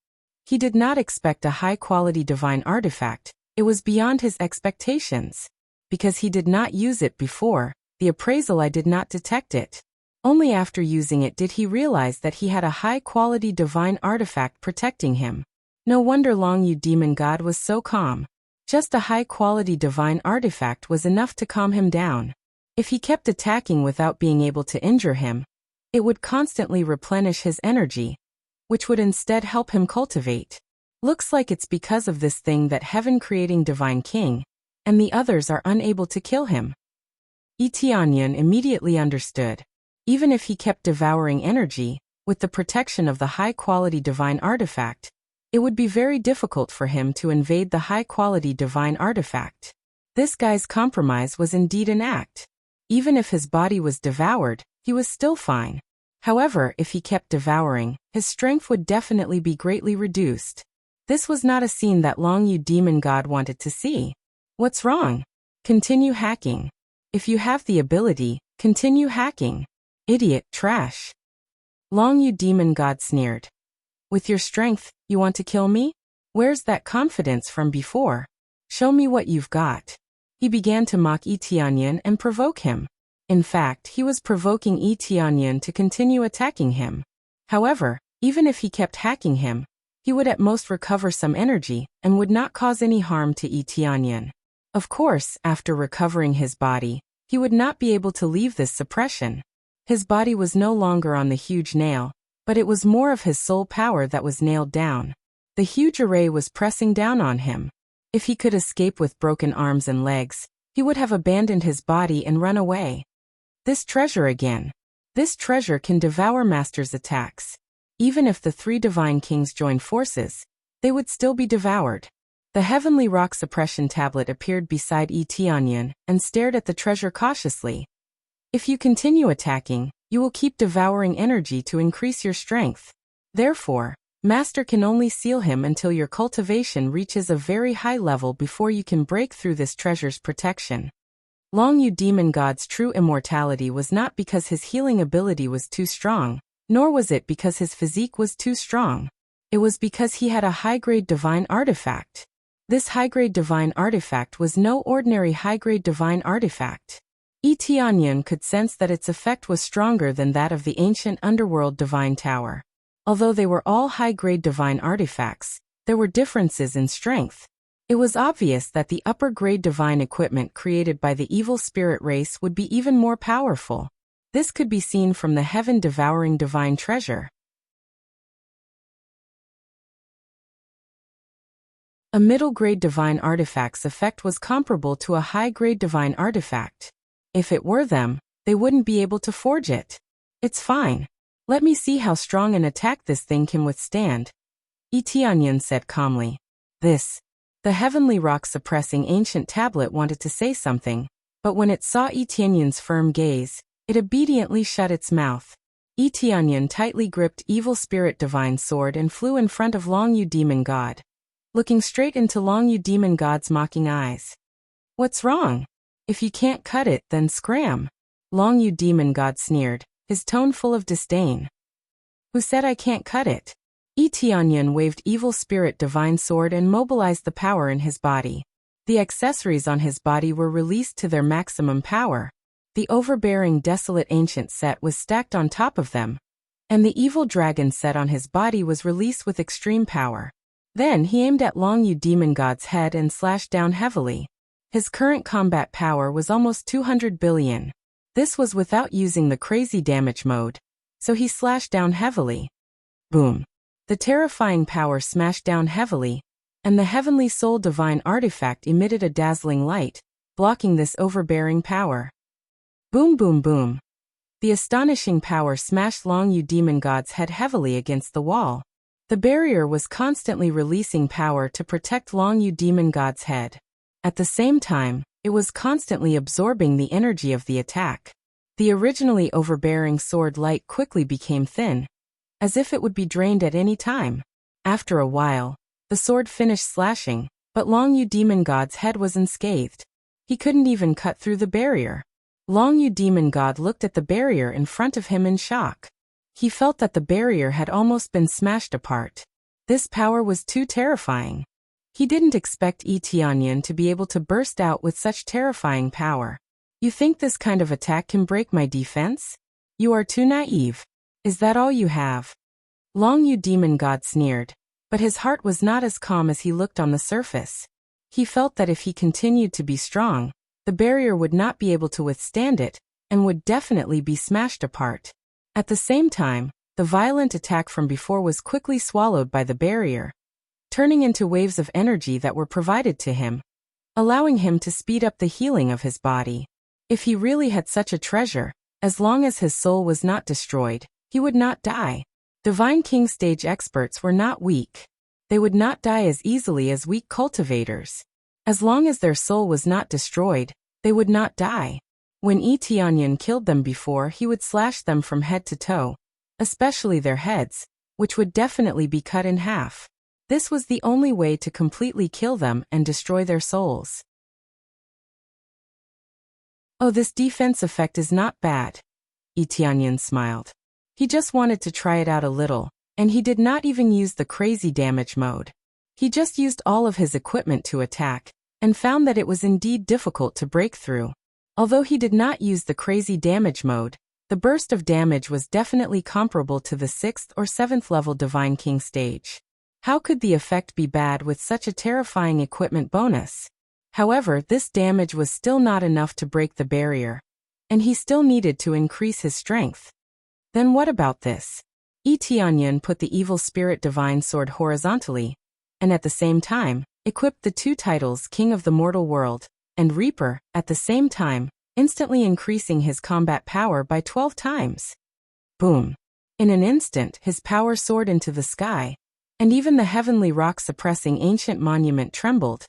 He did not expect a high-quality divine artifact. It was beyond his expectations. Because he did not use it before, the appraisal eye did not detect it. Only after using it did he realize that he had a high-quality divine artifact protecting him. No wonder Long Yu demon god was so calm. Just a high-quality divine artifact was enough to calm him down. If he kept attacking without being able to injure him, it would constantly replenish his energy, which would instead help him cultivate. Looks like it's because of this thing that heaven-creating divine king, and the others are unable to kill him. Yi Tianyun immediately understood. Even if he kept devouring energy, with the protection of the high-quality divine artifact, it would be very difficult for him to invade the high-quality divine artifact. This guy's compromise was indeed an act. Even if his body was devoured, he was still fine. However, if he kept devouring, his strength would definitely be greatly reduced. This was not a scene that Long Yu demon god wanted to see. What's wrong? Continue hacking. If you have the ability, continue hacking. Idiot, trash. Long Yu demon god sneered. With your strength, you want to kill me? Where's that confidence from before? Show me what you've got. He began to mock Yi Tianyun and provoke him. In fact, he was provoking Yi Tianyun to continue attacking him. However, even if he kept hacking him, he would at most recover some energy and would not cause any harm to Yi Tianyun. Of course, after recovering his body, he would not be able to leave this suppression. His body was no longer on the huge nail, but it was more of his soul power that was nailed down. The huge array was pressing down on him. If he could escape with broken arms and legs, he would have abandoned his body and run away. This treasure again. This treasure can devour Master's attacks. Even if the three divine kings joined forces, they would still be devoured. The heavenly rock suppression tablet appeared beside Yi Tianyun and stared at the treasure cautiously. If you continue attacking, you will keep devouring energy to increase your strength. Therefore, Master can only seal him until your cultivation reaches a very high level before you can break through this treasure's protection. Long Yu demon god's true immortality was not because his healing ability was too strong, nor was it because his physique was too strong. It was because he had a high-grade divine artifact. This high-grade divine artifact was no ordinary high-grade divine artifact. Yi Tianyun could sense that its effect was stronger than that of the ancient underworld divine tower. Although they were all high-grade divine artifacts, there were differences in strength. It was obvious that the upper-grade divine equipment created by the evil spirit race would be even more powerful. This could be seen from the heaven-devouring divine treasure. A middle-grade divine artifact's effect was comparable to a high-grade divine artifact. If it were them, they wouldn't be able to forge it. It's fine. Let me see how strong an attack this thing can withstand, Yi Tianyun said calmly. The heavenly rock-suppressing ancient tablet wanted to say something, but when it saw Yi Tianyun's firm gaze, it obediently shut its mouth. Yi Tianyun tightly gripped Evil Spirit Divine Sword and flew in front of Long Yu Demon God, looking straight into Long Yu Demon God's mocking eyes. What's wrong? If you can't cut it, then scram. Long Yu Demon God sneered, his tone full of disdain. Who said I can't cut it? Yi Tianyun waved Evil Spirit Divine Sword and mobilized the power in his body. The accessories on his body were released to their maximum power. The overbearing Desolate Ancient set was stacked on top of them, and the Evil Dragon set on his body was released with extreme power. Then he aimed at Long Yu Demon God's head and slashed down heavily. His current combat power was almost 200 billion. This was without using the crazy damage mode, so he slashed down heavily. Boom. The terrifying power smashed down heavily, and the Heavenly Soul Divine Artifact emitted a dazzling light, blocking this overbearing power. Boom boom boom. The astonishing power smashed Long Yu Demon God's head heavily against the wall. The barrier was constantly releasing power to protect Long Yu demon god's head. At the same time, it was constantly absorbing the energy of the attack. The originally overbearing sword light quickly became thin, as if it would be drained at any time. After a while, the sword finished slashing, but Long Yu demon god's head was unscathed. He couldn't even cut through the barrier. Long Yu demon god looked at the barrier in front of him in shock. He felt that the barrier had almost been smashed apart. This power was too terrifying. He didn't expect Yi Tianyan to be able to burst out with such terrifying power. You think this kind of attack can break my defense? You are too naive. Is that all you have? Long Yu demon god sneered, but his heart was not as calm as he looked on the surface. He felt that if he continued to be strong, the barrier would not be able to withstand it, and would definitely be smashed apart. At the same time, the violent attack from before was quickly swallowed by the barrier, turning into waves of energy that were provided to him, allowing him to speed up the healing of his body. If he really had such a treasure, as long as his soul was not destroyed, he would not die. Divine King stage experts were not weak. They would not die as easily as weak cultivators. As long as their soul was not destroyed, they would not die. When Yi Tianyan killed them before, he would slash them from head to toe, especially their heads, which would definitely be cut in half. This was the only way to completely kill them and destroy their souls. Oh, this defense effect is not bad. Yi Tianyan smiled. He just wanted to try it out a little, and he did not even use the crazy damage mode. He just used all of his equipment to attack, and found that it was indeed difficult to break through. Although he did not use the crazy damage mode, the burst of damage was definitely comparable to the 6th or 7th level Divine King stage. How could the effect be bad with such a terrifying equipment bonus? However, this damage was still not enough to break the barrier, and he still needed to increase his strength. Then what about this? Yi Tianyan put the Evil Spirit Divine Sword horizontally, and at the same time, equipped the two titles King of the Mortal World and Reaper at the same time, instantly increasing his combat power by 12 times. Boom! In an instant, his power soared into the sky, and even the heavenly rock-suppressing ancient monument trembled,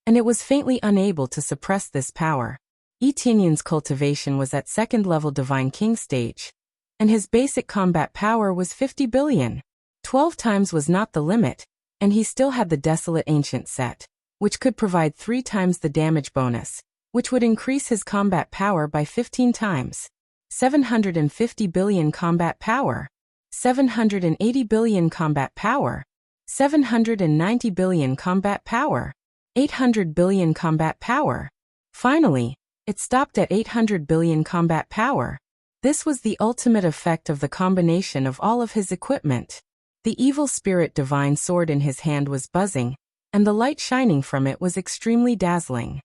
and it was faintly unable to suppress this power. Yi Tianyan's cultivation was at 2nd level Divine King stage, and his basic combat power was 50 billion. 12 times was not the limit, and he still had the Desolate Ancient set, which could provide 3 times the damage bonus, which would increase his combat power by 15 times. 750 billion combat power. 780 billion combat power. 790 billion combat power. 800 billion combat power. Finally, it stopped at 800 billion combat power. This was the ultimate effect of the combination of all of his equipment. The Evil Spirit Divine Sword in his hand was buzzing, and the light shining from it was extremely dazzling.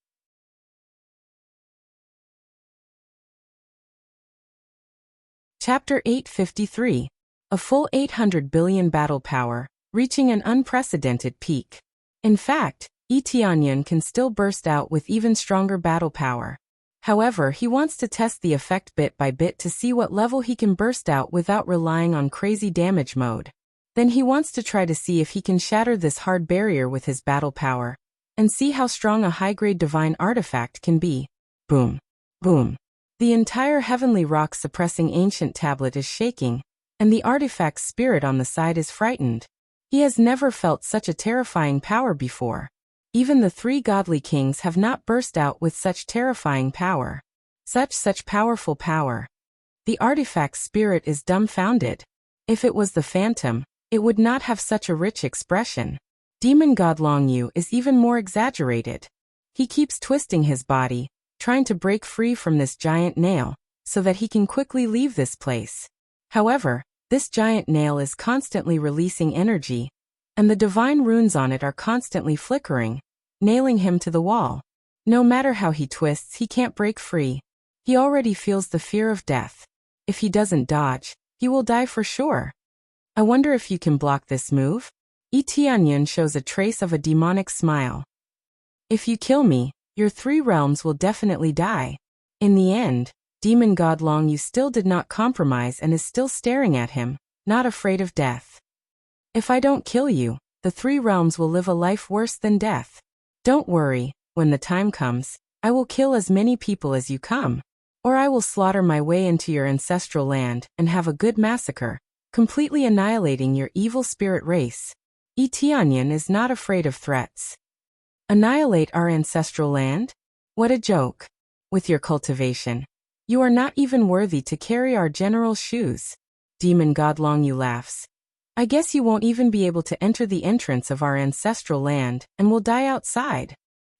Chapter 853. A full 800 billion battle power, reaching an unprecedented peak. In fact, Yi Tianyan can still burst out with even stronger battle power. However, he wants to test the effect bit by bit to see what level he can burst out without relying on crazy damage mode. Then he wants to try to see if he can shatter this hard barrier with his battle power, and see how strong a high-grade divine artifact can be. Boom. Boom. The entire heavenly rock-suppressing ancient tablet is shaking, and the artifact's spirit on the side is frightened. He has never felt such a terrifying power before. Even the 3 godly kings have not burst out with such terrifying power. Such powerful power. The artifact's spirit is dumbfounded. If it was the phantom, it would not have such a rich expression. Demon God Long Yu is even more exaggerated. He keeps twisting his body, trying to break free from this giant nail, so that he can quickly leave this place. However, this giant nail is constantly releasing energy, and the divine runes on it are constantly flickering, nailing him to the wall. No matter how he twists, he can't break free. He already feels the fear of death. If he doesn't dodge, he will die for sure. I wonder if you can block this move? Yi Tianyan shows a trace of a demonic smile. If you kill me, your 3 realms will definitely die. In the end, Demon God Long Yu still did not compromise and is still staring at him, not afraid of death. If I don't kill you, the three realms will live a life worse than death. Don't worry, when the time comes, I will kill as many people as you come. Or I will slaughter my way into your ancestral land and have a good massacre, completely annihilating your evil spirit race. Tianyan is not afraid of threats. Annihilate our ancestral land? What a joke. With your cultivation, you are not even worthy to carry our general's shoes. Demon God Longyu laughs. I guess you won't even be able to enter the entrance of our ancestral land and will die outside.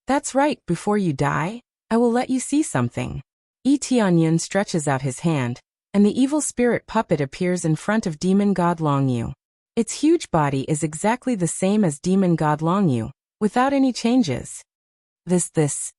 That's right, before you die, I will let you see something. Tianyan stretches out his hand, and the evil spirit puppet appears in front of Demon God Longyu. Its huge body is exactly the same as Demon God Longyu, without any changes. This.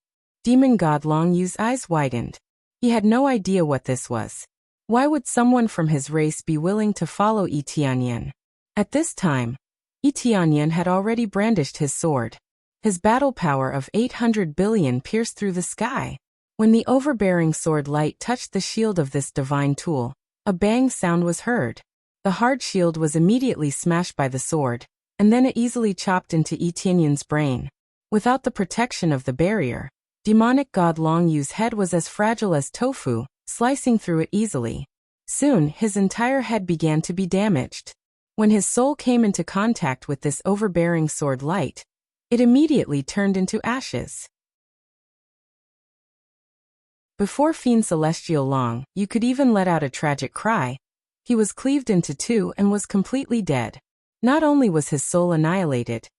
Demon God Longyu's eyes widened. He had no idea what this was. Why would someone from his race be willing to follow Tianyan? At this time, Tianyan had already brandished his sword. His battle power of 800 billion pierced through the sky. When the overbearing sword light touched the shield of this divine tool, a bang sound was heard. The hard shield was immediately smashed by the sword, and then it easily chopped into Tianyan's brain. Without the protection of the barrier, demonic god Longyu's head was as fragile as tofu, slicing through it easily. Soon, his entire head began to be damaged. When his soul came into contact with this overbearing sword light, it immediately turned into ashes. Before Fiend Celestial Long, you could even let out a tragic cry. He was cleaved into two and was completely dead. Not only was his soul annihilated,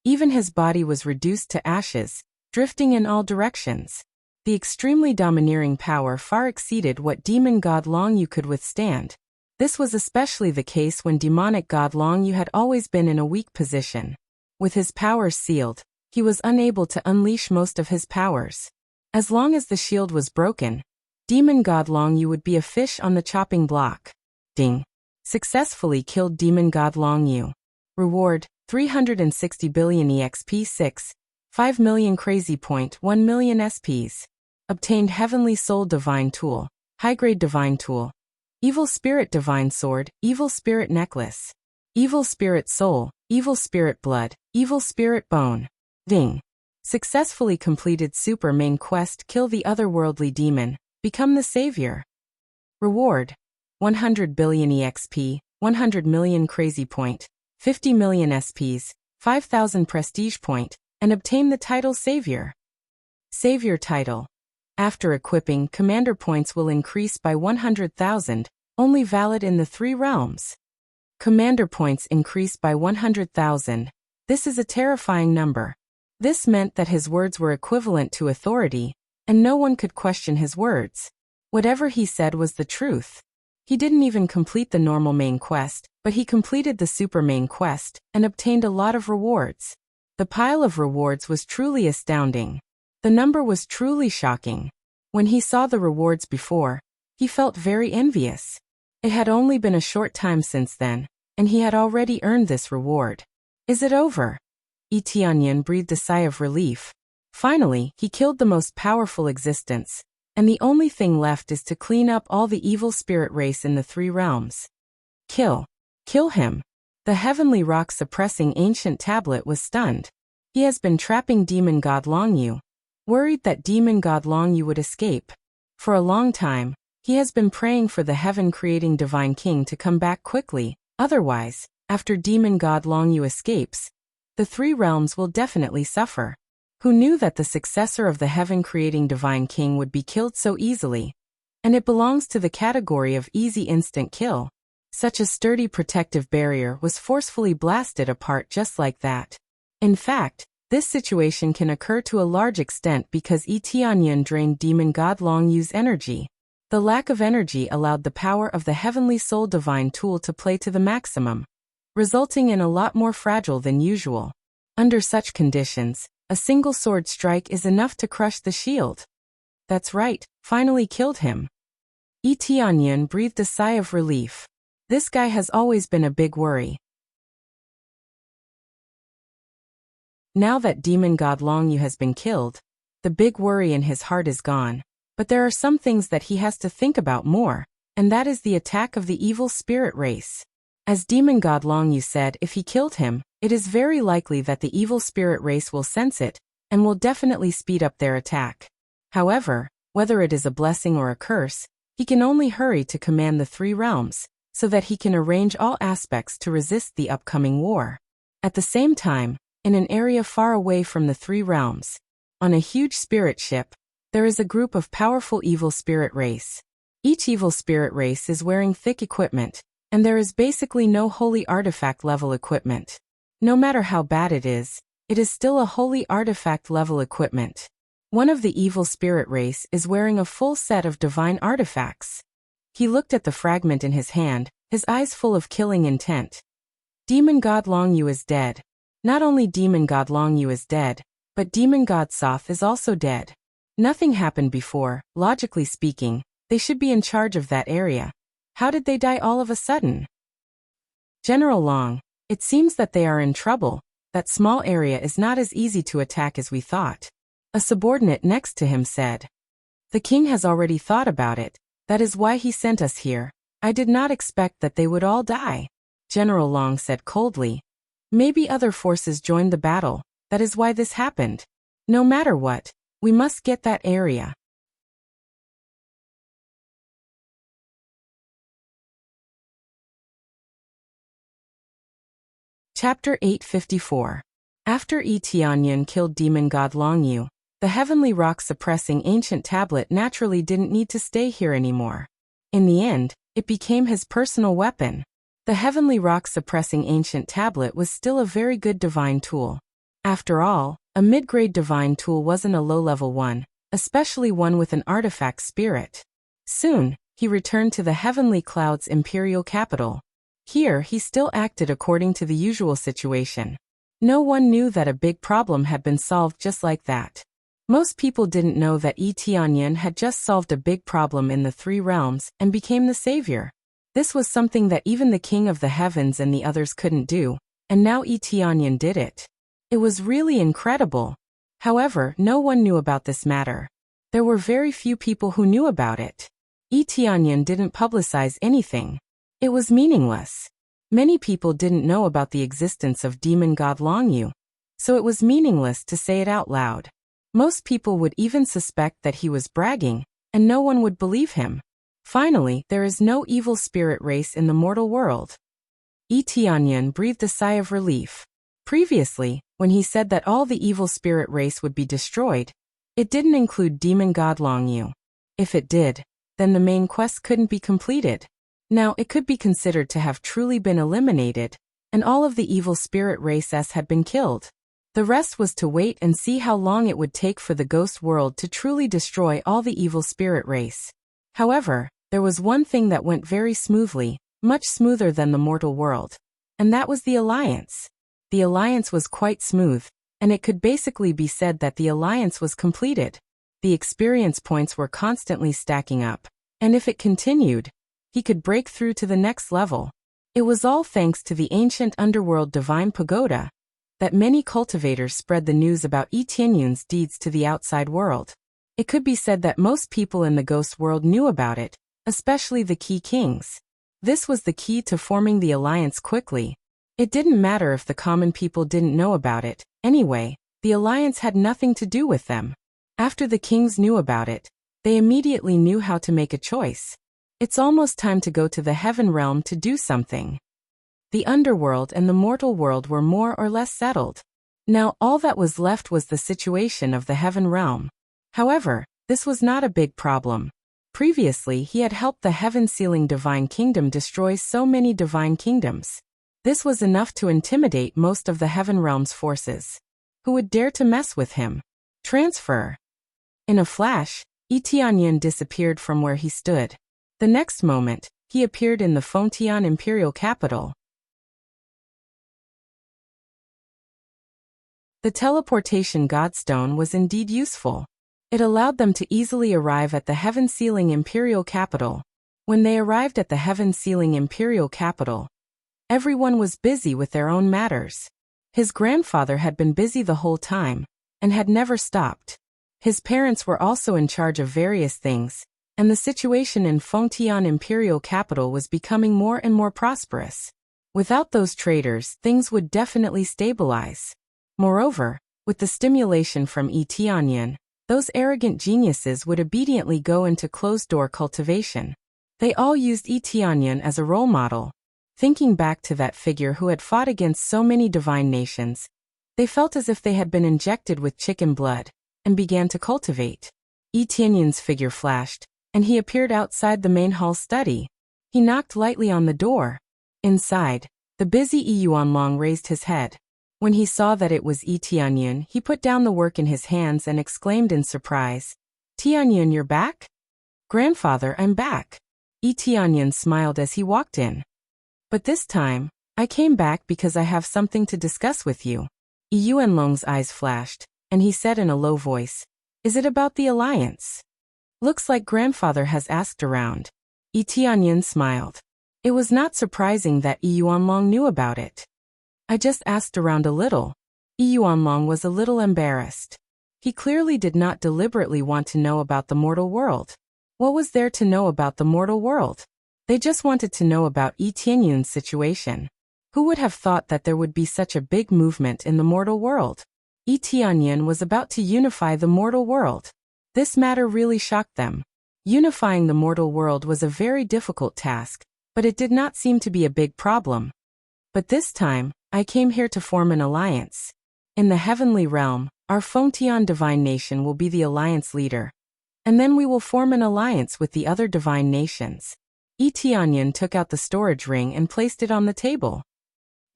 even his body was reduced to ashes, drifting in all directions. The extremely domineering power far exceeded what demon god Longyu could withstand. This was especially the case when demonic god Longyu had always been in a weak position. With his powers sealed, he was unable to unleash most of his powers. As long as the shield was broken, demon god Longyu would be a fish on the chopping block. Ding. Successfully killed demon god Longyu. Reward, 360 billion EXP 6, 5 million crazy point 1 million SPs. Obtained Heavenly Soul Divine Tool, High-Grade Divine Tool, Evil Spirit Divine Sword, Evil Spirit Necklace, Evil Spirit Soul, Evil Spirit Blood, Evil Spirit Bone. Ding. Successfully completed Super Main Quest. Kill the otherworldly demon, become the savior. Reward, 100 billion EXP, 100 million crazy point, 50 million SPs, 5,000 prestige point, and obtain the title Savior. Savior title. After equipping, commander points will increase by 100,000, only valid in the three realms. Commander points increase by 100,000. This is a terrifying number. This meant that his words were equivalent to authority, and no one could question his words. Whatever he said was the truth. He didn't even complete the normal main quest, but he completed the super main quest and obtained a lot of rewards. The pile of rewards was truly astounding. The number was truly shocking. When he saw the rewards before, he felt very envious. It had only been a short time since then, and he had already earned this reward. Is it over? Tianyan breathed a sigh of relief. Finally, he killed the most powerful existence, and the only thing left is to clean up all the evil spirit race in the three realms. Kill him. The heavenly rock suppressing ancient tablet was stunned. He has been trapping demon god Longyu, worried that demon god Longyu would escape. For a long time, he has been praying for the heaven-creating divine king to come back quickly, otherwise, after demon god Longyu escapes, the three realms will definitely suffer. Who knew that the successor of the heaven-creating divine king would be killed so easily? And it belongs to the category of easy instant kill. Such a sturdy protective barrier was forcefully blasted apart just like that. In fact, this situation can occur to a large extent because Tianyan drained demon god Longyu's energy. The lack of energy allowed the power of the Heavenly Soul Divine Tool to play to the maximum, resulting in a lot more fragile than usual. Under such conditions, a single sword strike is enough to crush the shield. That's right, finally killed him. Tianyan breathed a sigh of relief. This guy has always been a big worry. Now that demon god Longyu has been killed, the big worry in his heart is gone. But there are some things that he has to think about more, and that is the attack of the evil spirit race. As demon god Long Yu said, if he killed him, it is very likely that the evil spirit race will sense it, and will definitely speed up their attack. However, whether it is a blessing or a curse, he can only hurry to command the three realms, so that he can arrange all aspects to resist the upcoming war. At the same time, in an area far away from the three realms, on a huge spirit ship, there is a group of powerful evil spirit race. Each evil spirit race is wearing thick equipment, and there is basically no holy artifact level equipment. No matter how bad it is still a holy artifact level equipment. One of the evil spirit race is wearing a full set of divine artifacts. He looked at the fragment in his hand, his eyes full of killing intent. Demon god Long Yu is dead. Not only demon god Long Yu is dead, but demon god Soth is also dead. Nothing happened before. Logically speaking, they should be in charge of that area. How did they die all of a sudden? General Long, it seems that they are in trouble. That small area is not as easy to attack as we thought. A subordinate next to him said. The king has already thought about it. That is why he sent us here. I did not expect that they would all die. General Long said coldly. Maybe other forces joined the battle. That is why this happened. No matter what, we must get that area. Chapter 854. After Yi Tianyun killed demon god Long Yu, the heavenly rock-suppressing ancient tablet naturally didn't need to stay here anymore. In the end, it became his personal weapon. The heavenly rock-suppressing ancient tablet was still a very good divine tool. After all, a mid-grade divine tool wasn't a low-level one, especially one with an artifact spirit. Soon, he returned to the heavenly cloud's imperial capital. Here he still acted according to the usual situation. No one knew that a big problem had been solved just like that. Most people didn't know that Yi Tianyun had just solved a big problem in the three realms and became the savior. This was something that even the king of the heavens and the others couldn't do, and now Yi Tianyun did it. It was really incredible. However, no one knew about this matter. There were very few people who knew about it. Yi Tianyun didn't publicize anything. It was meaningless. Many people didn't know about the existence of demon god Long Yu, so it was meaningless to say it out loud. Most people would even suspect that he was bragging, and no one would believe him. Finally, there is no evil spirit race in the mortal world. Yi Tianyun breathed a sigh of relief. Previously, when he said that all the evil spirit race would be destroyed, it didn't include demon god Long Yu. If it did, then the main quest couldn't be completed. Now it could be considered to have truly been eliminated, and all of the evil spirit races had been killed. The rest was to wait and see how long it would take for the ghost world to truly destroy all the evil spirit race. However, there was one thing that went very smoothly, much smoother than the mortal world. And that was the alliance. The alliance was quite smooth, and it could basically be said that the alliance was completed. The experience points were constantly stacking up, and if it continued, he could break through to the next level. It was all thanks to the ancient underworld divine pagoda that many cultivators spread the news about Yi Tianyun's deeds to the outside world. It could be said that most people in the ghost world knew about it, especially the key kings. This was the key to forming the alliance quickly. It didn't matter if the common people didn't know about it. Anyway, the alliance had nothing to do with them. After the kings knew about it, they immediately knew how to make a choice. It's almost time to go to the heaven realm to do something. The underworld and the mortal world were more or less settled. Now all that was left was the situation of the heaven realm. However, this was not a big problem. Previously he had helped the heaven-sealing divine kingdom destroy so many divine kingdoms. This was enough to intimidate most of the heaven realm's forces. Who would dare to mess with him? Transfer. In a flash, Yi Tianyun disappeared from where he stood. The next moment, he appeared in the Fengtian imperial capital. The teleportation godstone was indeed useful. It allowed them to easily arrive at the heaven-sealing imperial capital. When they arrived at the heaven-sealing imperial capital, everyone was busy with their own matters. His grandfather had been busy the whole time, and had never stopped. His parents were also in charge of various things, and the situation in Fengtian imperial capital was becoming more and more prosperous. Without those traders, things would definitely stabilize. Moreover, with the stimulation from Yi Tianyan, those arrogant geniuses would obediently go into closed-door cultivation. They all used Yi Tianyan as a role model. Thinking back to that figure who had fought against so many divine nations, they felt as if they had been injected with chicken blood, and began to cultivate. Yi Tianyan's figure flashed, and he appeared outside the main hall study. He knocked lightly on the door. Inside, the busy Yi Yuanlong raised his head. When he saw that it was Yi Tianyan, he put down the work in his hands and exclaimed in surprise, "Tianyan, you're back?" "Grandfather, I'm back." Yi Tianyan smiled as he walked in. "But this time, I came back because I have something to discuss with you." Yi Yuanlong's eyes flashed, and he said in a low voice, "Is it about the alliance?" "Looks like grandfather has asked around." Yi Tianyan smiled. It was not surprising that Yi Yuanlong knew about it. "I just asked around a little." Yi Yuanlong was a little embarrassed. He clearly did not deliberately want to know about the mortal world. What was there to know about the mortal world? They just wanted to know about Yi Tianyan's situation. Who would have thought that there would be such a big movement in the mortal world? Yi Tianyan was about to unify the mortal world. This matter really shocked them. Unifying the mortal world was a very difficult task, but it did not seem to be a big problem. "But this time, I came here to form an alliance. In the heavenly realm, our Fengtian divine nation will be the alliance leader. And then we will form an alliance with the other divine nations." Yi Tianyan took out the storage ring and placed it on the table.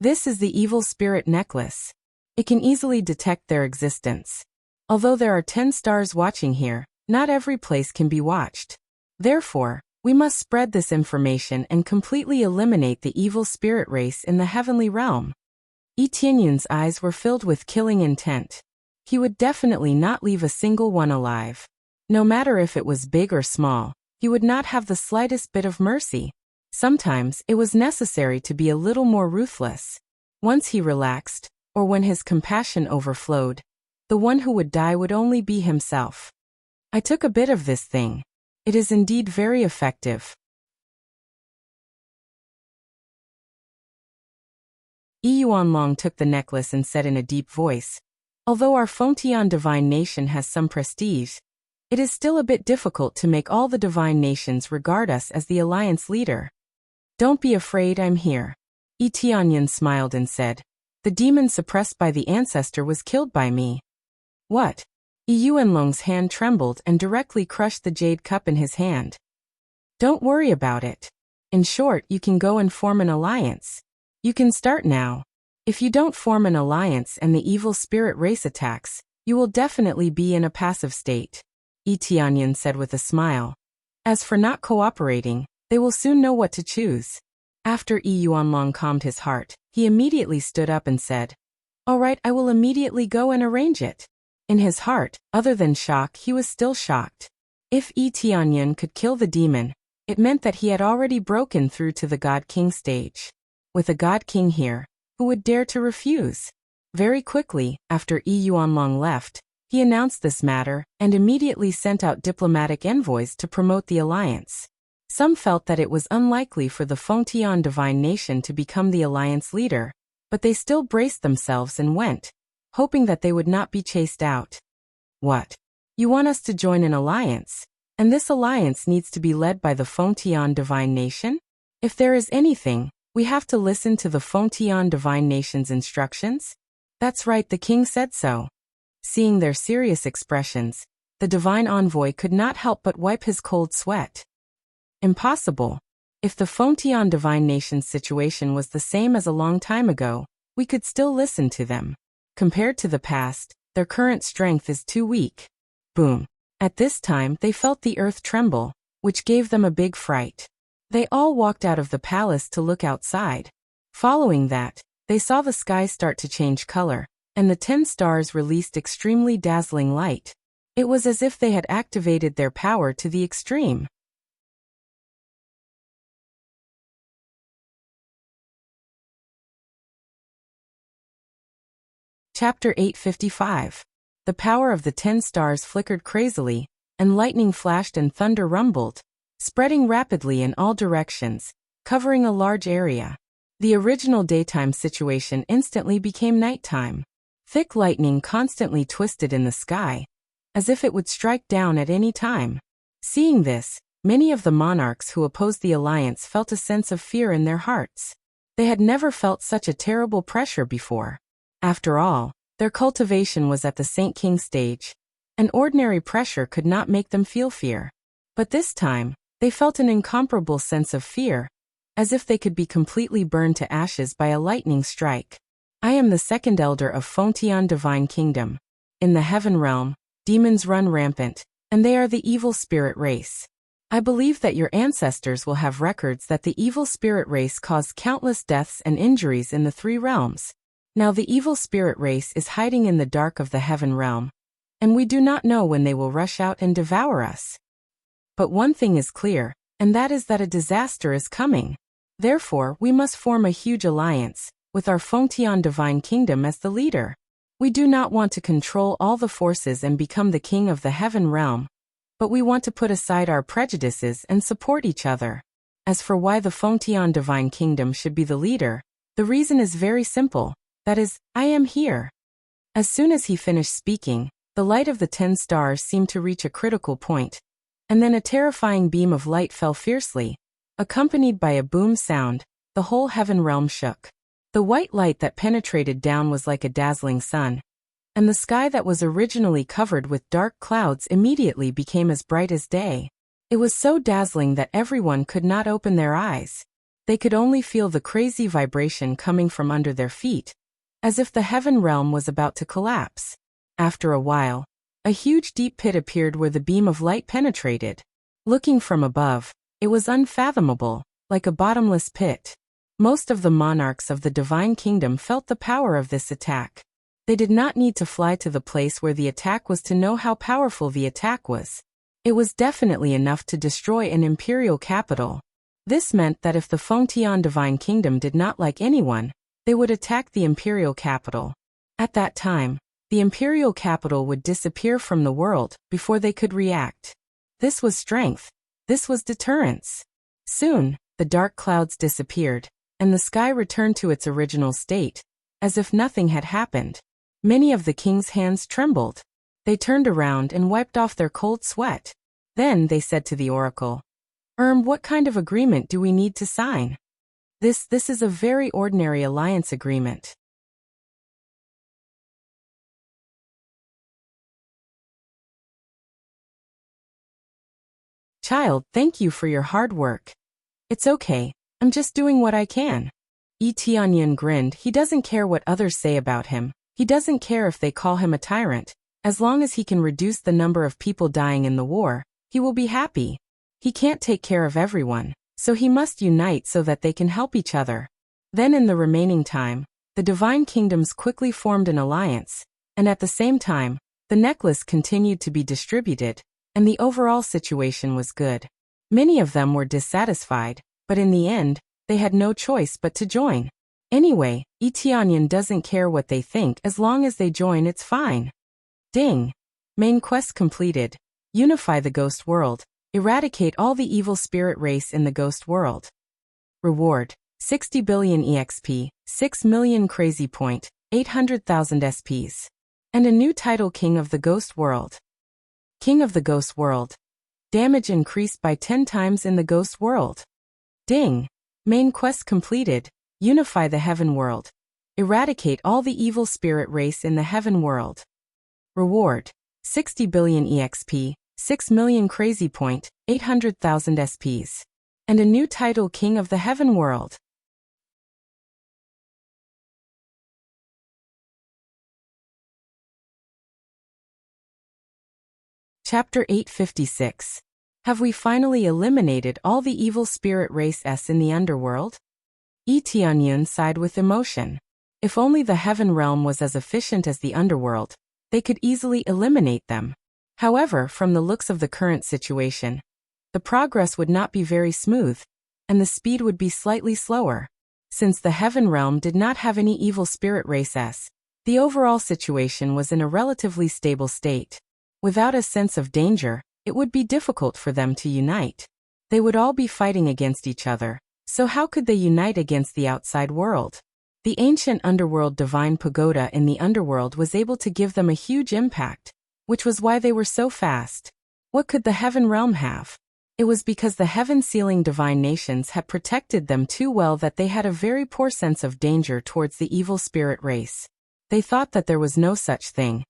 "This is the evil spirit necklace. It can easily detect their existence. Although there are 10 stars watching here, not every place can be watched. Therefore, we must spread this information and completely eliminate the evil spirit race in the heavenly realm." Yi Tianyan's eyes were filled with killing intent. He would definitely not leave a single one alive. No matter if it was big or small, he would not have the slightest bit of mercy. Sometimes it was necessary to be a little more ruthless. Once he relaxed, or when his compassion overflowed, the one who would die would only be himself. "I took a bit of this thing. It is indeed very effective." Yi Yuanlong took the necklace and said in a deep voice, "Although our Fengtian divine nation has some prestige, it is still a bit difficult to make all the divine nations regard us as the alliance leader. Don't be afraid, I'm here." Yi Tianyan smiled and said, "The demon suppressed by the ancestor was killed by me." "What?" Yi Yuanlong's hand trembled and directly crushed the jade cup in his hand. "Don't worry about it. In short, you can go and form an alliance. You can start now. If you don't form an alliance and the evil spirit race attacks, you will definitely be in a passive state," Yi Tianyan said with a smile. "As for not cooperating, they will soon know what to choose." After Yi Yuanlong calmed his heart, he immediately stood up and said, "All right, I will immediately go and arrange it." In his heart, other than shock, he was still shocked. If Yi Tianyan could kill the demon, it meant that he had already broken through to the God King stage. With a God King here, who would dare to refuse? Very quickly, after Yi Yuanlong left, he announced this matter and immediately sent out diplomatic envoys to promote the alliance. Some felt that it was unlikely for the Fengtian divine nation to become the alliance leader, but they still braced themselves and went, hoping that they would not be chased out. "What? You want us to join an alliance? And this alliance needs to be led by the Fengtian divine nation? If there is anything, we have to listen to the Fengtian divine nation's instructions?" "That's right, the king said so." Seeing their serious expressions, the divine envoy could not help but wipe his cold sweat. "Impossible. If the Fengtian divine nation's situation was the same as a long time ago, we could still listen to them. Compared to the past, their current strength is too weak." Boom. At this time they felt the earth tremble, which gave them a big fright. They all walked out of the palace to look outside. Following that, they saw the sky start to change color, and the 10 stars released extremely dazzling light. It was as if they had activated their power to the extreme. Chapter 855. The power of the 10 stars flickered crazily, and lightning flashed and thunder rumbled, spreading rapidly in all directions, covering a large area. The original daytime situation instantly became nighttime. Thick lightning constantly twisted in the sky, as if it would strike down at any time. Seeing this, many of the monarchs who opposed the alliance felt a sense of fear in their hearts. They had never felt such a terrible pressure before. After all, their cultivation was at the Saint King stage. An ordinary pressure could not make them feel fear. But this time, they felt an incomparable sense of fear, as if they could be completely burned to ashes by a lightning strike. I am the second elder of Fengtian Divine Kingdom. In the heaven realm, demons run rampant, and they are the evil spirit race. I believe that your ancestors will have records that the evil spirit race caused countless deaths and injuries in the three realms. Now the evil spirit race is hiding in the dark of the heaven realm, and we do not know when they will rush out and devour us. But one thing is clear, and that is that a disaster is coming. Therefore, we must form a huge alliance, with our Fengtian Divine Kingdom as the leader. We do not want to control all the forces and become the king of the heaven realm, but we want to put aside our prejudices and support each other. As for why the Fengtian Divine Kingdom should be the leader, the reason is very simple. That is, I am here. As soon as he finished speaking, the light of the 10 stars seemed to reach a critical point, and then a terrifying beam of light fell fiercely. Accompanied by a boom sound, the whole heaven realm shook. The white light that penetrated down was like a dazzling sun, and the sky that was originally covered with dark clouds immediately became as bright as day. It was so dazzling that everyone could not open their eyes. They could only feel the crazy vibration coming from under their feet, as if the heaven realm was about to collapse. After a while, a huge deep pit appeared where the beam of light penetrated. Looking from above, it was unfathomable, like a bottomless pit. Most of the monarchs of the Divine Kingdom felt the power of this attack. They did not need to fly to the place where the attack was to know how powerful the attack was. It was definitely enough to destroy an imperial capital. This meant that if the Fengtian Divine Kingdom did not like anyone, they would attack the imperial capital. At that time, the imperial capital would disappear from the world before they could react. This was strength. This was deterrence. Soon, the dark clouds disappeared, and the sky returned to its original state, as if nothing had happened. Many of the king's hands trembled. They turned around and wiped off their cold sweat. Then they said to the oracle, What kind of agreement do we need to sign? This is a very ordinary alliance agreement. Child, thank you for your hard work. It's okay, I'm just doing what I can. Tianyan grinned. He doesn't care what others say about him. He doesn't care if they call him a tyrant. As long as he can reduce the number of people dying in the war, he will be happy. He can't take care of everyone, so he must unite so that they can help each other. Then in the remaining time, the Divine Kingdoms quickly formed an alliance, and at the same time, the necklace continued to be distributed, and the overall situation was good. Many of them were dissatisfied, but in the end, they had no choice but to join. Anyway, Tianyan doesn't care what they think as long as they join, it's fine. Ding! Main quest completed. Unify the ghost world. Eradicate all the evil spirit race in the ghost world. Reward: 60 billion EXP, 6 million crazy point, 800,000 SPs. And a new title, King of the Ghost World. King of the Ghost World. Damage increased by 10 times in the ghost world. Ding! Main quest completed. Unify the heaven world. Eradicate all the evil spirit race in the heaven world. Reward: 60 billion EXP, 6 million crazy point, 800,000 SPs. And a new title, King of the Heaven World. Chapter 856. Have we finally eliminated all the evil spirit race S in the underworld? Tianyun sighed with emotion. If only the heaven realm was as efficient as the underworld, they could easily eliminate them. However, from the looks of the current situation, the progress would not be very smooth, and the speed would be slightly slower. Since the heaven realm did not have any evil spirit race S, the overall situation was in a relatively stable state. Without a sense of danger, it would be difficult for them to unite. They would all be fighting against each other, So how could they unite against the outside world? The ancient underworld divine pagoda in the underworld was able to give them a huge impact, which was why they were so fast. What could the heaven realm have? It was because the heaven-sealing divine nations had protected them too well that they had a very poor sense of danger towards the evil spirit race. They thought that there was no such thing,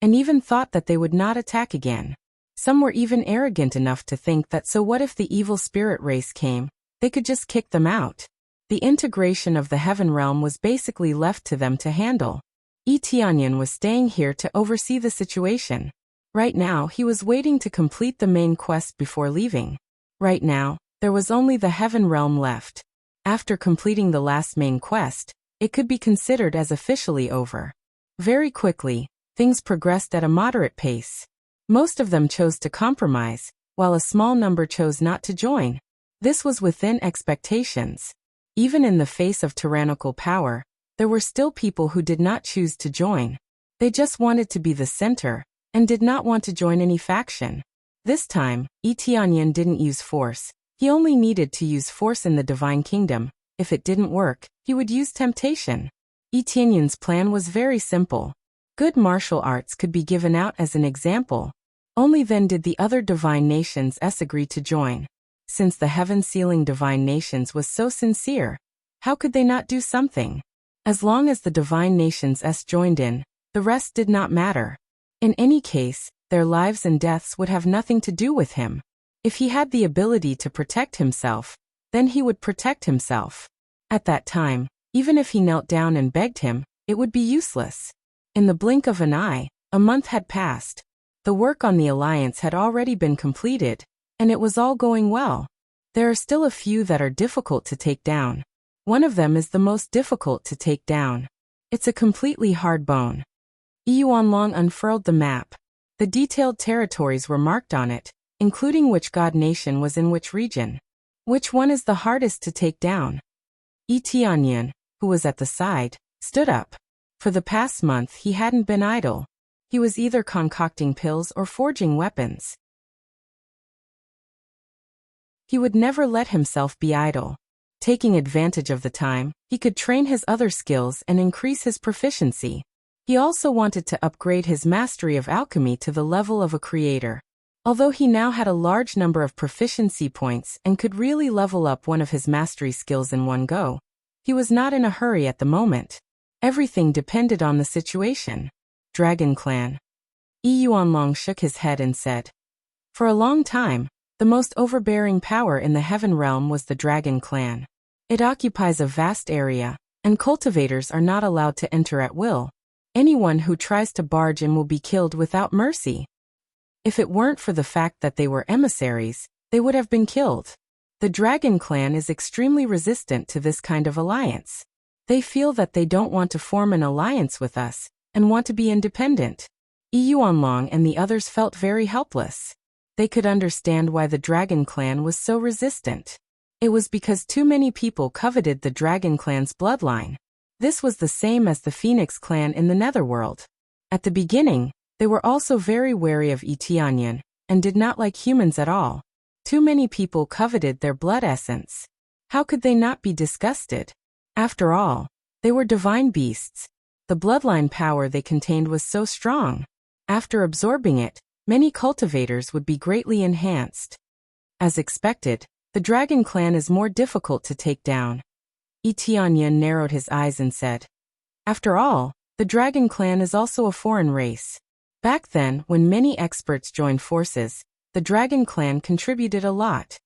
and even thought that they would not attack again. Some were even arrogant enough to think that so what if the evil spirit race came, they could just kick them out. The integration of the heaven realm was basically left to them to handle. Tianyan was staying here to oversee the situation. Right now, he was waiting to complete the main quest before leaving. Right now, there was only the heaven realm left. After completing the last main quest, it could be considered as officially over. Very quickly, things progressed at a moderate pace. Most of them chose to compromise, while a small number chose not to join. This was within expectations. Even in the face of tyrannical power, there were still people who did not choose to join. They just wanted to be the center, and did not want to join any faction. This time, Tianyan didn't use force. He only needed to use force in the divine kingdom. If it didn't work, he would use temptation. Tianyan's plan was very simple. Good martial arts could be given out as an example. Only then did the other divine nations agree to join. Since the heaven-sealing divine nations was so sincere, how could they not do something? As long as the divine nations joined in, the rest did not matter. In any case, their lives and deaths would have nothing to do with him. If he had the ability to protect himself, then he would protect himself. At that time, even if he knelt down and begged him, it would be useless. In the blink of an eye, a month had passed. The work on the alliance had already been completed, and it was all going well. There are still a few that are difficult to take down. One of them is the most difficult to take down. It's a completely hard bone. Yuanlong unfurled the map. The detailed territories were marked on it, including which god nation was in which region. Which one is the hardest to take down? Tianyan, who was at the side, stood up. For the past month he hadn't been idle. He was either concocting pills or forging weapons. He would never let himself be idle. Taking advantage of the time, he could train his other skills and increase his proficiency. He also wanted to upgrade his mastery of alchemy to the level of a creator. Although he now had a large number of proficiency points and could really level up one of his mastery skills in one go, he was not in a hurry at the moment. Everything depended on the situation. Dragon Clan. Yuanlong shook his head and said, "For a long time, the most overbearing power in the heaven realm was the Dragon Clan. It occupies a vast area, and cultivators are not allowed to enter at will. Anyone who tries to barge in will be killed without mercy. If it weren't for the fact that they were emissaries, they would have been killed. The Dragon Clan is extremely resistant to this kind of alliance. They feel that they don't want to form an alliance with us, and want to be independent." Yuanlong and the others felt very helpless. They could understand why the Dragon Clan was so resistant. It was because too many people coveted the Dragon Clan's bloodline. This was the same as the Phoenix Clan in the Netherworld. At the beginning, they were also very wary of Tianyan, and did not like humans at all. Too many people coveted their blood essence. How could they not be disgusted? After all, they were divine beasts. The bloodline power they contained was so strong. After absorbing it, many cultivators would be greatly enhanced. As expected, the Dragon Clan is more difficult to take down. Tianyan narrowed his eyes and said, "After all, the Dragon Clan is also a foreign race. Back then, when many experts joined forces, the Dragon Clan contributed a lot.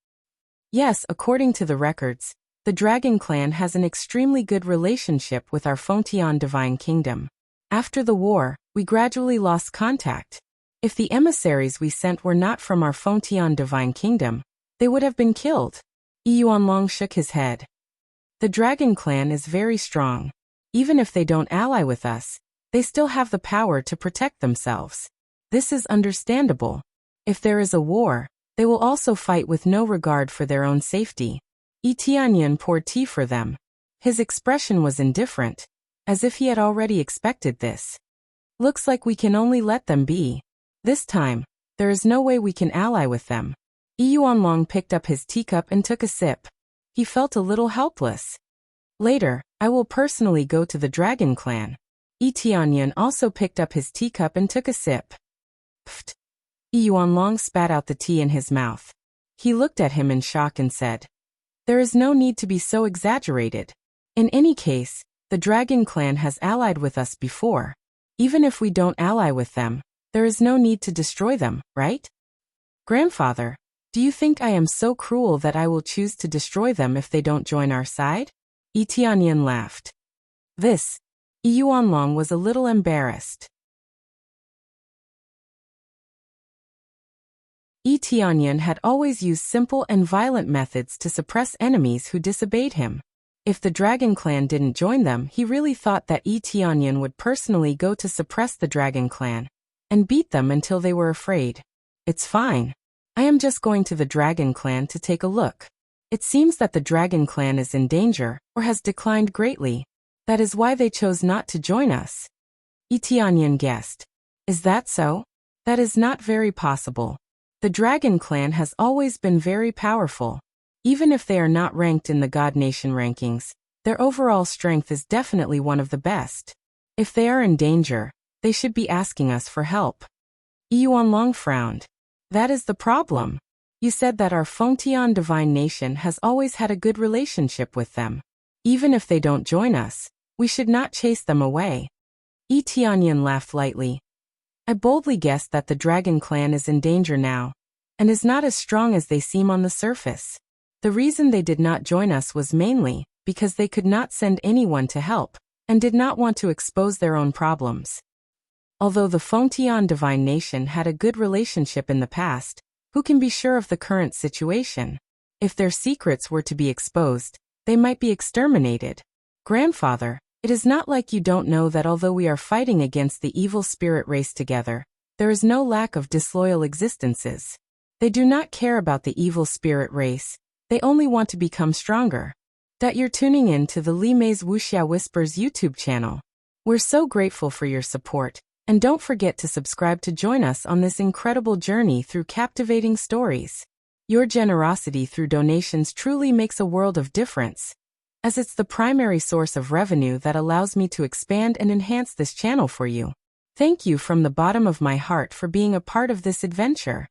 Yes, according to the records, the Dragon Clan has an extremely good relationship with our Fengtian Divine Kingdom. After the war, we gradually lost contact. If the emissaries we sent were not from our Fengtian Divine Kingdom, they would have been killed." Yuanlong shook his head. "The Dragon Clan is very strong. Even if they don't ally with us, they still have the power to protect themselves. This is understandable. If there is a war, they will also fight with no regard for their own safety." Tianyan poured tea for them. His expression was indifferent, as if he had already expected this. "Looks like we can only let them be. This time, there is no way we can ally with them." Yuanlong picked up his teacup and took a sip. He felt a little helpless. Later, I will personally go to the Dragon Clan. Yi Tianyan also picked up his teacup and took a sip. Pfft. Yi Yuanlong spat out the tea in his mouth. He looked at him in shock and said, "There is no need to be so exaggerated. In any case, the Dragon Clan has allied with us before. Even if we don't ally with them, there is no need to destroy them, right? Grandfather, do you think I am so cruel that I will choose to destroy them if they don't join our side?" Yi Tianyan laughed. Yi Yuanlong was a little embarrassed. Yi Tianyan had always used simple and violent methods to suppress enemies who disobeyed him. If the Dragon Clan didn't join them, he really thought that Yi Tianyan would personally go to suppress the Dragon Clan and beat them until they were afraid. "It's fine. I am just going to the Dragon Clan to take a look. It seems that the Dragon Clan is in danger or has declined greatly. That is why they chose not to join us." Yi Tianyan guessed. "Is that so? That is not very possible. The Dragon Clan has always been very powerful. Even if they are not ranked in the God Nation rankings, their overall strength is definitely one of the best. If they are in danger, they should be asking us for help." Yi Yuanlong frowned. "That is the problem. You said that our Fengtian Divine Nation has always had a good relationship with them. Even if they don't join us, we should not chase them away." Yi Tianyan laughed lightly. "I boldly guessed that the Dragon Clan is in danger now, and is not as strong as they seem on the surface. The reason they did not join us was mainly because they could not send anyone to help, and did not want to expose their own problems. Although the Fengtian Divine Nation had a good relationship in the past, who can be sure of the current situation? If their secrets were to be exposed, they might be exterminated. Grandfather, it is not like you don't know that although we are fighting against the evil spirit race together, there is no lack of disloyal existences. They do not care about the evil spirit race, they only want to become stronger." That you're tuning in to the Li Mei's Wuxia Whispers YouTube channel. We're so grateful for your support, and don't forget to subscribe to join us on this incredible journey through captivating stories. Your generosity through donations truly makes a world of difference, as it's the primary source of revenue that allows me to expand and enhance this channel for you. Thank you from the bottom of my heart for being a part of this adventure.